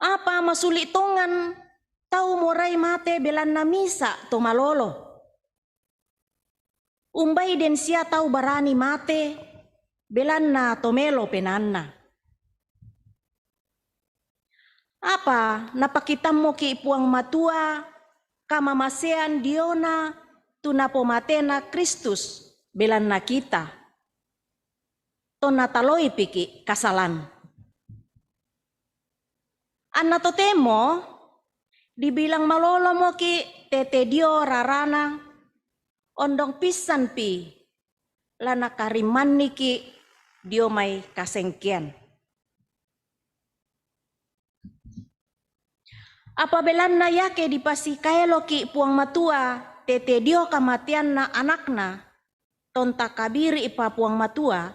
Apa masuli tongan tau morai mate belanna misa to malolo. Umbai den sia tau barani mate belanna to melo penanna. Apa napakitam mo ki puang matua kamamasean diona tunapo matena Kristus belan na kita to nataloi piki kasalan. Anna to temo dibilang malolo mo ki tete dio rarana ondong pisan pi lana kariman niki dio mai kasengkian. Apa belanna yake dipasi kaelo ki puang matua tete dio kamatian na anakna tonta kabiri ipa puang matua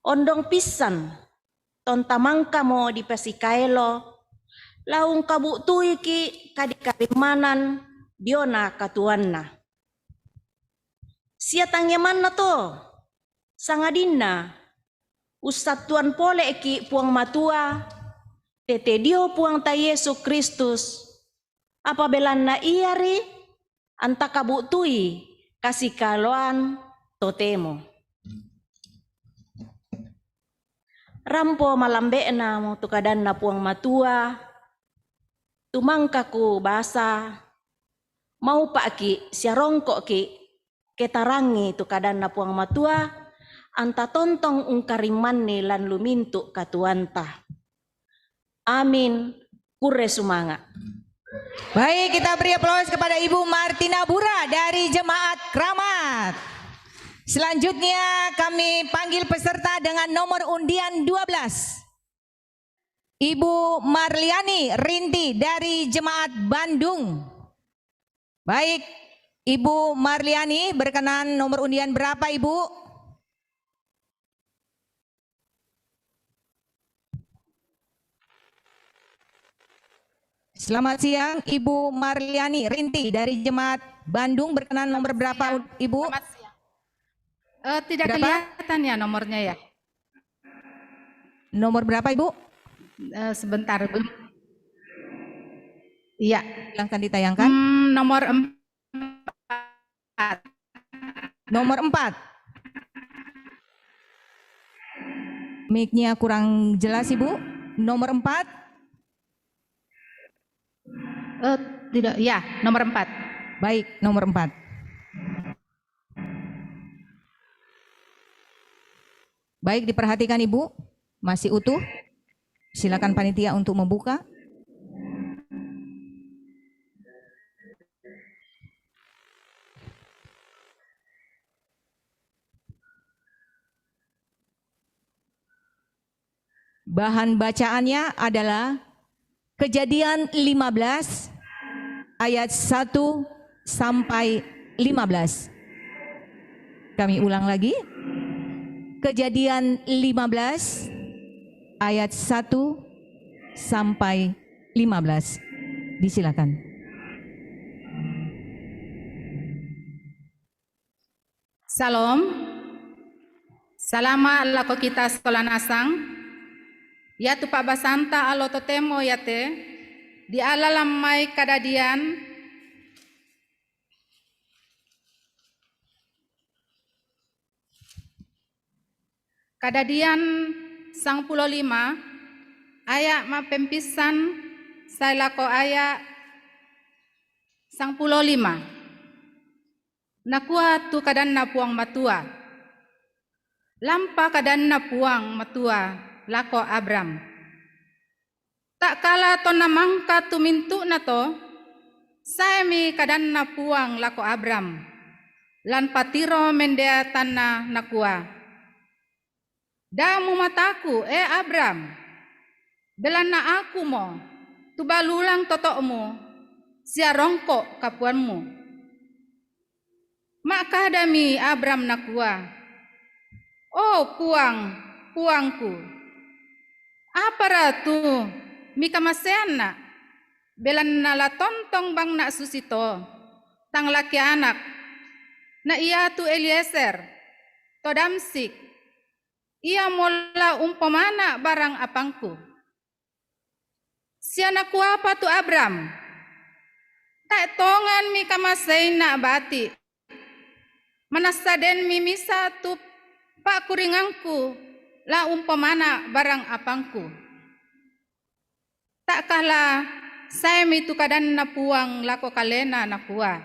ondong pisan tonta mangka mo dipasi kaelo laung kabutui ki kadikarimanan diona katuanna. Siatang yaman na to sangadinna usatuan pole ki puang matua tete dio puang ta Yesus Kristus apabila na iari anta kabutui kasih kaloan totemo. Rampo malambe na mo tukadan na puang matua tumangka ku basa mau paki siarongko ki ketarangi tukadan na puang matua anta tontong ungkariman ni lan lumintu katuanta. Amin, kurre sumanga. Baik, kita beri aplaus kepada Ibu Martina Bura dari Jemaat Kramat. Selanjutnya kami panggil peserta dengan nomor undian 12. Ibu Marliani Rinti dari Jemaat Bandung. Baik, Ibu Marliani berkenan nomor undian berapa Ibu? Selamat siang, Ibu Marliani Rinti dari Jemaat Bandung, berkenan nomor berapa Ibu? Selamat siang. Tidak berapa? Kelihatan ya nomornya ya? Nomor berapa Ibu? Sebentar Bu. Iya. Silahkan ditayangkan. Nomor 4. Nomor 4. Mic-nya kurang jelas Ibu. Nomor 4. Tidak, ya, nomor 4. Baik, nomor 4. Baik, diperhatikan Ibu, masih utuh. Silakan panitia untuk membuka. Bahan bacaannya adalah Kejadian 15 ayat 1 sampai 15. Kami ulang lagi. Kejadian 15 ayat 1 sampai 15. Disilakan. Salam. Salama lako kita sekolah nasang. Ya tu Pak Basanta alo totemo ya te. Di ala lamai kadadian. Kadadian 15 ayat mapempisan saya lako ayat 15. Nakua tu kadanna puang matua. Lampa kadanna puang matua lako Abram. Tak kala to namangka tu mintu na to, saya mi kadanna puang lako Abram. Lan patiro mendea tanah nakua. Damu mataku, Abram, belana aku mo, tu balulang totokmu, sia rongkok kapuanmu. Maka dami Abram nakua, oh puangku, apa ratu, mika maseana, belana la tontong bang nak susito, tang laki anak, na iya tu Eliezer, to Damsik, ia mola umpamana barang apangku. Siana ku apa tu Abram? Tak tongan mi kamasay na bati. Manasaden mi misa tu pak kuringangku la umpamana barang apangku. Tak kala saya mi tu kadan na puang lako kalena na kuah.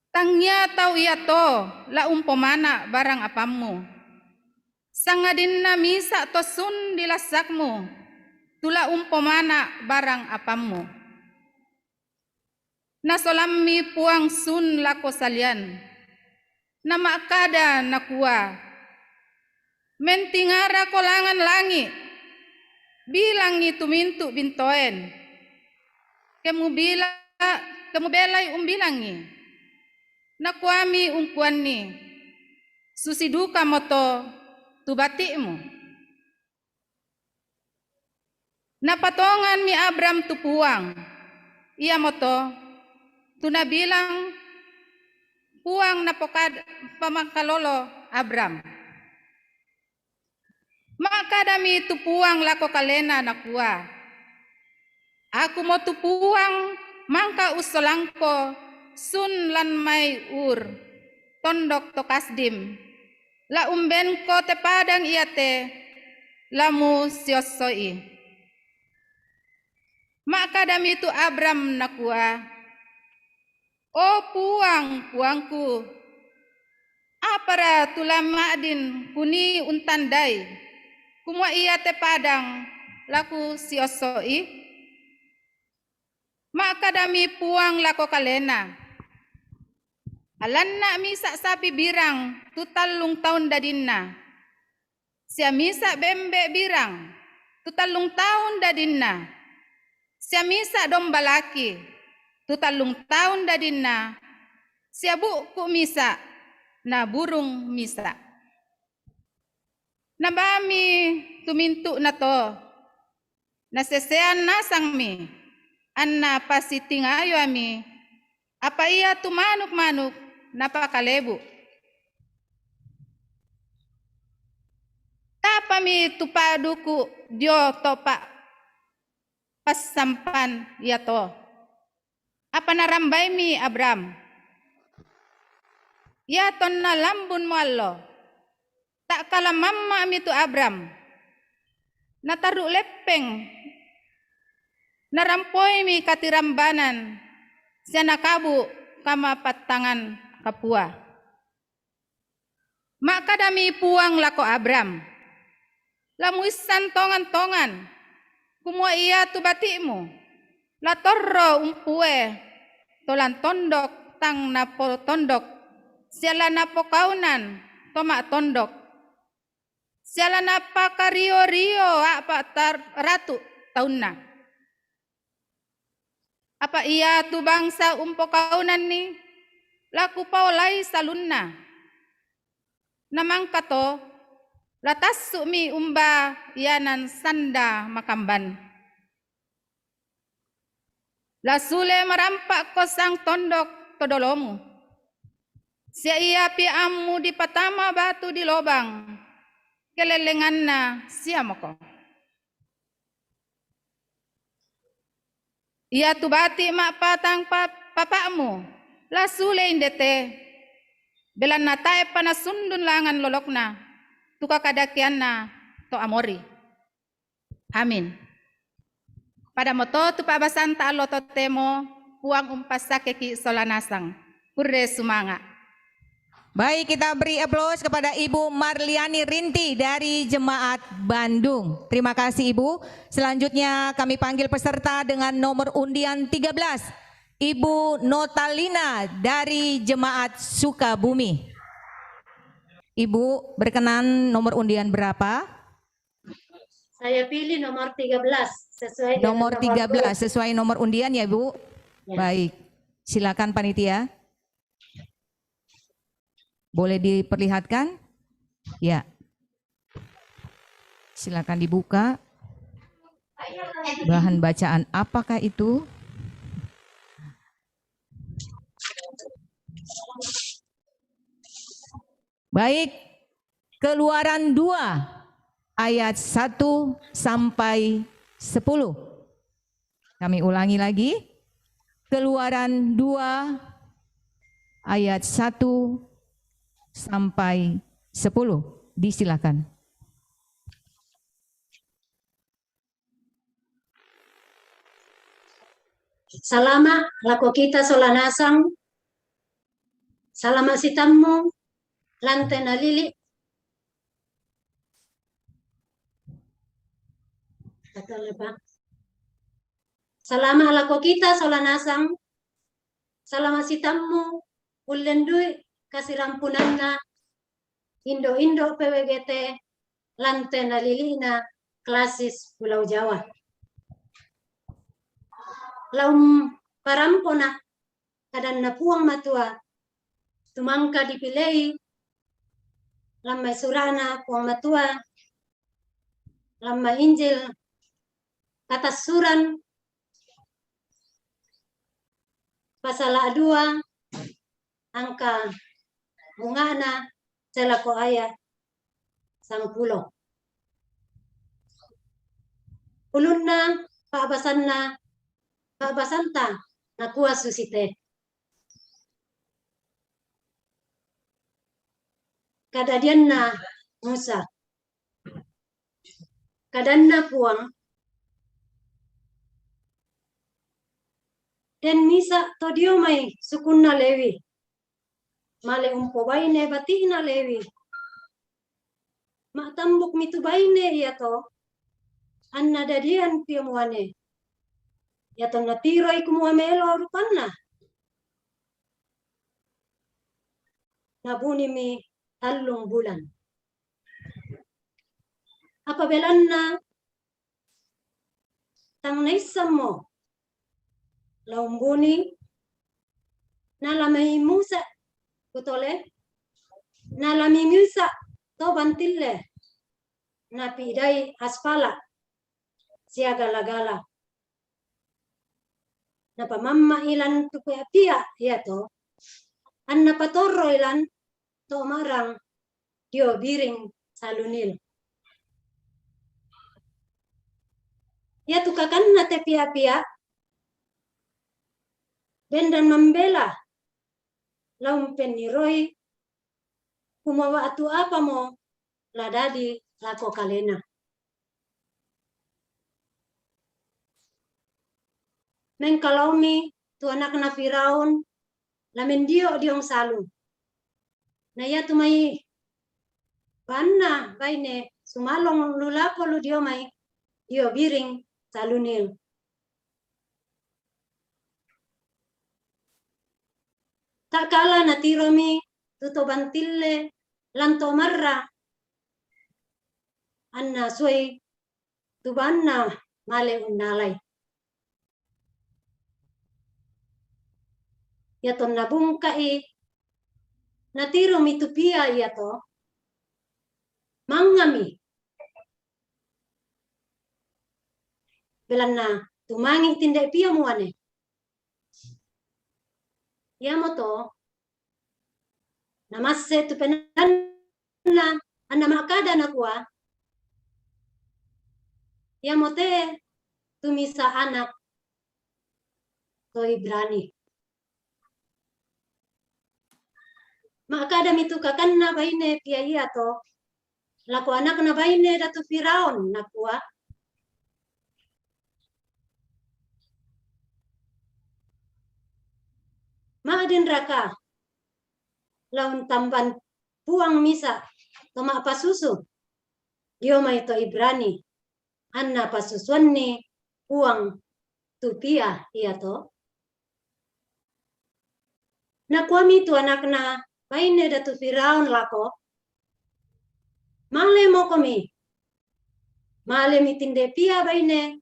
Tangnya tau ia to la umpamana barang apamu. Sangadin na misa to sun dilasakmu, tula umpamana barang apamu. Nasolami puang sun lako salian, nama kada nakua, mentingara kolangan langit, bilang itu mintu bintoen, kemu belai umbilangi, nakuami umpuani, susiduka moto, tu batikmu. Napatongan mi Abram tu puang. Ia moto tu nabilang puang napokad pamangkalolo Abram. Maka dami tu puang lako kalena nakua. Aku mo tu puang mangka usolangko sun lan mai ur tondok to kasdim. La umben ko te padang iate lamu siosoi. Maka dami itu Abram nakua, oh puangku, apara tulama adin kuni untandai, kumwa iate padang laku siosoi. Maka dami puang lako kalena. Alan na misa sapi birang tutalung tahun dadinna. Sia misa bembe birang tutalung tahun dadinna. Sia misa domba laki tutalung tahun dadinna. Sia buku misa na burung misa. Nabami tumintu na to. Nasesean nasang mi. Anna pasitingayo ami. Apa iya tumanuk-manuk napakalebu. Tapami tupaduku dio topa pasampan ya to. Apa narambay mi Abram? Ya ton na lambun mo allo. Tak kala mamma mi tu Abram. Nataru lepeng. Narampoi mi katirambanan sia nakabu kama patangan kapua. Mak kadami puang lako Abram. Lamuisan tongan-tongan. Kumua iya tu batimu. La torro umpue. Tolan tondok tang napo tondok. Siala napo kaunan. Tomak tondok. Siala napa kario-rio apa ratu taunna. Apa iya tu bangsa umpo kaunan ni? Laku paulai salunna. Namang kato. Latas mi umba ianan sanda makamban. Lasule merampak kosang tondok todolomu. Sia iya piamu di patama batu di lobang. Kelelenganna sia moko. Ia tu bati mak patang papamu. Lasule indete. Belan natai panasundun langan lolokna. Tuka kadakianna to amori. Amin. Pada moto tu Pak Basanta lo to temo puang umpasake ki solanasang. Purre sumanga. Baik, kita beri aplaus kepada Ibu Marliani Rinti dari Jemaat Bandung. Terima kasih Ibu. Selanjutnya kami panggil peserta dengan nomor undian 13. Ibu Notalina dari Jemaat Sukabumi. Ibu berkenan nomor undian berapa? Saya pilih nomor 13 sesuai Nomor dengan 13 sesuai nomor undian ya Bu. Ya. Baik. Silakan panitia. Boleh diperlihatkan? Ya. Silakan dibuka. Bahan bacaan apakah itu? Baik. Keluaran 2 ayat 1 sampai 10. Kami ulangi lagi. Keluaran 2 ayat 1 sampai 10. Disilakan. Salama lako kita solanasang. Salama sitammu lantai nalili. Kata lepak. Salama lako kita solanasang. Salama sitammu ulendui kasih rampunanna Indo-Indo PWGT lantai nalilina klasis Pulau Jawa. Laum parampona kadanna puang matua tumangka dipilei lama surana puang matua lama Injil kata suran pasal 2 angka bungana celako ayat 10. Ulunna Pak Basanta nakua susite. Kadadianna Musa. Kadanna puang. Dan misa todio mai sukunna Lewi. Male umpo baine batina Lewi. Mak tambuk mitu baine ya to. Anna dadian piamuane. Ya to natiro iku muamelo rupanna. Nabuni mi talung bulan. Apa belanna tang naisamo laumbuni nalamai Musa kutole nalami Musa to bantille napidai aspala siagala-gala napa mamma ilan tu pia ya to anna patorro ilan to marang dio biring salunil ya tu kakan na te pia bendan membela laum peniroi kumawa atu apa mo ladadi lako kalena mengkalaumi tu anak na Firaun lamen diong salu. Na ya tu mai banna baine sumalong lulapo lu dio mai dio biring salunil. Tak kala na tiromi tuto bantille lanto marra anna suai tu banna male unnalai. Ya ton nabungkai natiromi tu pia ya to mangami belanna tumangi tindai pia muane. Ya moto namasse tu penanna anna makada na kuwa ya mote tumisa anak to Ibrani makada mitu kakanna baine pia iya to lako anak na baine datu Firaun na kuwa maadin raka laun tamban puang misa toma pasusu dio mai to Ibrani anna pasusuanni puang tupia iya to na kuami tu anak na baine datu Firaun lako male mokomi male mitinde pia baine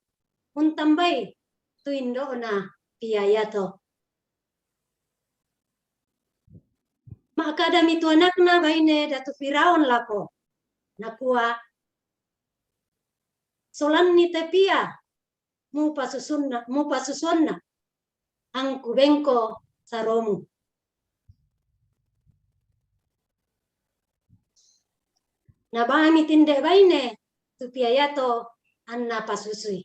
untambai tu indo na pia ya to makada mitu anakna baine datu Firaun lako nakua solanni tepia mu pasusunna ang kubengko saromu. Nabami tinde baine tu pia yato anna pasusui.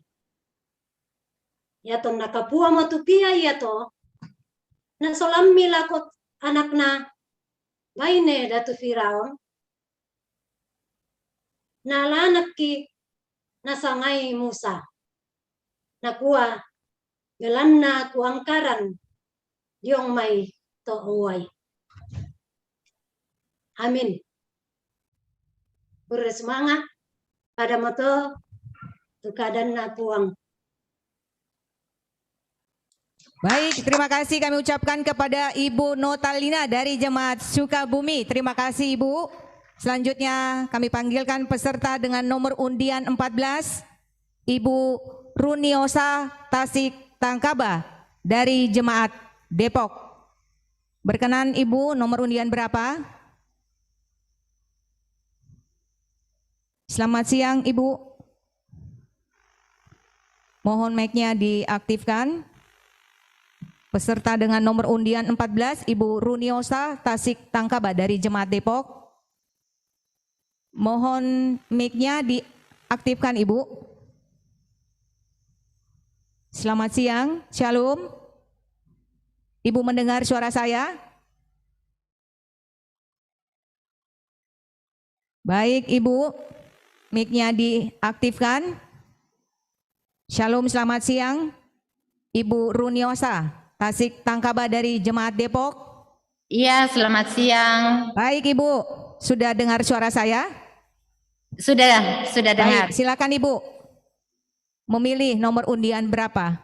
Yato nakapua mo tu pia yato na solammi lako anakna baine datu Firaun na lanaki nasangai Musa nakua gelanna kuangkaran diong mai to uwai. Amin. Bersemangat pada moto tukadan na puang. Baik, terima kasih kami ucapkan kepada Ibu Notalina dari Jemaat Sukabumi. Terima kasih Ibu. Selanjutnya kami panggilkan peserta dengan nomor undian 14, Ibu Runiosa Tasik Tangkaba dari Jemaat Depok. Berkenan Ibu, nomor undian berapa? Selamat siang Ibu. Mohon mic-nya diaktifkan. Peserta dengan nomor undian 14, Ibu Runiosa Tasik Tangkaba dari Jemaat Depok. Mohon mic-nya diaktifkan Ibu. Selamat siang, Shalom. Ibu mendengar suara saya? Baik Ibu, mic-nya diaktifkan. Shalom, selamat siang. Ibu Runiosa Tasik Tangkaba dari Jemaat Depok. Iya, selamat siang. Baik Ibu, sudah dengar suara saya? Sudah dengar. Baik, silakan Ibu. Memilih nomor undian berapa?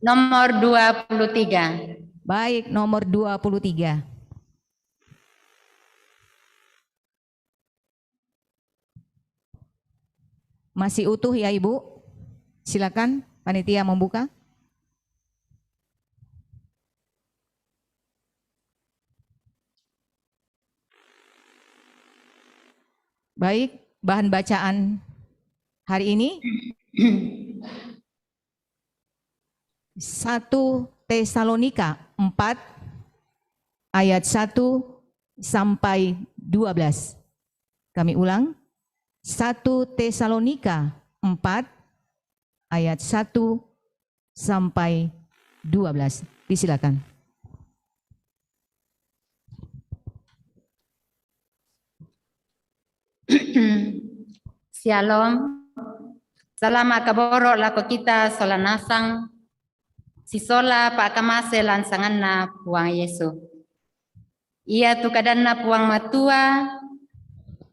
Nomor 23. Baik, nomor 23. Masih utuh ya Ibu? Silakan panitia membuka. Baik, bahan bacaan hari ini 1 Tesalonika 4 ayat 1 sampai 12. Kami ulang. 1 Tesalonika 4 ayat 1 sampai 12. Disilakan. Shalom. Salam kaboro lako kita solanasang sisola Pak Kamase lansanganna puang Yesu. Ia tu kadanna puang matua,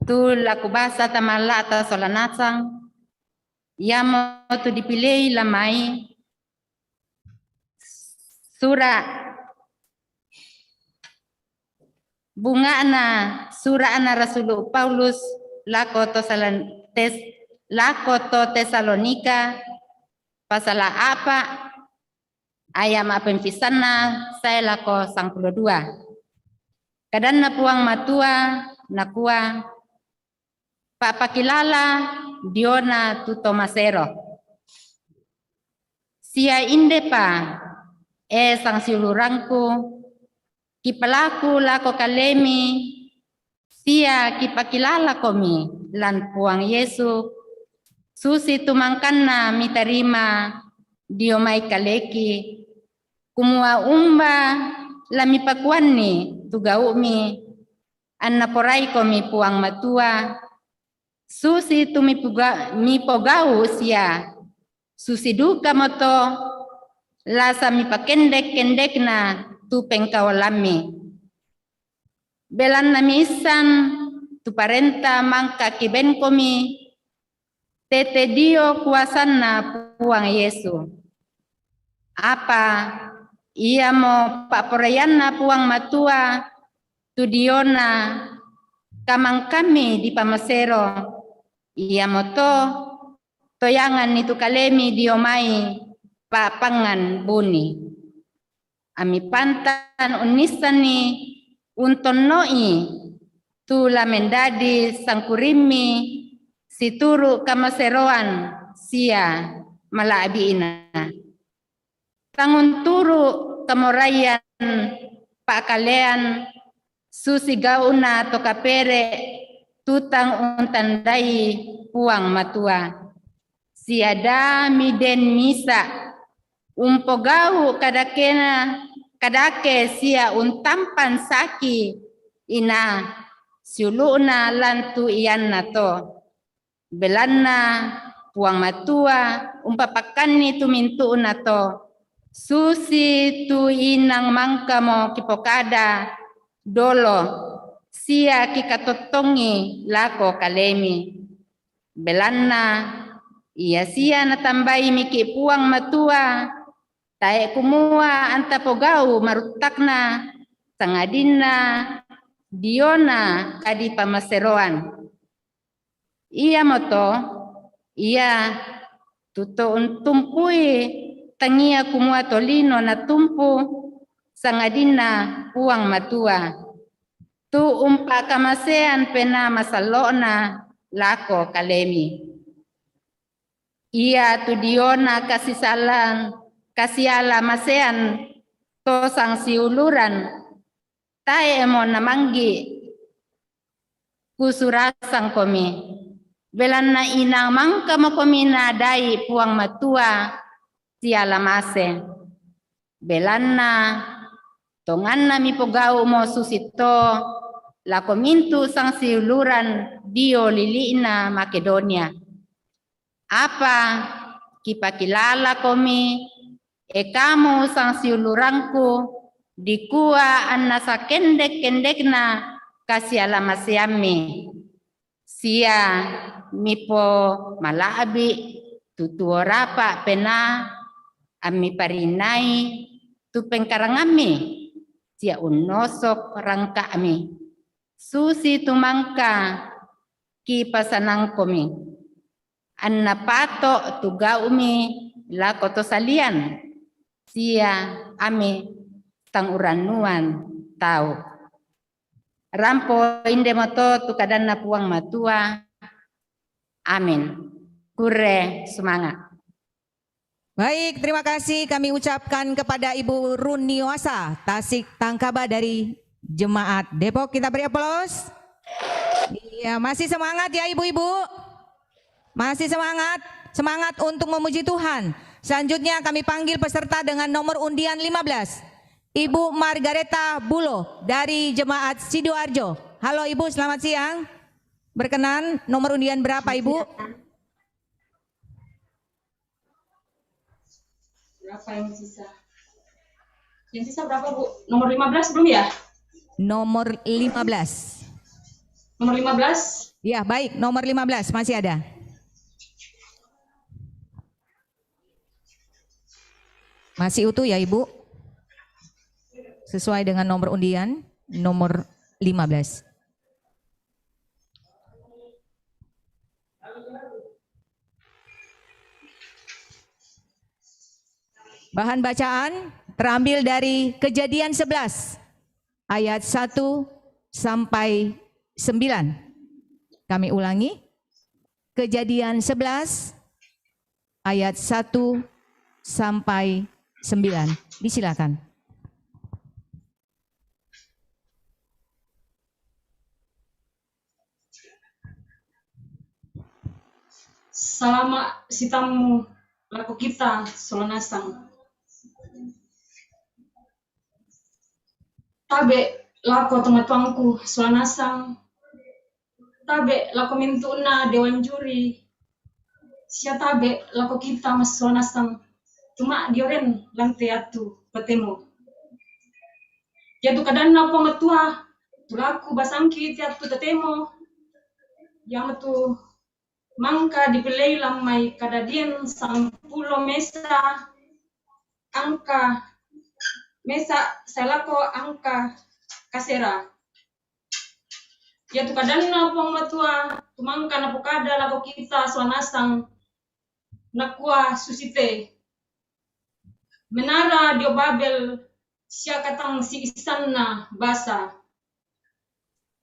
tu laku basa tamala ta solanasang, ia mo tu dipilih lamai, surah bunga na surah ana Rasul Paulus lako to Tesalonika pasal apa ayam apa pisana saya lako 92. Kadanna puang matua nakua Pak pakilala diona tu Tomasero. Sia inde pa sang siulurangku kipalaku lako kalemi sia kipakilala komi lan puang Yesu susi tumangkanna mitarima diomai kaleki kumua umba lami pakuanni tugaumi anna porai komi puang matua susi tumi pogau sia susi duka moto lasa mi pakendek na tu pengkawalami belan nami isan tu parenta mangka kiben komi tete dio kuasanna puang Yesu apa ia mo pak porayanna puang matua tu diona kamang kami di Pamasero ia moto toyangan itu kalemi diomai pak pangan buni ami pantan unisani unton noi tu lamendadi sangkurimi situru kamaseroan sia malaabiina tangun turu kamorayan pak kalean susi gauna to kapere tutang untandai puang matua siada miden misa umpogau kadake sia untampan saki ina siuluna lantu ianna to belanna puang matua umpapakani tumintu to susi tu inang mangkamo kipokada dolo sia kikatotongi lako kalemi belanna ia sia natambai miki puang matua tae kumua antapogau marutakna sangadina diona kadi Pamaseroan ia moto ia tuto untumpui tangia kumua tolino na tumpu sangadina puang matua tu umpa kamasean pena masalona lako kalemi ia tu diona kasiala masean to sang siuluran tae mo namanggi kusurasang komi belanna inang mangka mo komi na dai puang matua siala mase belanna tonganna mi pogau mo susito lako mintu sang siuluran dio liliina Makedonia apa kipakilala komi kamu sang siulurangku dikua anna sakendek-kendekna kasiala masiami sia mipo malabi tutuorapa pena ami parinai tu pengkarangami sia unosok rangka ami susi tumangka ki pasanang komi anna pato tugaumi lako to salian sia ami tanguranuan tau rampo inde moto tu kadanna puang matua amin kure semangat. Baik, terima kasih kami ucapkan kepada Ibu Runioasa Tasik Tangkaba dari Jemaat Depok. Kita beri aplaus. Iya, masih semangat ya ibu-ibu. Masih semangat, semangat untuk memuji Tuhan. Selanjutnya kami panggil peserta dengan nomor undian 15. Ibu Margareta Bulo dari Jemaat Sidoarjo. Halo Ibu, selamat siang. Berkenan nomor undian berapa Ibu? Berapa yang sisa? Yang sisa berapa, Bu? Nomor 15 belum ya? Nomor 15. Nomor 15? Ya, baik. Nomor 15 masih ada. Masih utuh ya, Ibu? Sesuai dengan nomor undian, nomor 15. Bahan bacaan terambil dari Kejadian 11 ayat 1 sampai 9. Kami ulangi. Kejadian 11 ayat 1 sampai 9. Disilakan. Selama sitamu laku kita solanasang. Tabe lako tomatuangku solanasang. Tabe lako mintuna dewan juri. Sia tabe lako kita mas solanasang. Cuma dioren lantai atu petemu. Yatu kadana pamatua. Tulaku basangki tiatu tetemo. Yang tu mangka dipilih lamai kadadian 10 mesa angka mesa salako angka kasera. Ya tu kadana pamatua tumangka napukada lako kita swanasang nakua susite. Menara dio Babel siya katang si isanna basa.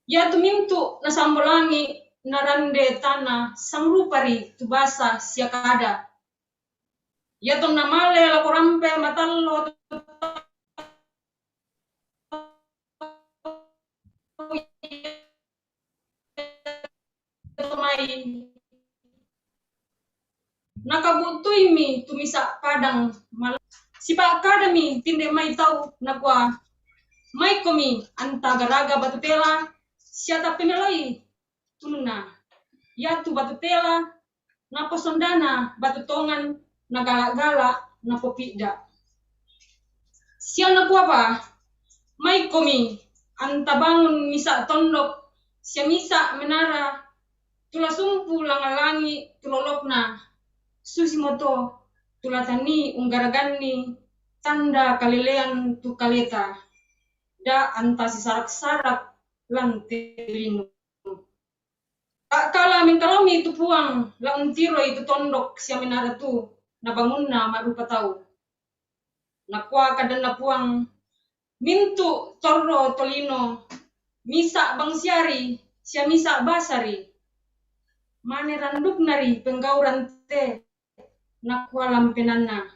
Ya tu mintu nasambolangi narande tanah sangrupari tu basa siya kada. Ya tu namale lako rampe matallo nakabutui mi tumisa padang mal sipa akademi tinde mai tau nakwa mai komi anta garaga batutela siata pemeloi tununa ya tu batutela napo sondana batutongan nagala-gala napo pida sia nakwa pa mai komi anta bangun misa tondok sia misa menara tula sumpu langalangi tulolokna susi moto tulatani unggaragani tanda kalilean tu kaleta da anta sisarak-sarak lantilinu. Kala mingkalomi itu puang launtiro itu tondok sia menara tu nabangunna marupa tau. Nakwa kadana puang mintu torro tolino misa bangsiari sia misa basari. Mane randuk nari penggauran te nakwa lampenana.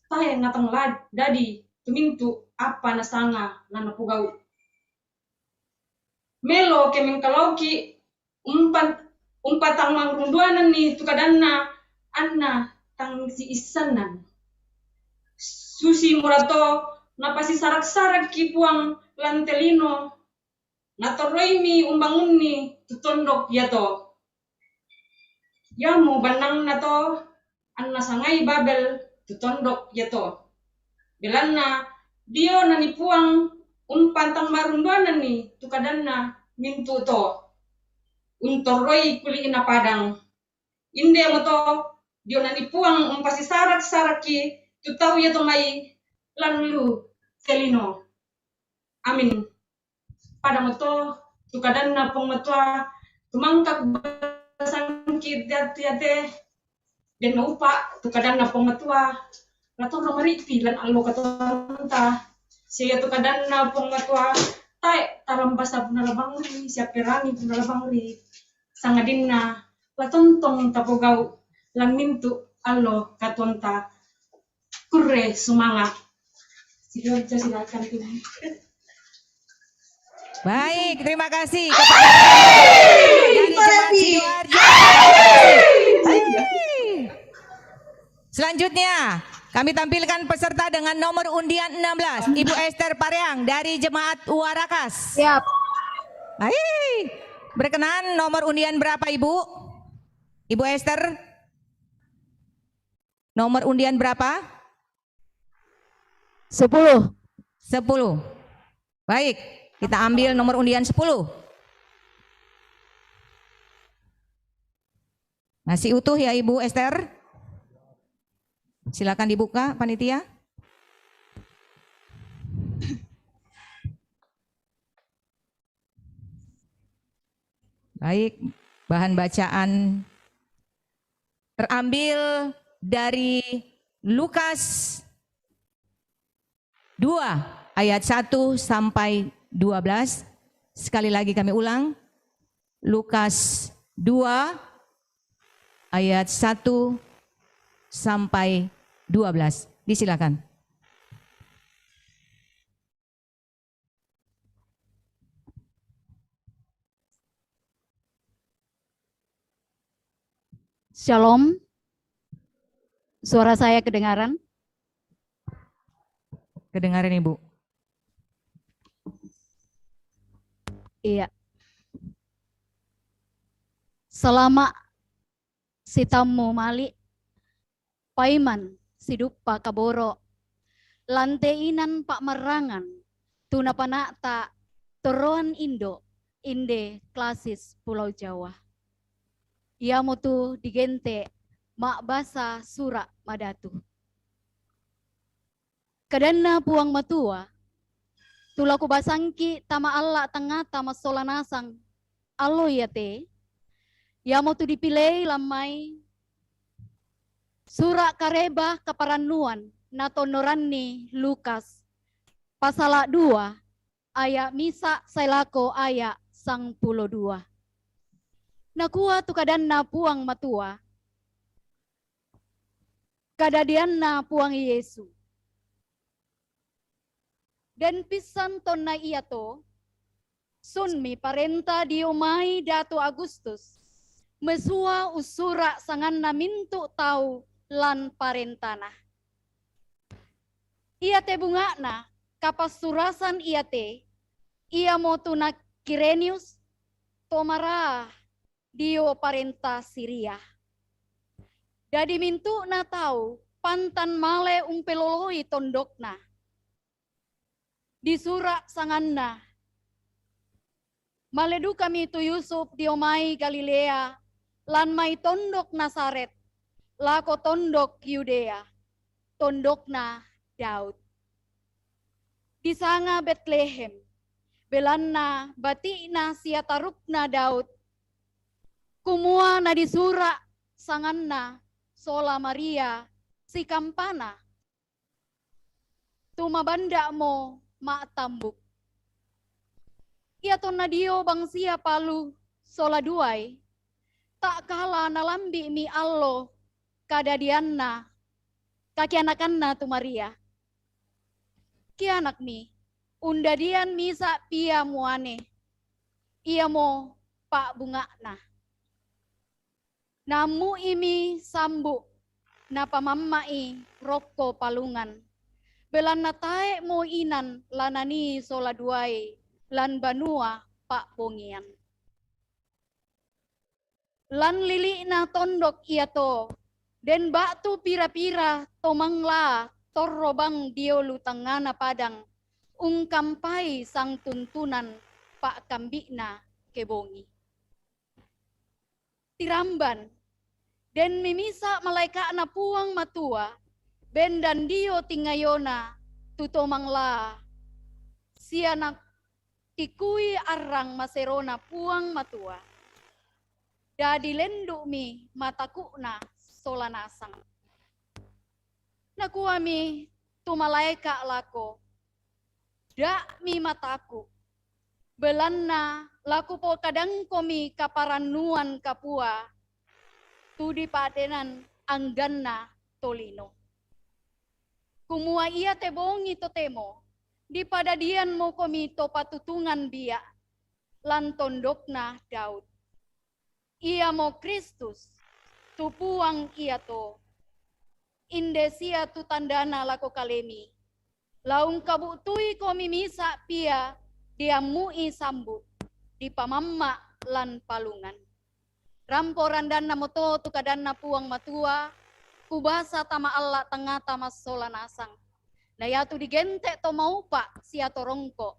Tahe ngatang lad dadi tumintu apa nasanga nana pugau. Melo kemengkaloki umpatang mangrunduanan ni tukadana anna tang si isanan. Susi murato napasi sarak-sarak kipuang lantelino natoroimi umbangunni tutondok yato. Yamu banang nato anna sangai Babel tutondok yato. Belanna dio nanipuang umpantang marunduanan ni tukadana mintu to. Untoroi kuli ina padang. Inde mo to dio nanipuang umpasi sarak-saraki tutau yato mai lanlu telino. Amin. Pada mo to tukadana pongmatwa tumangkak sangkit yate den upa tu kadang na pamatua nato romaripi lan allo katonta siya tu kadang na pamatua tay tarambasa punalabangri siya perani punalabangri sangadinna latontong tapogau lan mintu allo katonta kurre sumanga. Silakan Tuhan. Baik, terima kasih kepada dari Jemaat Sidoarjo. Selanjutnya, kami tampilkan peserta dengan nomor undian 16, Ibu Esther Pareang dari Jemaat Warakas. Siap. Baik. Berkenan nomor undian berapa, Ibu? Ibu Esther? Nomor undian berapa? 10. Baik, kita ambil nomor undian 10. Masih utuh ya Ibu Esther? Silakan dibuka panitia. Baik, bahan bacaan terambil dari Lukas 2 ayat 1 sampai 12. Sekali lagi kami ulang. Lukas 2 ayat 1 sampai 12. Disilakan. Shalom. Suara saya kedengaran? Kedengaran Ibu. Iya. Selama si tamu mali paiman sidupa kaboro lanteinan pak merangan tuna panakta toroan Indo inde klasis Pulau Jawa. Ia motu digente mak basa sura madatu. Kadana puang matua tulaku basangki tama Allah tengah tama solanasang alo yate. Ia motu dipilih lamai sura kareba kaparanuan natonorani Lukas pasal 2 ayat misa sailako ayat 12. Nakua tu kadanna puang matua. Kadadianna puang Yesu. Dan pisan tonna iya to, sunmi parenta diomai datu Agustus, mesua usura sanganna mintu tau lan parentana. Ia te bungana kapasurasan ia te, ia motuna Kirenius, tomara dio parenta Siria. Dadi mintu na tau pantan male umpeloloi tondokna. Disura sanganna. Maledu kami tu Yusuf diomai Galilea lan mai tondok Nasaret lako tondok Yudea tondokna Daud. Disanga Betlehem belanna batina siatarukna Daud. Kumua na disura sanganna sola Maria si kampana. Tuma banda mo mak tambuk. Ia tonna dio bangsia palu sola duai. Tak kala nalambi mi allo kadadianna kaki anakanna tu Maria. Ki anak mi undadian misa pia muane. Ia mo pak bungakna. Namu imi sambu napa mammai rokko palungan. Belan natae mo inan lanani sola duai lan banua pak bongian. Lan lili na tondok ia to den batu pira-pira tomangla torrobang dio lutangana padang ungkampai sang tuntunan pak kambikna kebongi. Tiramban den mimisa malaika na puang matua ben dan dio tingayona tutomangla sianak tikui arang maserona puang matua dadi lendu mi matakuna solanasang nakuami tu malaika lako dak mi mataku belanna laku po kadang komi kaparanuan kapua tu di padenan angganna tolino. Kumua ia tebongi totemo di padadian mo komi to patutungan biak lan tondokna Daud. Ia mo Kristus tu puang ia to indesia tu tandana lako kalemi. Laung kabutui komi misa pia dia mui sambu di pamamma lan palungan. Ramporan dan namoto tu kadanna puang matua kubasa tama Allah tengah tama solanasang. Na ya tu digente to mau pak sia torongko.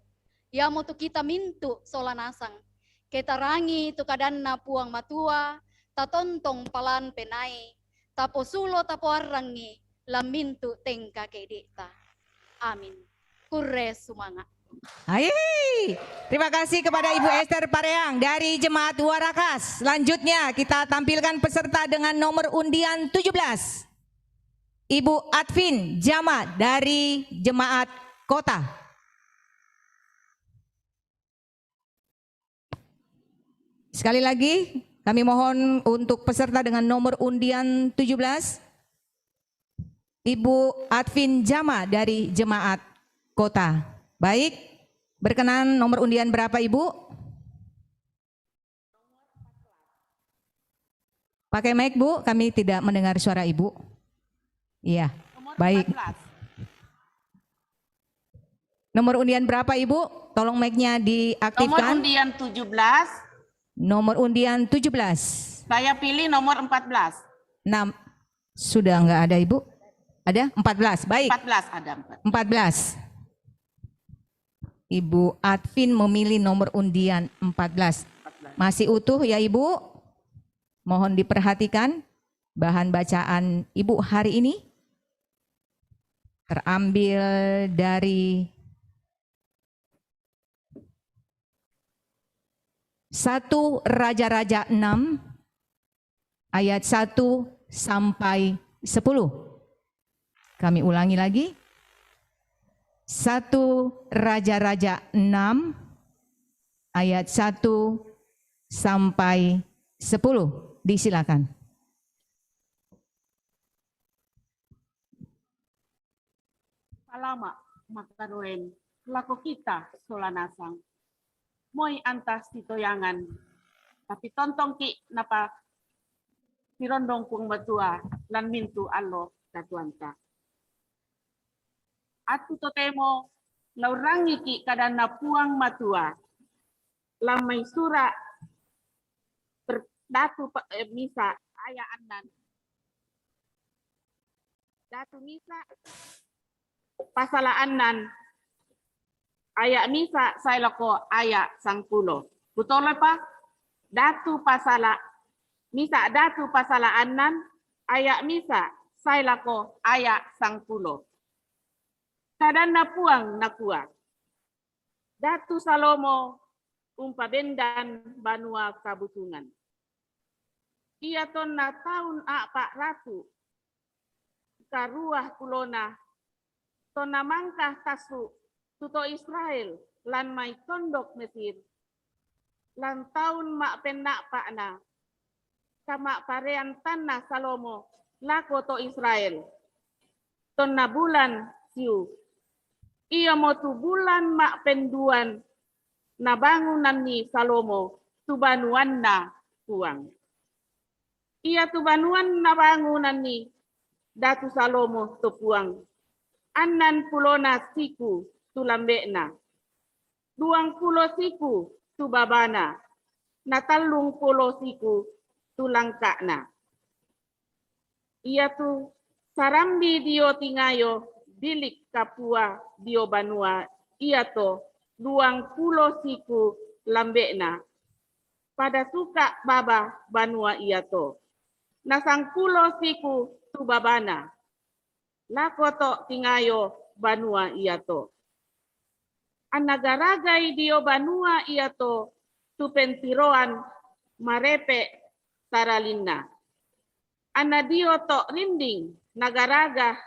Ya mo tu kita mintu solanasang. Kita rangi tu kadanna puang matua, tatontong palan penai, tapo sulo tapo arangi, lamintu tengka kedita. Amin. Kurre sumanga. Hai, terima kasih kepada Ibu Esther Pareang dari Jemaat Warakas. Selanjutnya kita tampilkan peserta dengan nomor undian 17. Ibu Advin Jama dari Jemaat Kota. Sekali lagi kami mohon untuk peserta dengan nomor undian 17. Ibu Advin Jama dari Jemaat Kota. Baik, berkenan nomor undian berapa Ibu? Pakai mic Bu, kami tidak mendengar suara Ibu. Iya, baik. Nomor undian berapa Ibu? Tolong mic-nya diaktifkan. Nomor undian 17. Nomor undian 17. Saya pilih nomor 14. 6. Sudah enggak ada Ibu? Ada? 14, baik. 14 ada. 14. Ibu Advin memilih nomor undian 14. Masih utuh ya Ibu? Mohon diperhatikan bahan bacaan Ibu hari ini terambil dari 1 Raja-Raja 6 ayat 1 sampai 10. Kami ulangi lagi. 1 Raja-Raja 6 ayat 1 sampai 10. Disilakan. Salama makaroen lako kita solanasang. Moy antas titoyangan. Tapi tontong ki napa pirondong kung matua lan mintu allo katuanta. Atu totemo laurangi ki kadana puang matua. Lamay sura datu misa aya anan. Datu misa pasalaanan aya misa sailako aya sangkulo. Betul apa? Datu pasala misa datu pasalaanan aya misa sailako aya sangkulo. Kadana puang nakua. Datu Salomo umpabendan banua kabutungan. Ia ton na tahun apa ratu karuah kulona ton na mangkah tasu tuto Israel lan mai tondok Mesir lan tahun mak penak pakna kama parean tanah Salomo lako to Israel ton na bulan siu. Ia mo tu bulan mak penduan na bangunan ni Salomo tu banuan na puang. Ia tu banuan na bangunan ni datu Salomo tu puang. Anan pulona siku tu lambekna. 20 siku tu babana. Na 30 siku tu langkakna. Ia tu sarambi dio tingayo bilik kapua dio banua ia to 20 siku lambekna pada suka baba banua ia to na 10 siku tu babana lakoto tingayo banua ia to anagaragai dio banua ia to tu pentiroan marepe taralinna anadio to rinding nagaraga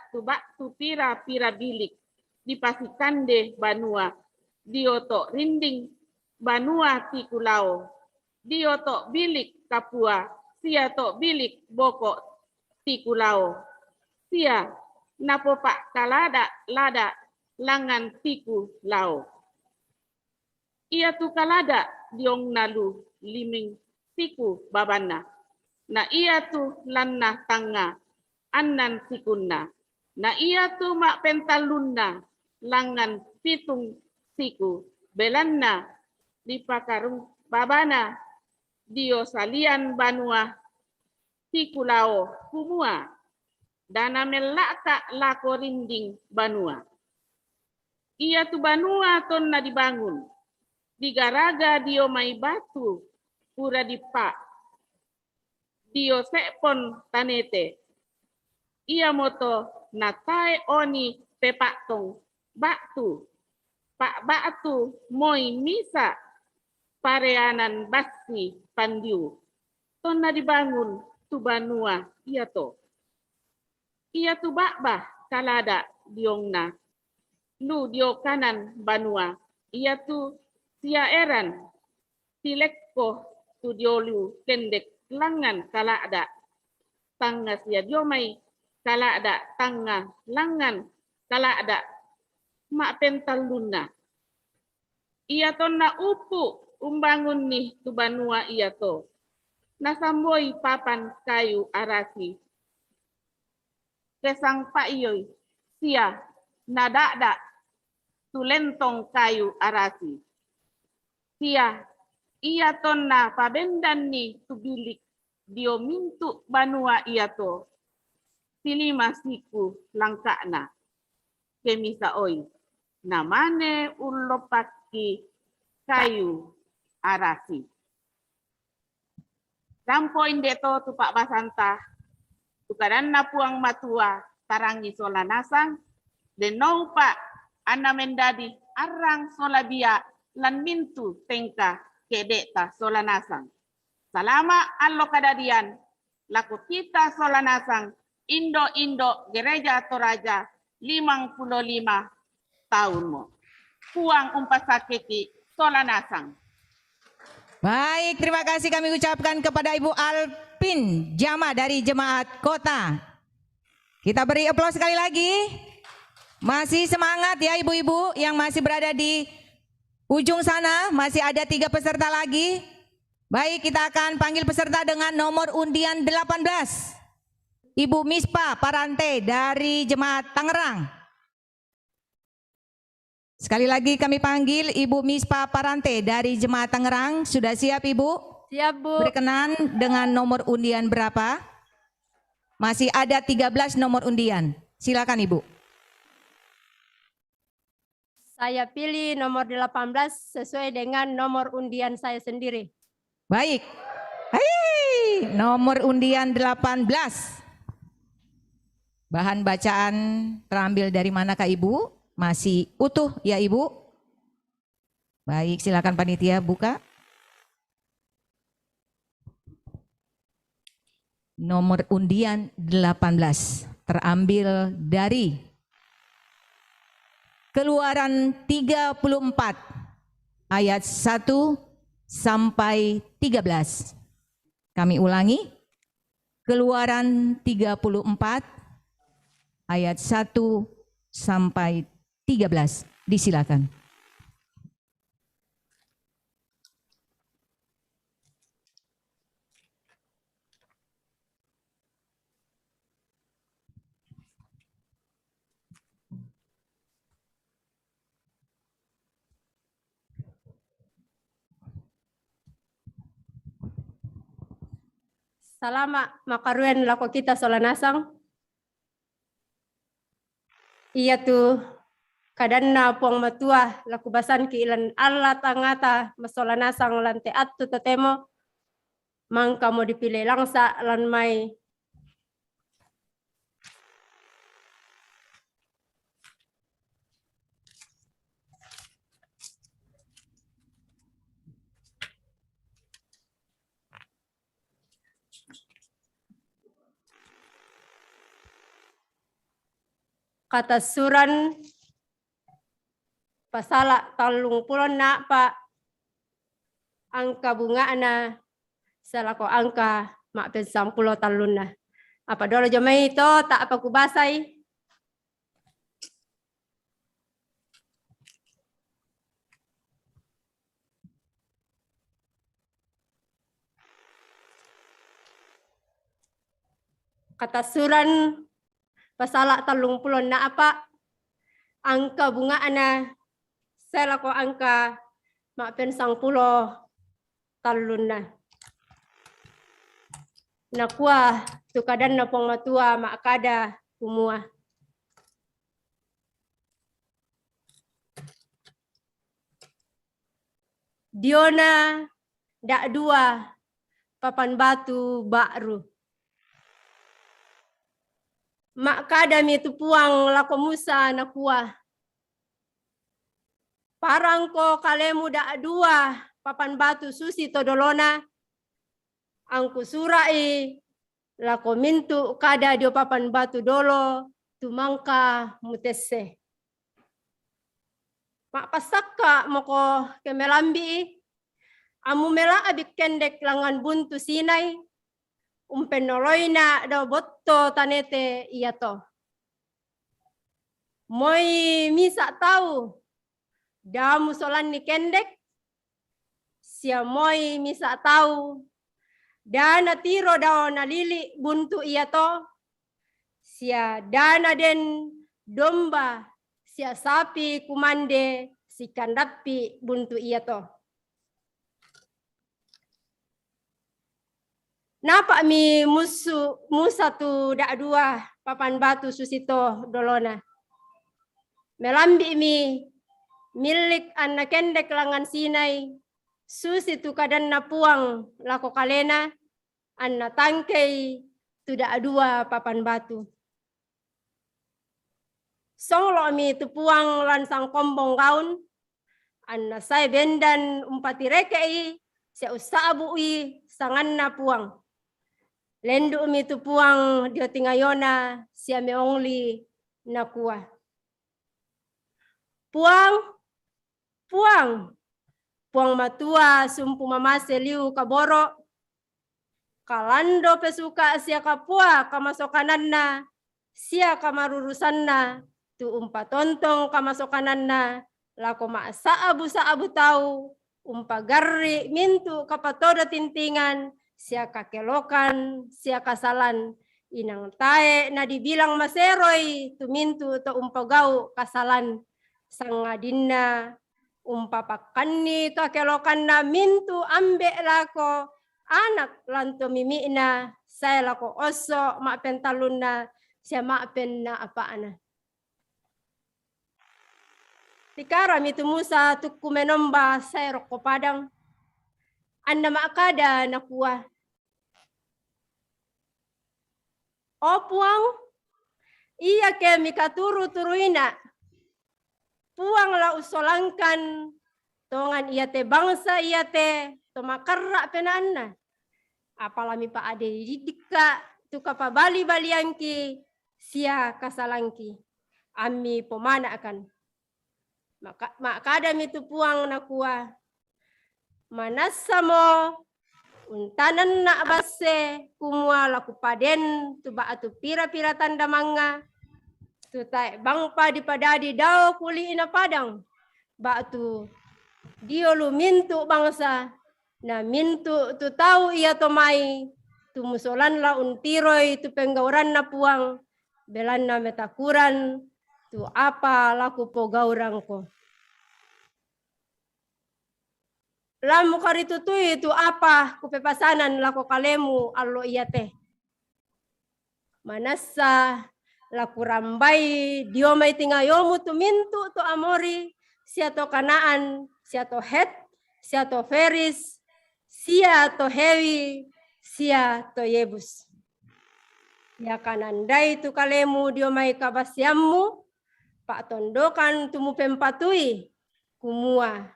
tu pira bilik di pasikande banua dioto rinding banua tikulao dioto bilik kapua sia to bilik boko tikulao sia napopak kalada lada langan tiku lao ia tu kalada diong nalu liming tiku babana na ia tu lanna tanga anan sikunna. Na iya tu mak pentalunna langan pitung siku belanna di pakarung babana dio salian banua sikulao kumua dana melaka lako rinding banua. Ia tu banua tonna dibangun. Digaraga dio mai batu pura dipa. Dio sepon tanete. Ia moto natai oni pepatong batu. Pak batu moi misa pareanan basi pandiu. Tonna dibangun tu banua ia to. Ia tu bakbah kalada diongna. Lu dio kanan banua. Ia tu sia eran silekko tu diolu kendek langan kalada. Tangga sia diomai kalada tangga langan kalada mak pentaluna. Ia to na upu umbangun nih tu banua ia to. Nasamboi papan kayu arasi. Kesang paiyoy sia nadada tu lentong kayu arasi. Sia ia to na pabendan nih tu bilik dio mintu banua ia to. Silima siku langkana. Kemisa oi. Namane ulopaki kayu arasi. Dampo indeto tu Pak Basanta. Tukaran na puang matua tarangi sola nasang. Denau Pak ana mendadi arang sola bia lan mintu tengka kedeta sola nasang. Salama allo kadadian. Laku kita sola nasang. Indo gereja Toraja 55 tahun mo. Puang umpasakiti sola nasang. Baik, terima kasih kami ucapkan kepada Ibu Alpin Jama dari Jemaat Kota. Kita beri aplaus sekali lagi. Masih semangat ya ibu-ibu yang masih berada di ujung sana. Masih ada 3 peserta lagi. Baik, kita akan panggil peserta dengan nomor undian 18. Ibu Mispa Parante dari Jemaat Tangerang. Sekali lagi kami panggil Ibu Mispa Parante dari Jemaat Tangerang. Sudah siap Ibu? Siap Bu. Berkenan dengan nomor undian berapa? Masih ada 13 nomor undian. Silakan Ibu. Saya pilih nomor 18 sesuai dengan nomor undian saya sendiri. Baik. Hai, nomor undian 18. Bahan bacaan terambil dari manakah Ibu? Masih utuh ya Ibu? Baik, silakan panitia buka. Nomor undian 18 terambil dari Keluaran 34 ayat 1 sampai 13. Kami ulangi. Keluaran 34 ayat 1 sampai 13. Disilakan. Salama makaruen lako kita solanasang. Iya tu kadanna puang matua laku basan ki ilan Allah tangata masolanasang lan teat tu tetemo mangka mau dipilih langsa lan mai kata suran pasala talung pulon na pa angka bunga na salako angka mak pensang pulo talun na apa dolo jomai itu tak apa kubasai kata suran pasala talung pulon na apa angka bunga ana saya lako angka mak pensang pulo talun na nakua tukadan na pong matua mak kada kumua Diona dak dua papan batu bakru. Mak kadami tu puang lako Musa nakua. Parangko kalemu dak dua papan batu susi todolona. Angku surai lako mintu kada dio papan batu dolo tumangka mutese. Mak pasaka moko kemelambi. Amu mela abik kendek langan buntu Sinai. Umpenoloina do botto tanete iato. Moi misa tahu. Damu solan ni kendek. Sia moi misa tahu. Dana tiro dao nalili buntu iato. Sia dana den domba. Sia sapi kumande si kandapi buntu iato. Napa mi musa tu dak dua papan batu susito dolona. Melambi mi milik anak kendek langan Sinai. Susi tu kadan na puang lako kalena. Anna tangkei tu dak dua papan batu. Songlo mi tu puang lansang kombong gaun. Anna sai bendan umpati rekei. Sia usabui sangan na puang. Lendu mi tu puang dio tingayona sia meongli nakua. Puang matua sumpu mamase liu kaboro. Kalando pesuka sia kapua kamasokananna sia kamarurusanna tu umpa tontong kamasokananna lako maasa abu tau umpa garri mintu kapatoda tintingan. Sia kakelokan, sia kasalan, inang tae na dibilang maseroy, tumintu to umpagau kasalan, sangadinna, umpapakani kakelokan na mintu ambe lako, anak lanto mimina, saya lako oso, maapen taluna, sia maapen na apaana. Tikara mitu Musa tukku menomba saya roko padang, anda makada nakua. O puang, iya ke mikaturu-turuina. Puang la usolangkan, tongan iya te bangsa iya te, tomakarra penanna. Apalami pa ade didika, tuka pa bali-balianki, sia kasalangki. Ami pomana akan. Makada mitu puang nakua. Manasamo untanan na abase kumua laku paden tu ba atu pira-pira tanda manga tu tai bangpa di padadi dao kuli ina padang ba atu dio lu mintu bangsa na mintu tu tahu ia tomai tu musolan la untiroi tu penggauran na puang belan na metakuran tu apa laku pogaurangko. Lamu karitutui itu apa kupepasanan lako kalemu allo iya teh. Manasa laku rambai diomai tingayomu tu mintu tu amori sia to Kanaan, sia to Het, sia to Feris, sia to Hewi, sia to Yebus. Ya kanandai tu kalemu diomai kabasiammu, pak tondokan tumu pempatui kumua.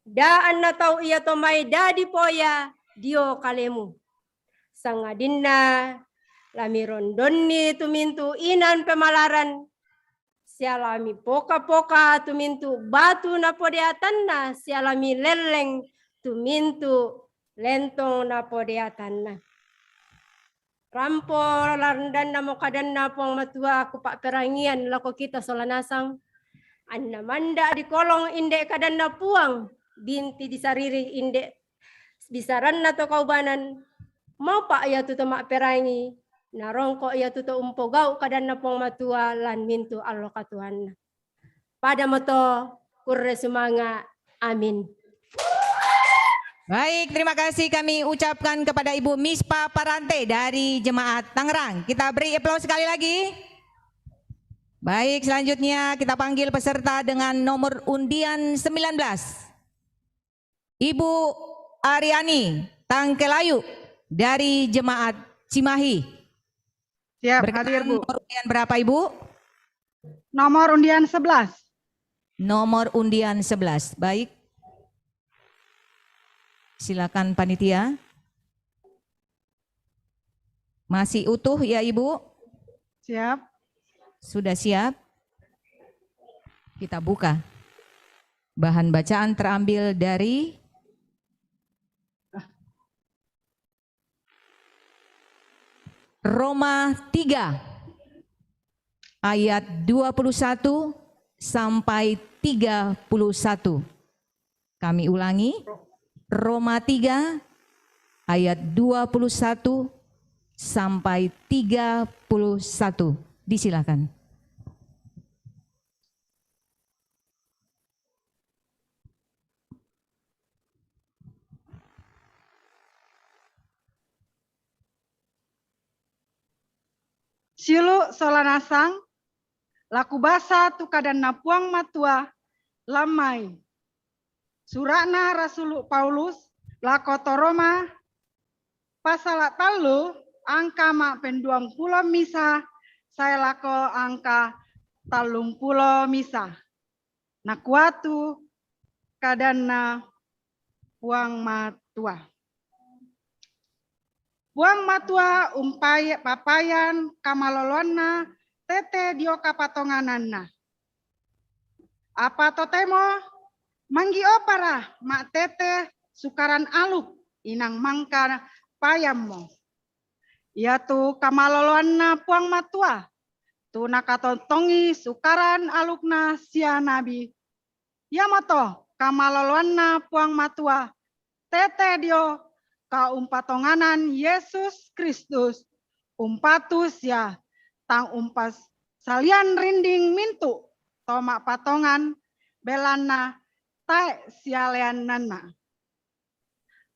Daan na tau iya tomai dadi poya dio kalemu. Sangadinna lami rondonni tumintu inan pemalaran. Sialami poka-poka tumintu batu na podeatanna. Sialami leleng tumintu lentong na podeatanna. Rampo larandan na mokadan na pong matua kupak perangian lako kita solanasang. Anna manda di kolong indek kadan na puang. Binti di sariri indek bisaran na to kaubanan mau pak ya tu mak perangi narongko ya tu umpogau kadan na pong matua lan mintu Allah katuhan pada moto kurre sumanga amin. Baik, terima kasih kami ucapkan kepada Ibu Mispa Parante dari Jemaat Tangerang. Kita beri aplaus sekali lagi. Baik, selanjutnya kita panggil peserta dengan nomor undian 19. Ibu Ariani Tangkelayu dari Jemaat Cimahi. Siap, Berkenan hadir Bu. nomor undian berapa Ibu? Nomor undian 11. Nomor undian 11. Baik. Silakan panitia. Masih utuh ya Ibu? Siap. Sudah siap? Kita buka. Bahan bacaan terambil dari Roma 3 ayat 21 sampai 31. Kami ulangi, Roma 3 ayat 21 sampai 31. Disilakan. Silu solanasang, laku basa tukadan napuang matua, lamai. Surakna Rasul Paulus, lako Roma, pasal talu, angka mak penduang pulau misa, saya lako angka talung pulau misa. Nakuatu kadana puang matua. Puang matua umpai papayan kamalolona tete dio kapatonganana. Apa totemo manggi opara mak tete sukaran aluk inang mangka payammo. Ia tu kamalolona puang matua. Tu nakatontongi sukaran alukna sia nabi. Ya moto kamalolona puang matua tete dio ka umpatonganan Yesus Kristus umpatus ya tang umpas salian rinding mintu tomak patongan belana tae sialean nana.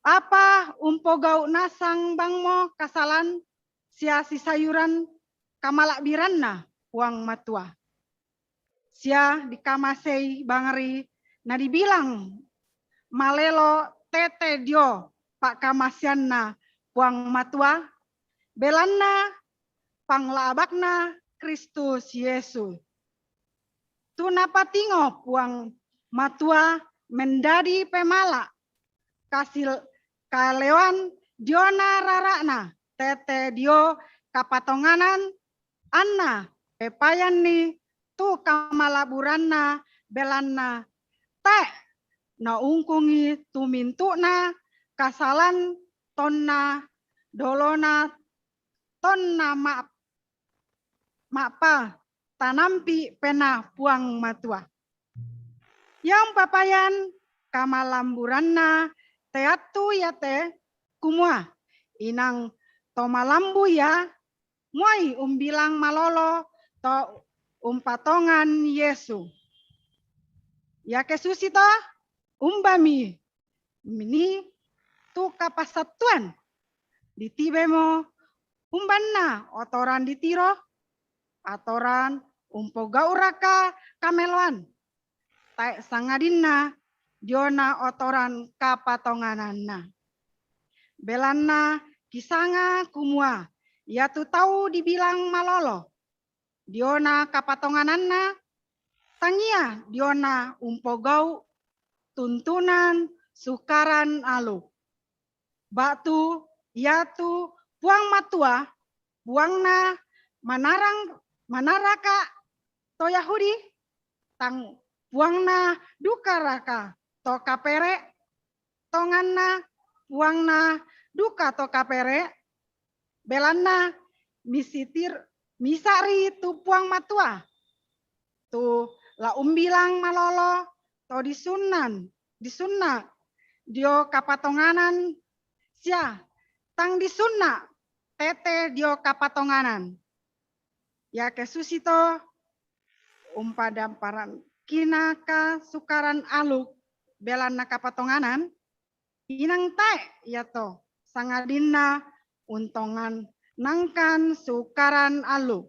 Apa umpo gau nasang bangmo kasalan sia si sayuran kamalak biranna puang matua. Sia dikamasei bangeri na dibilang malelo tete dio Pak Kamasianna puang matua, belanna panglabakna Kristus Yesus. Tunapatingo puang matua mendadi pemala, kasil kalewan diona rarakna, tete dio kapatonganan, anna pepayan ni tu kamalaburanna belanna, te na ungkungi tumintukna, kasalan tonna dolona tonna mapa tanampi pena puang matua. Yang papayan kamalamburanna teatu ya te kumua inang tomalambu ya muai umbilang malolo to umpatongan Yesu. Ya kesusi to umbami mini tu kapasatuan ditibemo umbanna otoran ditiro atoran umpo gauraka kameloan tae sangadinna diona otoran kapatongananna belanna kisanga kumua ia tu tahu dibilang malolo diona kapatongananna tangia diona umpo gau tuntunan sukaran alu. Batu, yatu, puang matua, puangna manaraka to Yahudi, tang puangna duka raka to kapere, tonganna puangna duka to kapere, belanna misari tu puang matua, tu la umbilang malolo to disunna dio kapatonganan sia tang disunna tete dio kapatonganan ya kesusito umpadamparan kinaka sukaran aluk belana kapatonganan inang tae ya to sangadina untongan nangkan sukaran aluk.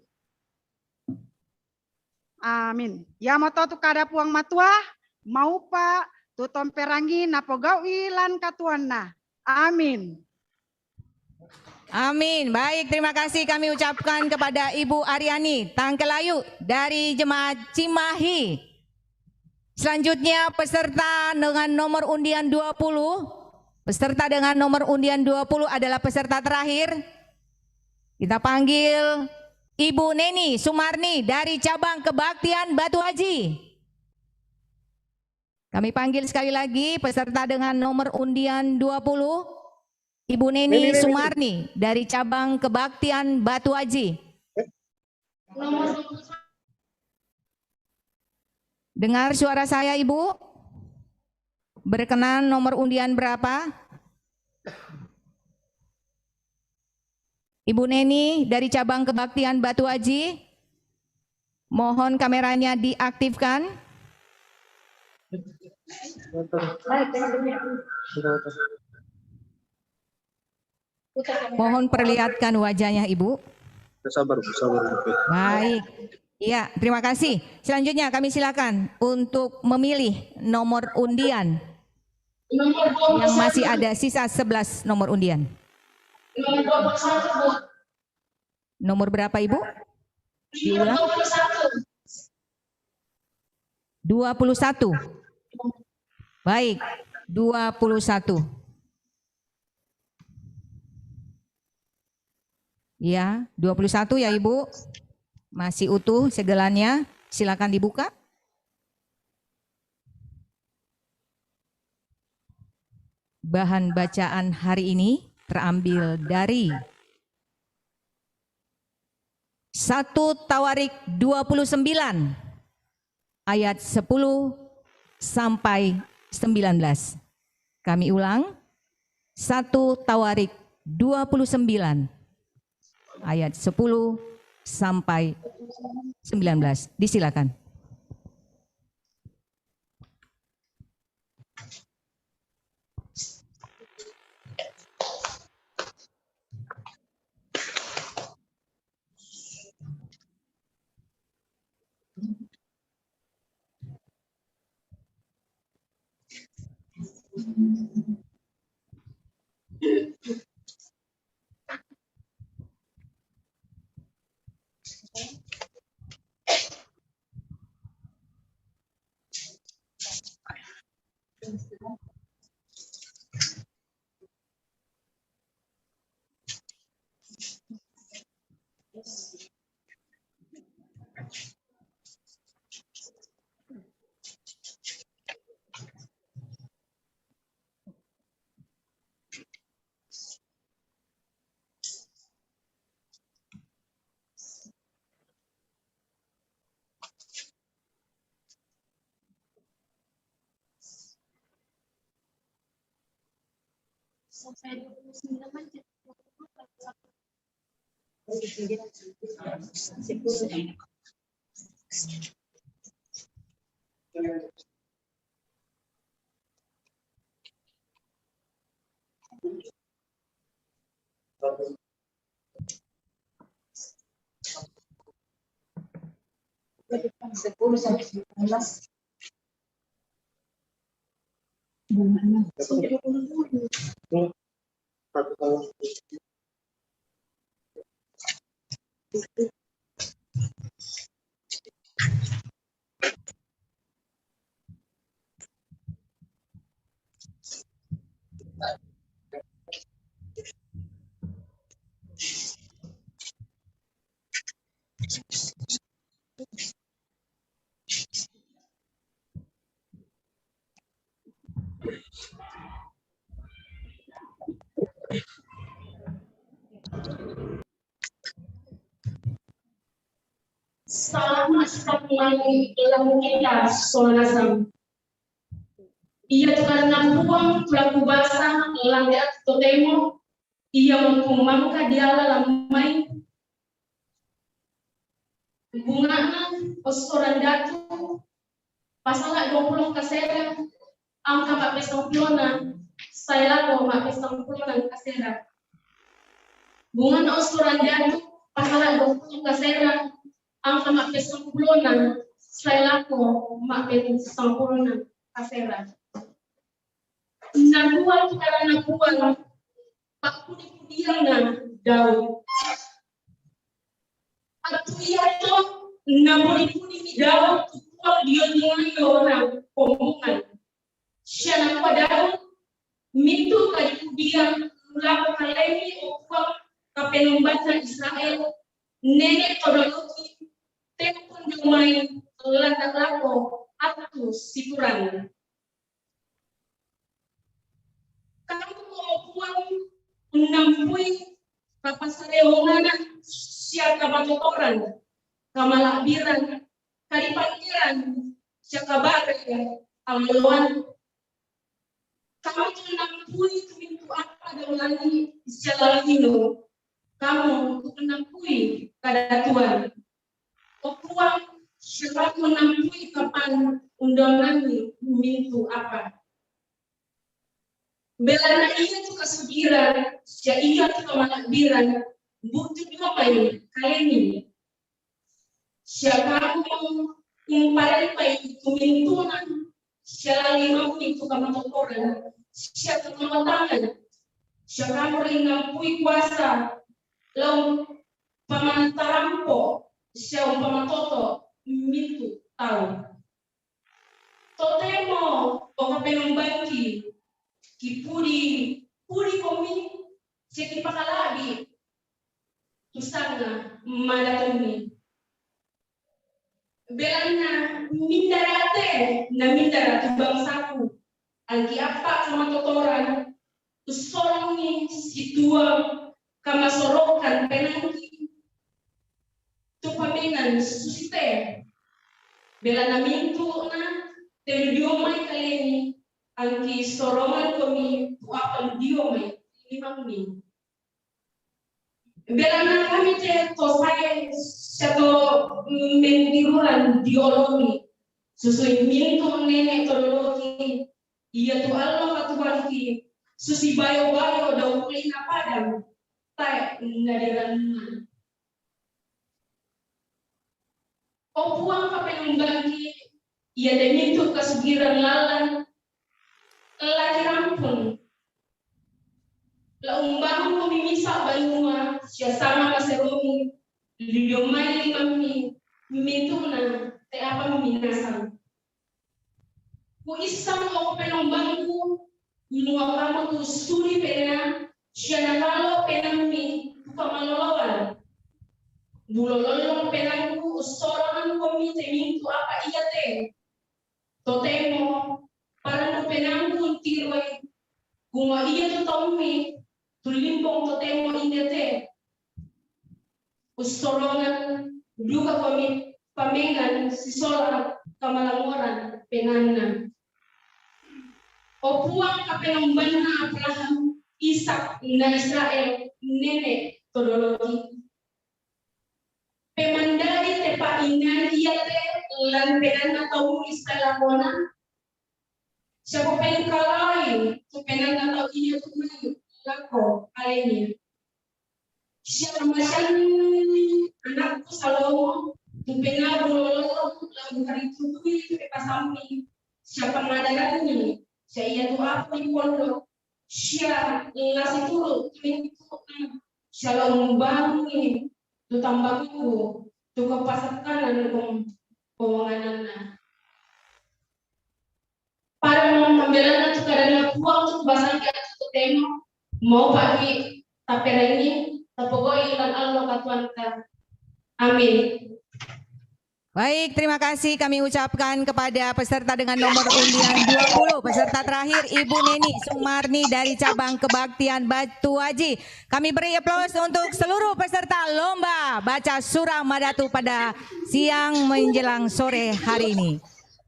Amin. Ya moto tu kada puang matua mau pa tu tomperangi napogawi lan katuanna. Amin. Amin. Baik, terima kasih kami ucapkan kepada Ibu Aryani Tangkelayu dari Jemaat Cimahi. Selanjutnya peserta dengan nomor undian 20. Peserta dengan nomor undian 20 adalah peserta terakhir. Kita panggil Ibu Neni Sumarni dari cabang Kebaktian Batu Haji. Kami panggil sekali lagi peserta dengan nomor undian 20. Ibu Neni Sumarni dari cabang Kebaktian Batu Haji. Dengar suara saya, Ibu? Berkenan nomor undian berapa? Ibu Neni dari cabang Kebaktian Batu Haji. Mohon kameranya diaktifkan. Mohon perlihatkan wajahnya, Ibu. Sabar. Baik. Iya, terima kasih. Selanjutnya kami silakan untuk memilih nomor undian. Yang masih ada sisa 11 nomor undian. Nomor berapa, Ibu? Diulang. 21. Baik, 21. Ya, 21 ya Ibu. Masih utuh segelannya. Silakan dibuka. Bahan bacaan hari ini terambil dari 1 Tawarik 29 ayat 10 sampai 19. Kami ulang. 1 Tawarik 29 ayat 10 sampai 19. Disilakan. Sampai 29 aja. Depan 10 sampai 19. Salam astagfirullahaladzim dalam kita solasam. Ia karena buang pelaku basah lantai totemo. Ia mengumumkan dia lamai bungana ostoran datu pasal 20 kasera angka 40 saya laku 40 kasera bungana ostoran datu pasal 20 kasera angka 40 saya laku 40 kasera Nabuang karena nabuang pakudi-kudian na daw. At iyato nabuli-puli mi daw tuwag diyon ngayon na komungan. Siya na kwa daw mintu kadikudian mula kalemi o kwa kapenumbat sa Israel nene todologi tempon dumay lantaklako at sikuran. Kamu mau nampui kapasarehongan siya kabatotoran, kamalakbiran, kalipangiran, siya kabagay, amaluan. Kamu nampui tumintu apa daulani siya lalino. Kamu nampui kadatuan. Okuang siya kamu nampui kapan undangan mintu apa. Belana iya tu kasugiran, siya iya tu kamalakbiran, butuh juga paling kaleni. Siya kamu kumparan paling tumintunan, siya limau itu kamatotoran, siya kamatangan, siya kamu ringampui kuasa, lau pamantarampo, siya pamatoto, mintu tahu. Totemo, o kapenumbanki, kipuri komi seki pakalagi tusanga malatumi belana mindarate na mindaratu bangsaku algi apa sama totoran usolongi situang kamasorokan penangki tupamengan susite belana mintu na teludiomai kaleni angki soroman kami tuapan diomai limang. Belana kami te tosai satu mendiruran diologi susui mintu nenek todologi iya tu Allah katubanki susi bayo daulina padam tai ngadiran. Opuang kapenungganki iya demintu kasugiran lalan lagi rampun. Laumbangun pemimisa balunga, siya sama kaserumi, lidiomay kami, mituna, te apa minasan. Ku isang ako penumbangku, inuwa kamu tu suri pena, siya nakalo penami, kamalolawan. Bulololong penangku, usorangan komite, mintu apa iya te. Totemo, para penangku tirway kung iya to taumi tulimpong to temo indete ustorongan duka kami pamengan sisola kamalangoran penanna opuang kapenamban na Abraham Isak na Israel nene todologi pemandari te paingan iya te lan penanna taum Israel kona siapa pengen kalai, pengen tahu ini tuh lako kalinya. Siapa macam anakku Salomo, pengen bolong lalu hari itu pasami. Siapa ngadakannya? Saya tuh apa di pondok? Siapa ngasih turun, siapa membangun, tuh tambahku, tuh kepasatkan penganganana. Para pembelaan itu karena uang untuk bahasa kita untuk temo mau pagi tapera ini tapogoi lan Allah katuan ka. Amin. Baik, terima kasih kami ucapkan kepada peserta dengan nomor undian 20. Peserta terakhir Ibu Neni Sumarni dari cabang Kebaktian Batu Haji. Kami beri aplaus untuk seluruh peserta lomba baca surah Madatu pada siang menjelang sore hari ini.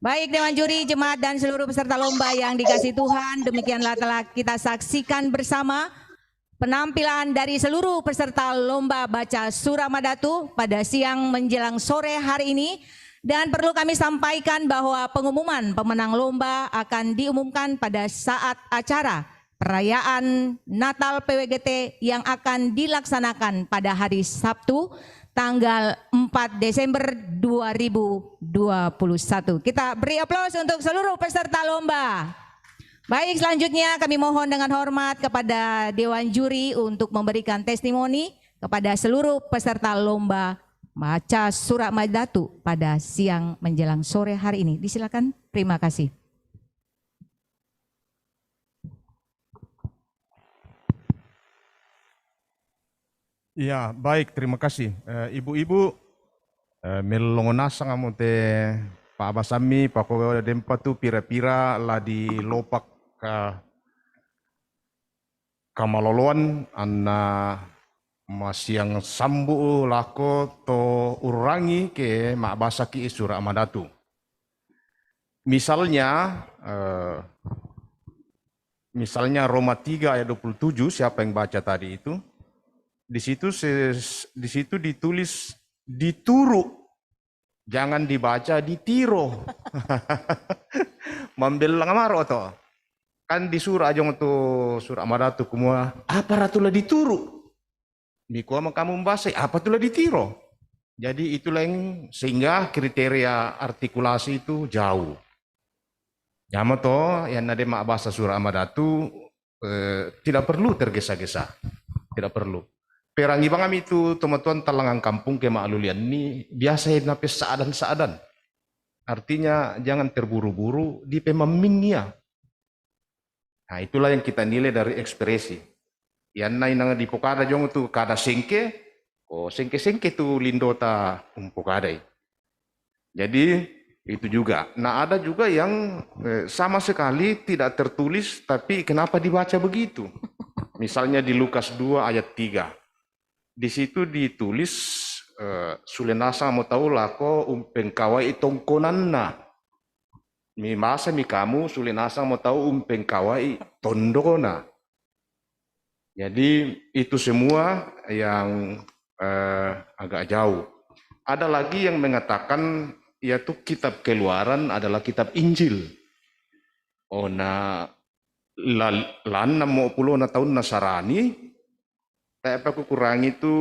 Baik Dewan Juri, jemaat dan seluruh peserta lomba yang dikasihi Tuhan, demikianlah telah kita saksikan bersama penampilan dari seluruh peserta lomba baca surah Madatu pada siang menjelang sore hari ini. Dan perlu kami sampaikan bahwa pengumuman pemenang lomba akan diumumkan pada saat acara perayaan Natal PWGT yang akan dilaksanakan pada hari Sabtu tanggal 4 Desember 2021. Kita beri aplaus untuk seluruh peserta lomba. Baik, selanjutnya kami mohon dengan hormat kepada Dewan Juri untuk memberikan testimoni kepada seluruh peserta lomba baca surat Madatu pada siang menjelang sore hari ini. Disilakan, terima kasih. Ya, baik, terima kasih. Ibu-ibu, melongonasang amote Pak Abasami, Pak Koga Dempa tu pira-pira lah di lopak kamaloloan anna masiang sambu lako to urangi ke mak basaki surah Madatu. Misalnya Roma 3 ayat 27, siapa yang baca tadi itu? Di situ ditulis dituru, jangan dibaca ditiro. Membelang amaro to. Kan di surah ajong tu surah Madatu kumua apa ratulah dituru. Miko kamu membaca apa tulah ditiro. Jadi itulah yang sehingga kriteria artikulasi itu jauh. Nyama to yang nade mak bahasa surah Madatu tidak perlu tergesa-gesa. Tidak perlu. Perangi bangam itu teman-teman talangan kampung ke maklulian ini biasa nape saadan-saadan. Artinya jangan terburu-buru di pemamingnya. Nah itulah yang kita nilai dari ekspresi. Yang nang di pokada jong itu kada sengke, sengke tu lindota pokadai. Jadi itu juga. Nah ada juga yang sama sekali tidak tertulis tapi kenapa dibaca begitu. Misalnya di Lukas 2 ayat 3. Di situ ditulis sulenasa mau tahu lako umpengkawai tongkonanna. Mi masa mi kamu sulenasa mau tahu umpengkawai tondona. Jadi itu semua yang agak jauh. Ada lagi yang mengatakan yaitu kitab Keluaran adalah kitab Injil. Ona lana mau puluh tahun Nasarani. Tapi aku kurangi itu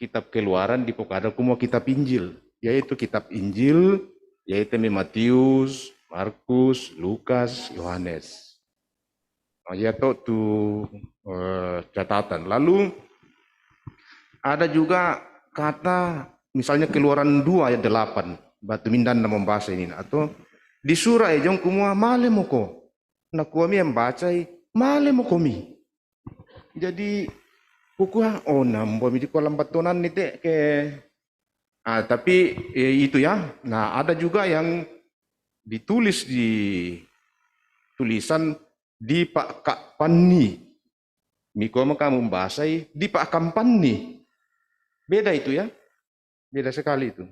kitab Keluaran di pokada kumua kitab Injil, yaitu kitab Injil, yaitu Matius, Markus, Lukas, Yohanes. Ya tu catatan. Lalu ada juga kata misalnya Keluaran 2 ayat 8, batu mindan nama bahasa ini atau di surah ejong kumua male moko. Nah kuami yang baca male mokomi. Jadi pukua nambo mi di kolam batonan nite ke tapi itu ya. Nah, ada juga yang ditulis di tulisan di Pak Kak Panni. Miko kamu membahasai di Pak Kampanni. Beda itu ya. Beda sekali itu.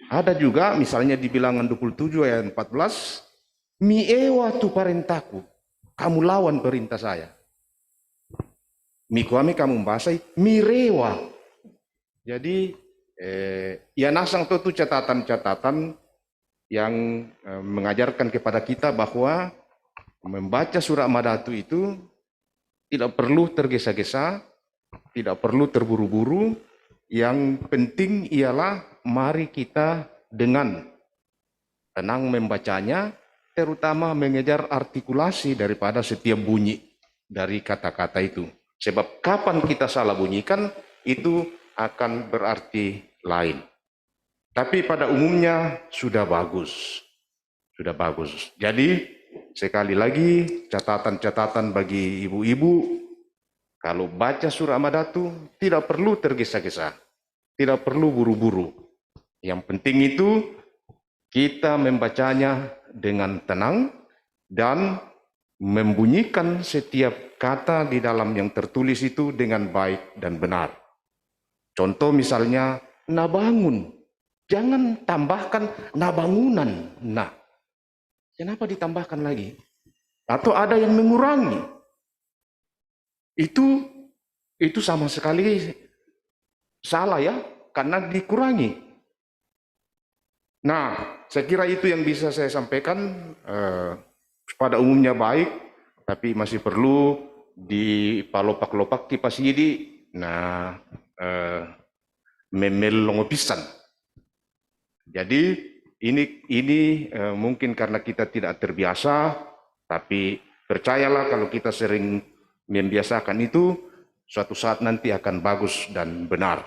Ada juga misalnya di Bilangan 27 ayat 14, mi ewa tu perintahku, kamu lawan perintah saya. Mikuami kamu bahasai mirewa. Jadi ya nasang itu catatan-catatan yang mengajarkan kepada kita bahwa membaca surah Madatu itu tidak perlu tergesa-gesa, tidak perlu terburu-buru. Yang penting ialah mari kita dengan tenang membacanya, terutama mengejar artikulasi daripada setiap bunyi dari kata-kata itu. Sebab kapan kita salah bunyikan, itu akan berarti lain. Tapi pada umumnya sudah bagus. Sudah bagus. Jadi sekali lagi catatan-catatan bagi ibu-ibu, kalau baca surah Madatu tidak perlu tergesa-gesa. Tidak perlu buru-buru. Yang penting itu kita membacanya dengan tenang dan membunyikan setiap kata di dalam yang tertulis itu dengan baik dan benar. Contoh misalnya, nabangun. Jangan tambahkan nabangunan. Nah, kenapa ditambahkan lagi? Atau ada yang mengurangi. Itu sama sekali salah ya, karena dikurangi. Nah, saya kira itu yang bisa saya sampaikan. Pada umumnya baik, tapi masih perlu dipalopak-lopak kipas yidi. Nah, memelongo pisan. Jadi ini mungkin karena kita tidak terbiasa, Tapi percayalah kalau kita sering membiasakan itu, suatu saat nanti akan bagus dan benar.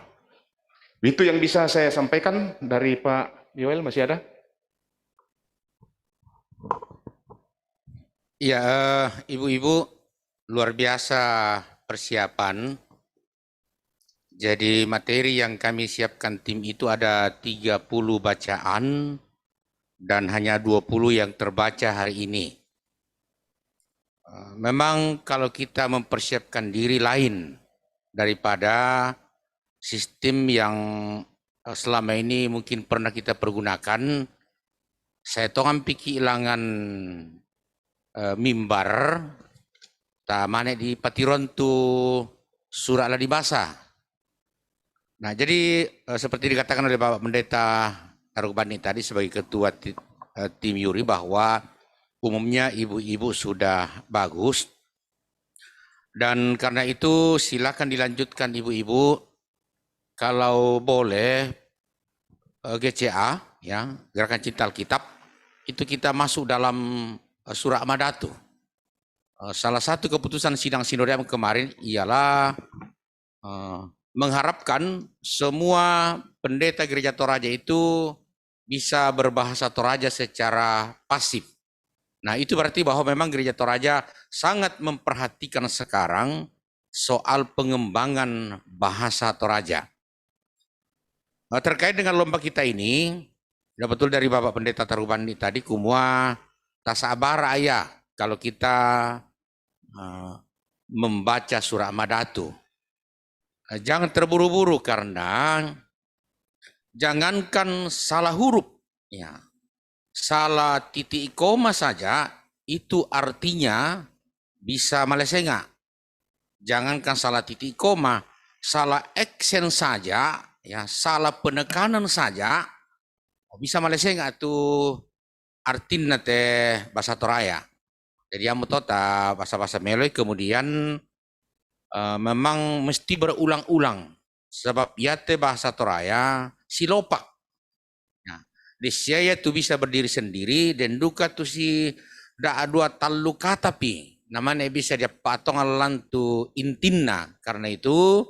Itu yang bisa saya sampaikan dari Pak Yoel, masih ada? Ya, ibu-ibu, luar biasa persiapan. Jadi materi yang kami siapkan tim itu ada 30 bacaan dan hanya 20 yang terbaca hari ini. Memang kalau kita mempersiapkan diri lain daripada sistem yang selama ini mungkin pernah kita pergunakan, saya tongan piki ilangan mimbar, ta mana di patiron tu surat lah dibasa. Nah, jadi seperti dikatakan oleh Bapak Pendeta Tarugubani tadi sebagai ketua tim Yuri bahwa umumnya ibu-ibu sudah bagus. Dan karena itu silakan dilanjutkan ibu-ibu, kalau boleh GCA ya, Gerakan Cinta Alkitab, itu kita masuk dalam Surah Madatu. Salah satu keputusan sidang sinode kemarin ialah mengharapkan semua pendeta gereja Toraja itu bisa berbahasa Toraja secara pasif. Nah, itu berarti bahwa memang gereja Toraja sangat memperhatikan sekarang soal pengembangan bahasa Toraja. Terkait dengan lomba kita ini, ya betul dari Bapak Pendeta Tarugubani tadi, kumua tak sabar ayah kalau kita membaca surah Madatu. Jangan terburu-buru karena jangankan salah huruf, ya, salah titik koma saja itu artinya bisa melesenga. Jangankan salah titik koma, salah aksen saja, ya, salah penekanan saja bisa melesenga itu artinya teh bahasa Toraya. Jadi yang tota bahasa-bahasa Meloi kemudian memang mesti berulang-ulang sebab ya teh bahasa Toraya silopak. Nah, dia tu bisa berdiri sendiri dan duka tu si da dua talu kata pi namanya bisa dia patong alan tu intinna. Karena itu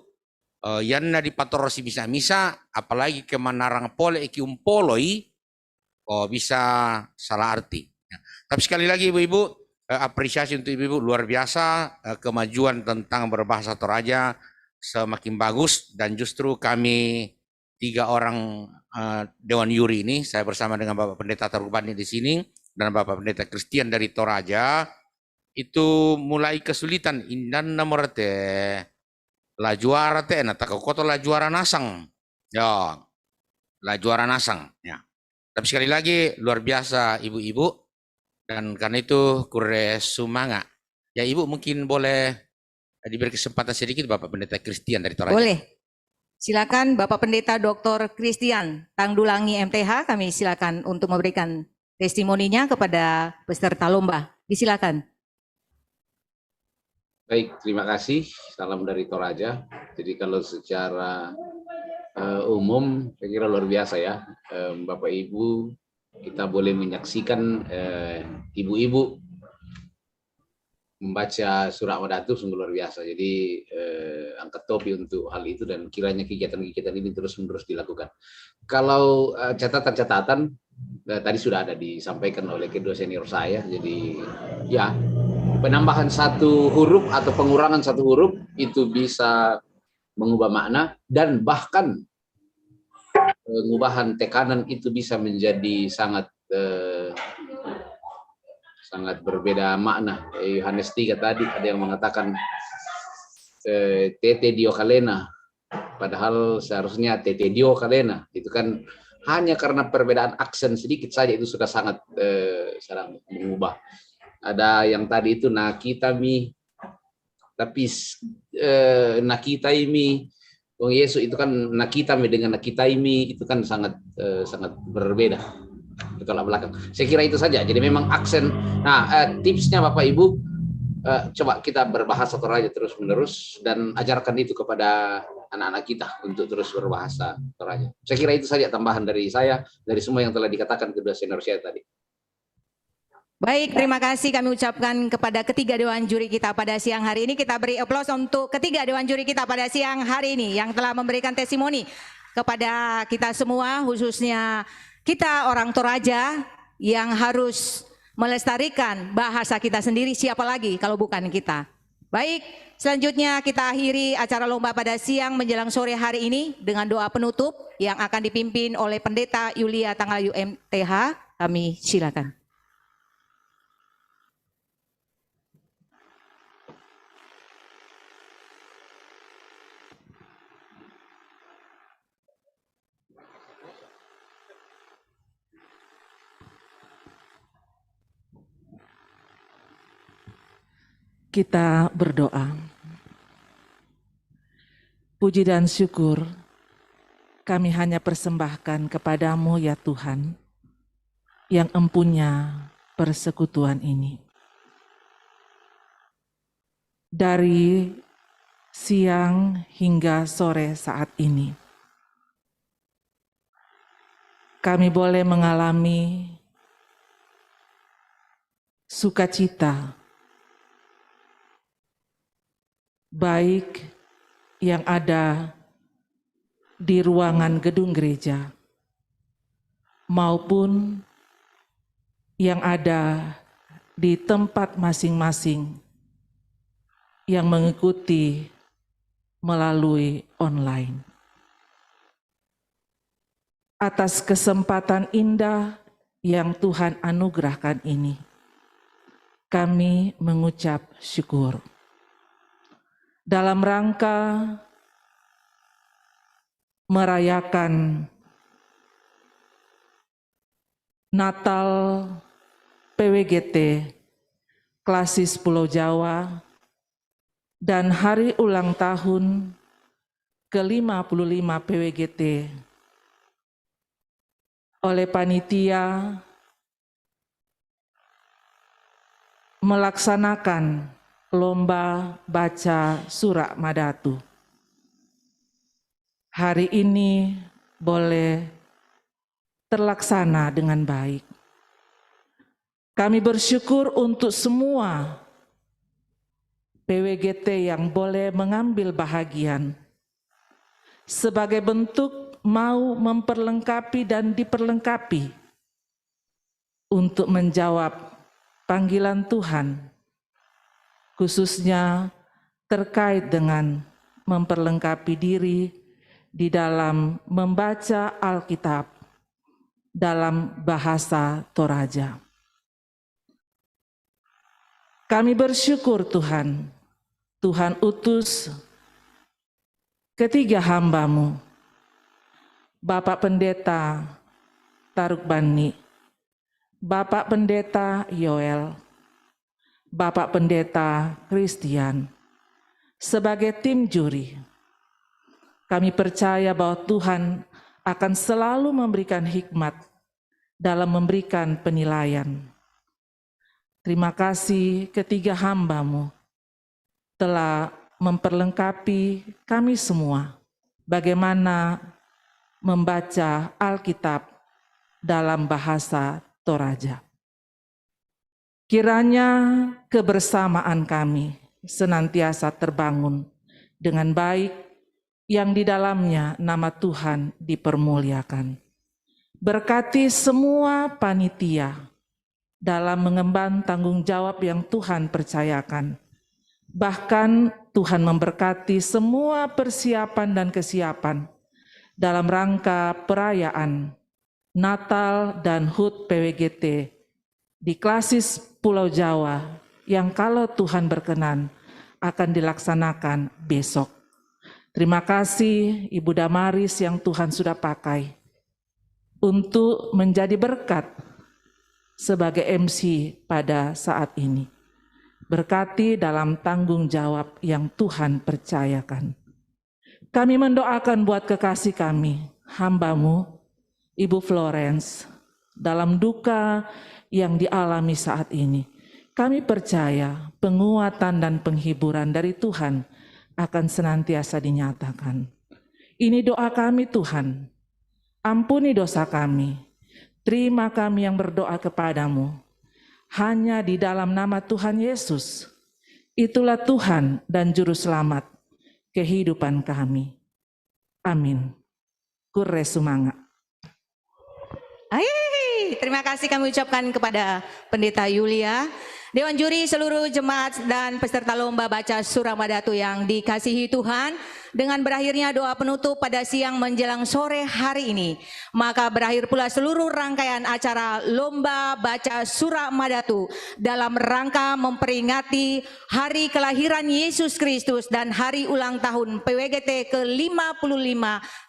yanna di patorosi bisa misa apalagi ke manarang pole iki umpoloi bisa salah arti. Nah, tapi sekali lagi ibu-ibu, apresiasi untuk ibu-ibu, luar biasa kemajuan tentang berbahasa Toraja semakin bagus dan justru kami 3 orang Dewan Yuri ini, saya bersama dengan Bapak Pendeta Tarugubani di sini dan Bapak Pendeta Christian dari Toraja itu mulai kesulitan indan namorate la juara teh na takokoto la juara nasang. Ya. La juara nasang ya. Tapi sekali lagi luar biasa ibu-ibu. Dan karena itu kure sumanga. Ya Ibu mungkin boleh diberi kesempatan sedikit Bapak Pendeta Christian dari Toraja. Boleh. Silakan Bapak Pendeta Dr. Christian Tangdulangi MTH, kami silakan untuk memberikan testimoninya kepada peserta lomba. Disilakan. Baik, terima kasih. Salam dari Toraja. Jadi kalau secara umum saya kira luar biasa ya. Bapak Ibu, kita boleh menyaksikan ibu-ibu membaca surah Madatu sungguh luar biasa. Jadi angkat topi untuk hal itu dan kiranya kegiatan-kegiatan ini terus-menerus dilakukan. Kalau catatan-catatan tadi sudah ada disampaikan oleh kedua senior saya. Jadi ya penambahan satu huruf atau pengurangan satu huruf itu bisa mengubah makna dan bahkan pengubahan tekanan itu bisa menjadi sangat sangat berbeda makna. Yohanes 3 tadi ada yang mengatakan tete dio kalena, padahal seharusnya tete dio kalena. Itu kan hanya karena perbedaan aksen sedikit saja itu sudah sangat mengubah. Ada yang tadi itu nakitami, tapi nakitaimi Wong Yesus itu kan nakitami dengan nakitaimi itu kan sangat sangat berbeda bertolak belakang. Saya kira itu saja. Jadi memang aksen. Nah, tipsnya Bapak Ibu, coba kita berbahasa Toraja terus menerus dan ajarkan itu kepada anak-anak kita untuk terus berbahasa Toraja. Saya kira itu saja tambahan dari saya dari semua yang telah dikatakan kedua senior saya tadi. Baik, terima kasih kami ucapkan kepada ketiga dewan juri kita pada siang hari ini. Kita beri aplaus untuk ketiga dewan juri kita pada siang hari ini yang telah memberikan testimoni kepada kita semua, khususnya kita orang Toraja yang harus melestarikan bahasa kita sendiri, siapa lagi kalau bukan kita. Baik, selanjutnya kita akhiri acara lomba pada siang menjelang sore hari ini dengan doa penutup yang akan dipimpin oleh Pendeta Yulia Tanglayu MTH. Kami silakan. Kita berdoa. Puji dan syukur kami hanya persembahkan kepadamu ya Tuhan, yang empunya persekutuan ini. Dari siang hingga sore saat ini, kami boleh mengalami sukacita, baik yang ada di ruangan gedung gereja maupun yang ada di tempat masing-masing yang mengikuti melalui online. Atas kesempatan indah yang Tuhan anugerahkan ini, kami mengucap syukur. Dalam rangka merayakan Natal PWGT Klasis Pulau Jawa dan hari ulang tahun ke-55 PWGT oleh panitia melaksanakan lomba baca Surah Madatu. Hari ini boleh terlaksana dengan baik. Kami bersyukur untuk semua PWGT yang boleh mengambil bahagian sebagai bentuk mau memperlengkapi dan diperlengkapi untuk menjawab panggilan Tuhan, khususnya terkait dengan memperlengkapi diri di dalam membaca Alkitab dalam bahasa Toraja. Kami bersyukur Tuhan, Tuhan utus ketiga hamba-Mu, Bapak Pendeta Taruk Bani, Bapak Pendeta Yoel, Bapak Pendeta Christian, sebagai tim juri. Kami percaya bahwa Tuhan akan selalu memberikan hikmat dalam memberikan penilaian. Terima kasih ketiga hamba-Mu telah memperlengkapi kami semua bagaimana membaca Alkitab dalam bahasa Toraja. Kiranya kebersamaan kami senantiasa terbangun dengan baik yang di dalamnya nama Tuhan dipermuliakan. Berkati semua panitia dalam mengemban tanggung jawab yang Tuhan percayakan. Bahkan Tuhan memberkati semua persiapan dan kesiapan dalam rangka perayaan Natal dan HUT PWGT di Klasis Pulau Jawa yang kalau Tuhan berkenan akan dilaksanakan besok. Terima kasih Ibu Damaris yang Tuhan sudah pakai untuk menjadi berkat sebagai MC pada saat ini. Berkati dalam tanggung jawab yang Tuhan percayakan. Kami mendoakan buat kekasih kami, hamba-Mu, Ibu Florence, dalam duka yang dialami saat ini. Kami percaya penguatan dan penghiburan dari Tuhan akan senantiasa dinyatakan. Ini doa kami Tuhan, ampuni dosa kami, terima kami yang berdoa kepadamu. hanya di dalam nama Tuhan Yesus. Itulah Tuhan dan Juru Selamat kehidupan kami. Amin. Kure sumanga. Terima kasih kami ucapkan kepada Pendeta Yulia, Dewan Juri, seluruh jemaat dan peserta lomba baca surah Madatu yang dikasihi Tuhan. Dengan berakhirnya doa penutup pada siang menjelang sore hari ini, maka berakhir pula seluruh rangkaian acara lomba baca surah Madatu dalam rangka memperingati hari kelahiran Yesus Kristus dan hari ulang tahun PWGT ke-55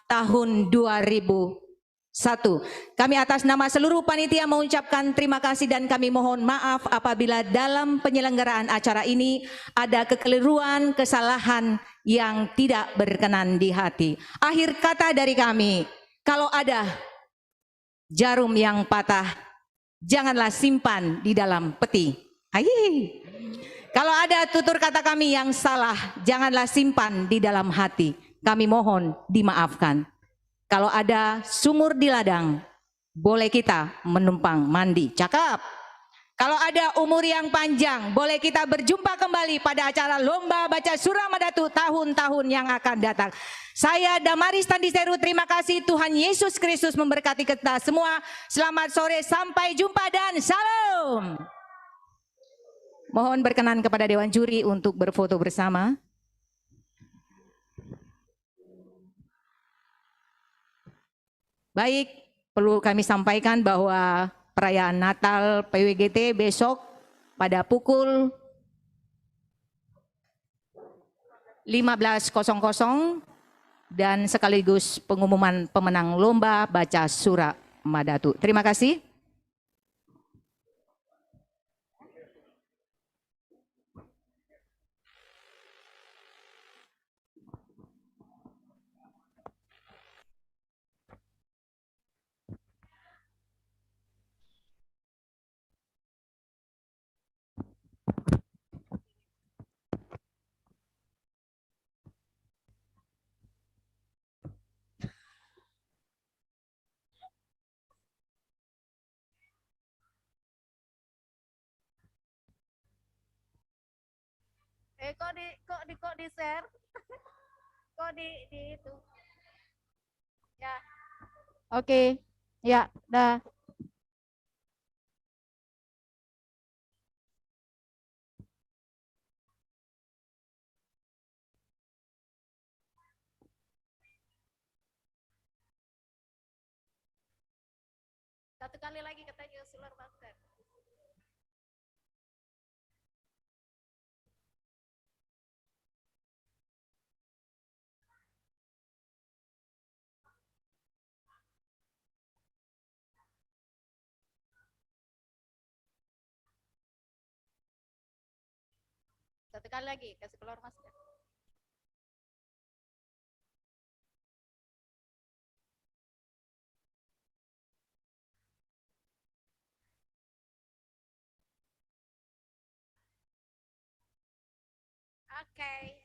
tahun 2001. Kami atas nama seluruh panitia mengucapkan terima kasih dan kami mohon maaf apabila dalam penyelenggaraan acara ini ada kekeliruan, kesalahan yang tidak berkenan di hati. Akhir kata dari kami, kalau ada jarum yang patah, janganlah simpan di dalam peti. Kalau ada tutur kata kami yang salah, janganlah simpan di dalam hati. Kami mohon dimaafkan. Kalau ada sumur di ladang, boleh kita menumpang mandi. Cakep. Kalau ada umur yang panjang, boleh kita berjumpa kembali pada acara lomba baca surah Madatu tahun-tahun yang akan datang. Saya Damaris Tandiseru, terima kasih. Tuhan Yesus Kristus memberkati kita semua. Selamat sore, sampai jumpa dan salam. Mohon berkenan kepada Dewan Juri untuk berfoto bersama. Baik, perlu kami sampaikan bahwa perayaan Natal PWGT besok pada pukul 15.00 dan sekaligus pengumuman pemenang lomba baca surah Madatu. Terima kasih. Kok di share? Kok di itu? Ya. Oke. Ya, dah. Satu kali lagi katanya Sular Master. Satu kali lagi, kasih keluar masker. Oke.